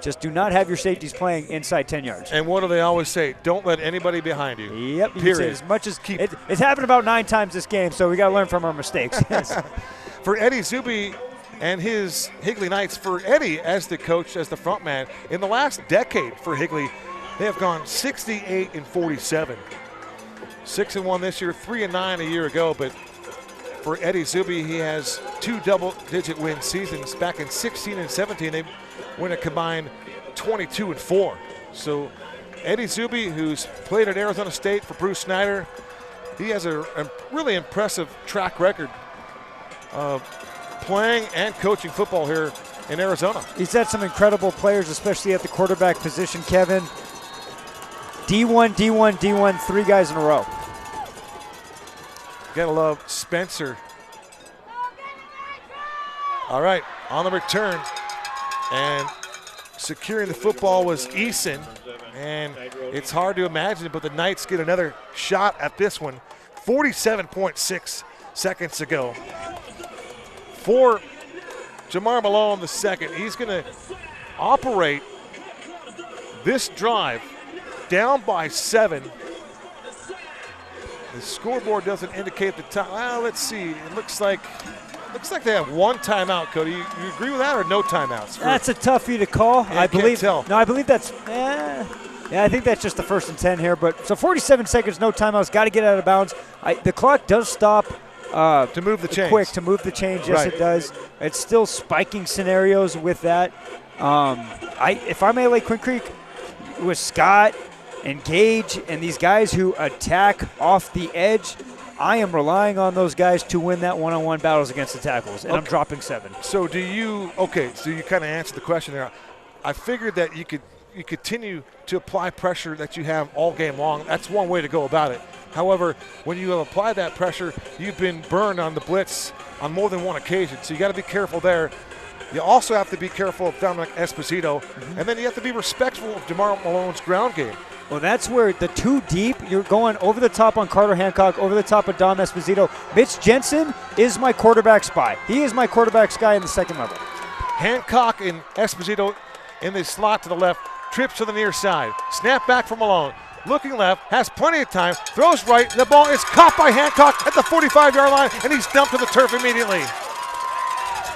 Just do not have your safeties playing inside 10 yards. And what do they always say? Don't let anybody behind you. Yep. You Period. can say as much as it's happened about 9 times this game, so we got to learn from our mistakes. For Eddie Zuby and his Higley Knights, for Eddie as the coach, as the front man, in the last decade for Higley, they have gone 68-47. 6-1 this year, 3-9 a year ago, but for Eddie Zuby, he has 2 double-digit win seasons. Back in 16 and 17, they win a combined 22-4. So Eddie Zuby, who's played at Arizona State for Bruce Snyder, he has a really impressive track record of playing and coaching football here in Arizona. He's had some incredible players, especially at the quarterback position, Kevin. D1, D1, D1, 3 guys in a row. Gotta love Spencer. All right, on the return. And securing the football was Eason. And it's hard to imagine, but the Knights get another shot at this one. 47.6 seconds to go. For Jamar Malone the second, he's gonna operate this drive down by 7. The scoreboard doesn't indicate the time. Well, let's see. It looks like they have 1 timeout, Cody. You agree with that or no timeouts? That's a toughie to call. Yeah, I believe. Can't tell. No, I believe that's. Yeah, I think that's just the 1st and 10 here. But so 47 seconds, no timeouts. Got to get out of bounds. The clock does stop. To move the chains. Quick to move the change. Yes, right. It does. It's still spiking scenarios with that. If I'm A-Lake Queen Creek with Scott and Gage and these guys who attack off the edge, I am relying on those guys to win that one-on-one battles against the tackles, and I'm dropping 7. So so you kind of answered the question there. I figured that you continue to apply pressure that you have all game long. That's one way to go about it. However, when you apply that pressure, you've been burned on the blitz on more than one occasion, so you got to be careful there. You also have to be careful of Dominic Esposito, and then you have to be respectful of DeMar Malone's ground game. Well, that's where the 2 deep, you're going over the top on Carter Hancock, over the top of Dom Esposito. Mitch Jensen is my quarterback spy. He is my quarterback spy in the second level. Hancock and Esposito in the slot to the left, trips to the near side. Snap back from Malone. Looking left, has plenty of time, throws right, and the ball is caught by Hancock at the 45-yard line, and he's dumped to the turf immediately.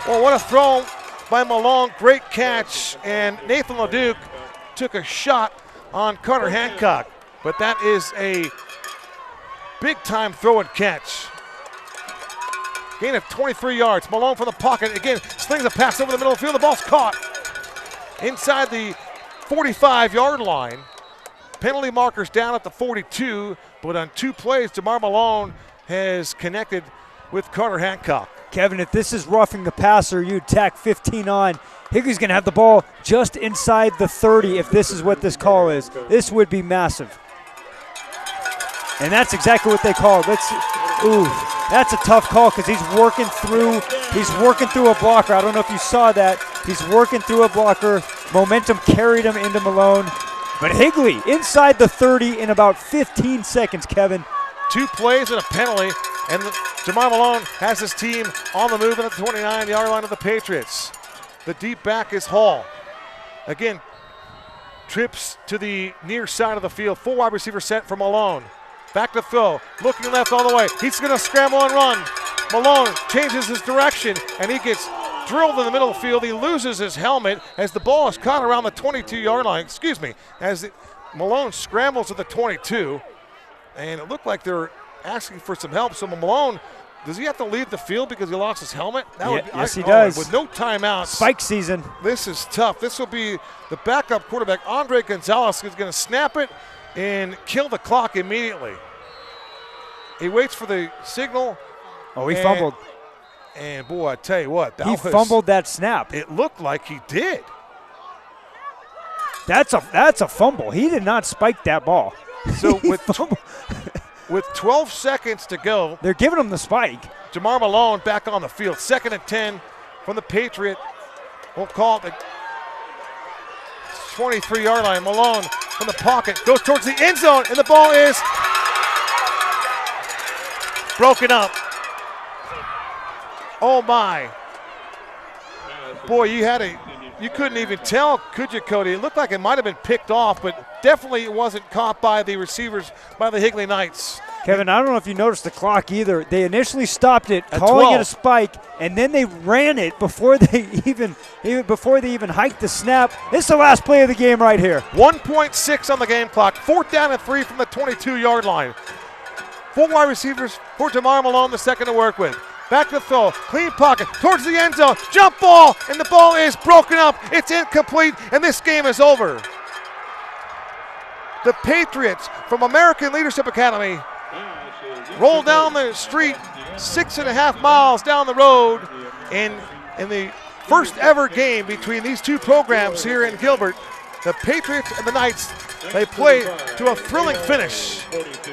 Well, what a throw by Malone. Great catch, and Nathan LeDuc took a shot on Carter Hancock, but that is a big-time throw and catch. Gain of 23 yards. Malone from the pocket again, slings a pass over the middle of the field. The ball's caught inside the 45-yard line. Penalty markers down at the 42, but on 2 plays, DeMar Malone has connected with Carter Hancock. Kevin, if this is roughing the passer, you tack 15 on. Higley's going to have the ball just inside the 30 if this is what this call is. This would be massive. And that's exactly what they called. That's a tough call because he's working through a blocker. I don't know if you saw that. He's working through a blocker. Momentum carried him into Malone. But Higley inside the 30 in about 15 seconds, Kevin. 2 plays and a penalty, and Jamar Malone has his team on the move at the 29-yard line of the Patriots. The deep back is Hall. Again, trips to the near side of the field. 4 wide receiver set for Malone. Back to throw, looking left all the way. He's going to scramble and run. Malone changes his direction, and he gets drilled in the middle of the field. He loses his helmet as the ball is caught around the 22-yard line. As Malone scrambles to the 22, and it looked like they're asking for some help. So Malone, does he have to leave the field because he lost his helmet? Yes, he does. With no timeouts. Spike season. This is tough. This will be the backup quarterback, Andre Gonzalez, who's going to snap it and kill the clock immediately. He waits for the signal. Oh, he fumbled. And boy, I tell you what, he fumbled that snap. It looked like he did. That's a fumble. He did not spike that ball. So with 12 seconds to go, they're giving him the spike. Jamar Malone back on the field. 2nd and 10 from the Patriot. We'll call it 23-yard line. Malone from the pocket goes towards the end zone, and the ball is broken up. Oh my. Boy, you couldn't even tell, could you, Cody? It looked like it might have been picked off, but definitely it wasn't caught by the receivers, by the Higley Knights. Kevin, I don't know if you noticed the clock either. They initially stopped it, at calling 12. it a spike, and then they ran it before they even hiked the snap. This is the last play of the game right here. 1.6 on the game clock. 4th down and 3 from the 22-yard line. 4 wide receivers for Jamar Malone, the second to work with. Back to the throw, clean pocket, towards the end zone, jump ball, and the ball is broken up. It's incomplete, and this game is over. The Patriots from American Leadership Academy roll down the street 6.5 miles down the road, and in the first ever game between these two programs here in Gilbert, the Patriots and the Knights, they play to a thrilling finish,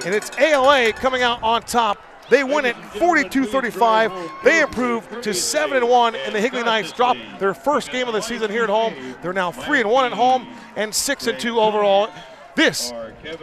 and it's ALA coming out on top. They win it 42-35. They improve to 7-1, and the Higley Knights drop their first game of the season here at home. They're now 3-1 at home and 6-2 overall. This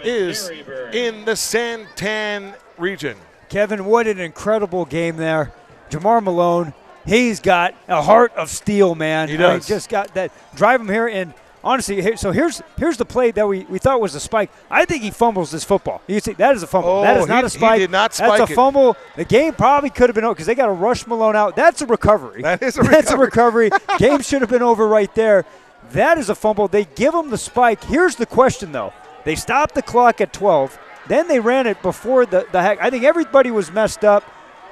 is in the Santan region. Kevin, what an incredible game there. Jamar Malone, he's got a heart of steel, man. He does. He just got that. Drive him here, and honestly, so here's the play that we thought was a spike. I think he fumbles this football. You see, that is a fumble. Oh, that is not a spike. He did not spike That's a fumble. The game probably could have been over because they got to rush Malone out. That's a recovery. That is a recovery. That's a recovery. Game should have been over right there. That is a fumble. They give him the spike. Here's the question, though. They stopped the clock at 12. Then they ran it before the hack. I think everybody was messed up,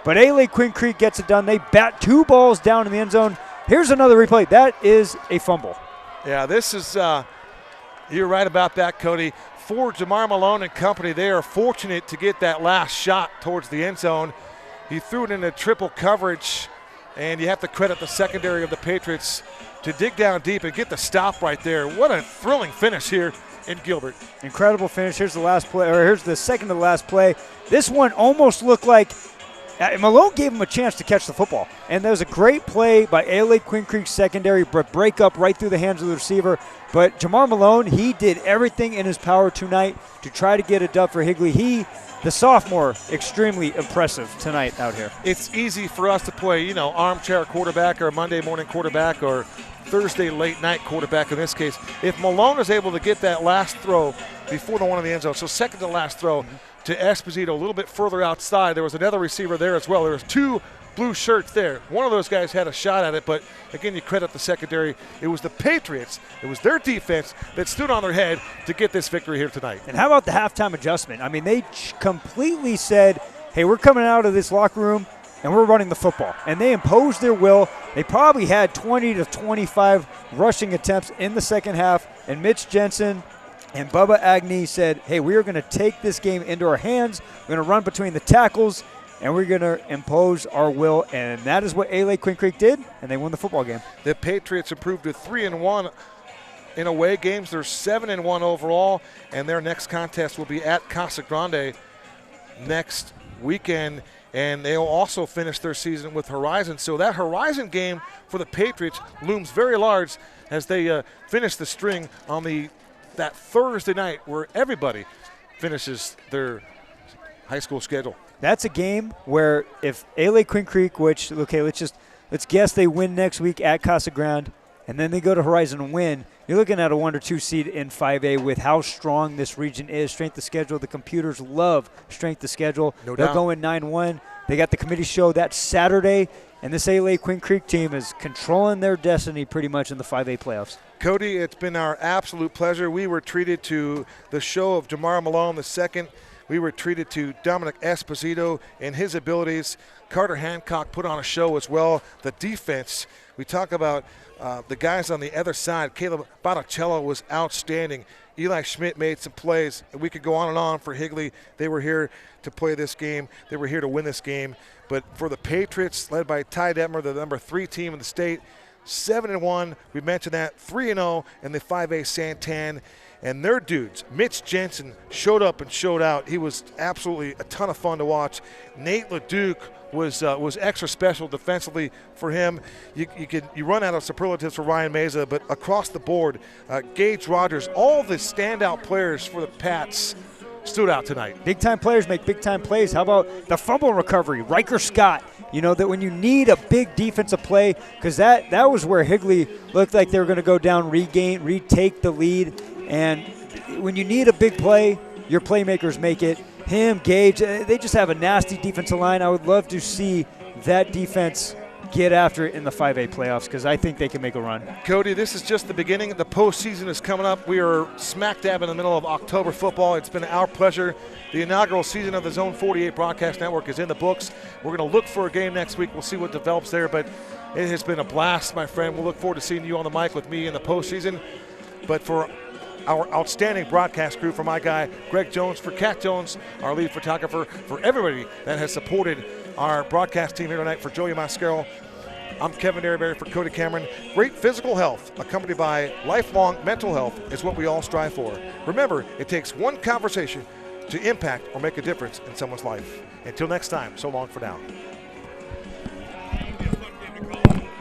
but A-Lake Quinn Creek gets it done. They bat 2 balls down in the end zone. Here's another replay. That is a fumble. Yeah, this is, you're right about that, Cody. For Jamar Malone and company, they are fortunate to get that last shot towards the end zone. He threw it into triple coverage, and you have to credit the secondary of the Patriots to dig down deep and get the stop right there. What a thrilling finish here in Gilbert. Incredible finish. Here's the last play, or here's the second to the last play. This one almost looked like Malone gave him a chance to catch the football. And there was a great play by A-Lake Quinn Creek secondary, but break up right through the hands of the receiver. But Jamar Malone, he did everything in his power tonight to try to get a dub for Higley. The sophomore, extremely impressive tonight out here. It's easy for us to play, armchair quarterback or Monday morning quarterback or Thursday late night quarterback in this case. If Malone is able to get that last throw before the one in the end zone, so second to last throw to Esposito a little bit further outside, there was another receiver there as well. There was 2 blue shirts there. One of those guys had a shot at it, but again, you credit the secondary. It was the Patriots. It was their defense that stood on their head to get this victory here tonight. And how about the halftime adjustment? I mean, they completely said, hey, we're coming out of this locker room and we're running the football. And they imposed their will. They probably had 20 to 25 rushing attempts in the second half, and Mitch Jensen and Bubba Agnew said, hey, we are going to take this game into our hands. We're going to run between the tackles, and we're going to impose our will. And that is what A-Lake Quinn Creek did, and they won the football game. The Patriots improved to 3-1 in away games. They're 7-1 overall, and their next contest will be at Casa Grande next weekend. And they'll also finish their season with Horizon. So that Horizon game for the Patriots looms very large as they finish the string on that Thursday night where everybody finishes their high school schedule. That's a game where if A-Lake Quinn Creek, which, okay, let's guess they win next week at Casa Grande, and then they go to Horizon and win, you're looking at a 1 or 2 seed in 5A with how strong this region is. Strength of schedule. The computers love strength of schedule. No They'll doubt. go in 9-1. They got the committee show that Saturday, and this A-Lake Quinn Creek team is controlling their destiny pretty much in the 5A playoffs. Cody, it's been our absolute pleasure. We were treated to the show of Jamar Malone II. We were treated to Dominic Esposito and his abilities. Carter Hancock put on a show as well. The defense, we talk about the guys on the other side. Caleb Botticello was outstanding. Eli Schmidt made some plays. We could go on and on for Higley. They were here to play this game. They were here to win this game. But for the Patriots, led by Ty Detmer, the number 3 team in the state, 7-1. We mentioned that. 3-0 in the 5A Santan. And their dudes, Mitch Jensen, showed up and showed out. He was absolutely a ton of fun to watch. Nate LeDuc was extra special defensively for him. You run out of superlatives for Ryan Meza, but across the board, Gage Rogers, all the standout players for the Pats stood out tonight. Big-time players make big-time plays. How about the fumble recovery? Riker Scott, you know, that when you need a big defensive play, because that was where Higley looked like they were going to go down, retake the lead. And when you need a big play, your playmakers make it. Him, Gage, they just have a nasty defensive line. I would love to see that defense get after it in the 5A playoffs because I think they can make a run. Cody, this is just the beginning. The postseason is coming up. We are smack dab in the middle of October football. It's been our pleasure. The inaugural season of the Zone 48 Broadcast Network is in the books. We're going to look for a game next week. We'll see what develops there, but it has been a blast, my friend. We'll look forward to seeing you on the mic with me in the postseason. But for our outstanding broadcast crew, for my guy, Greg Jones, for Kat Jones, our lead photographer, for everybody that has supported our broadcast team here tonight, for Joey Mascaro, I'm Kevin Derryberry for Cody Cameron. Great physical health accompanied by lifelong mental health is what we all strive for. Remember, it takes one conversation to impact or make a difference in someone's life. Until next time, so long for now. That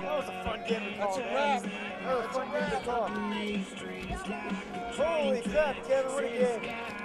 was a fun game to call. That's a wrap. That was a fun game to call. Holy crap, Kevin, what a game.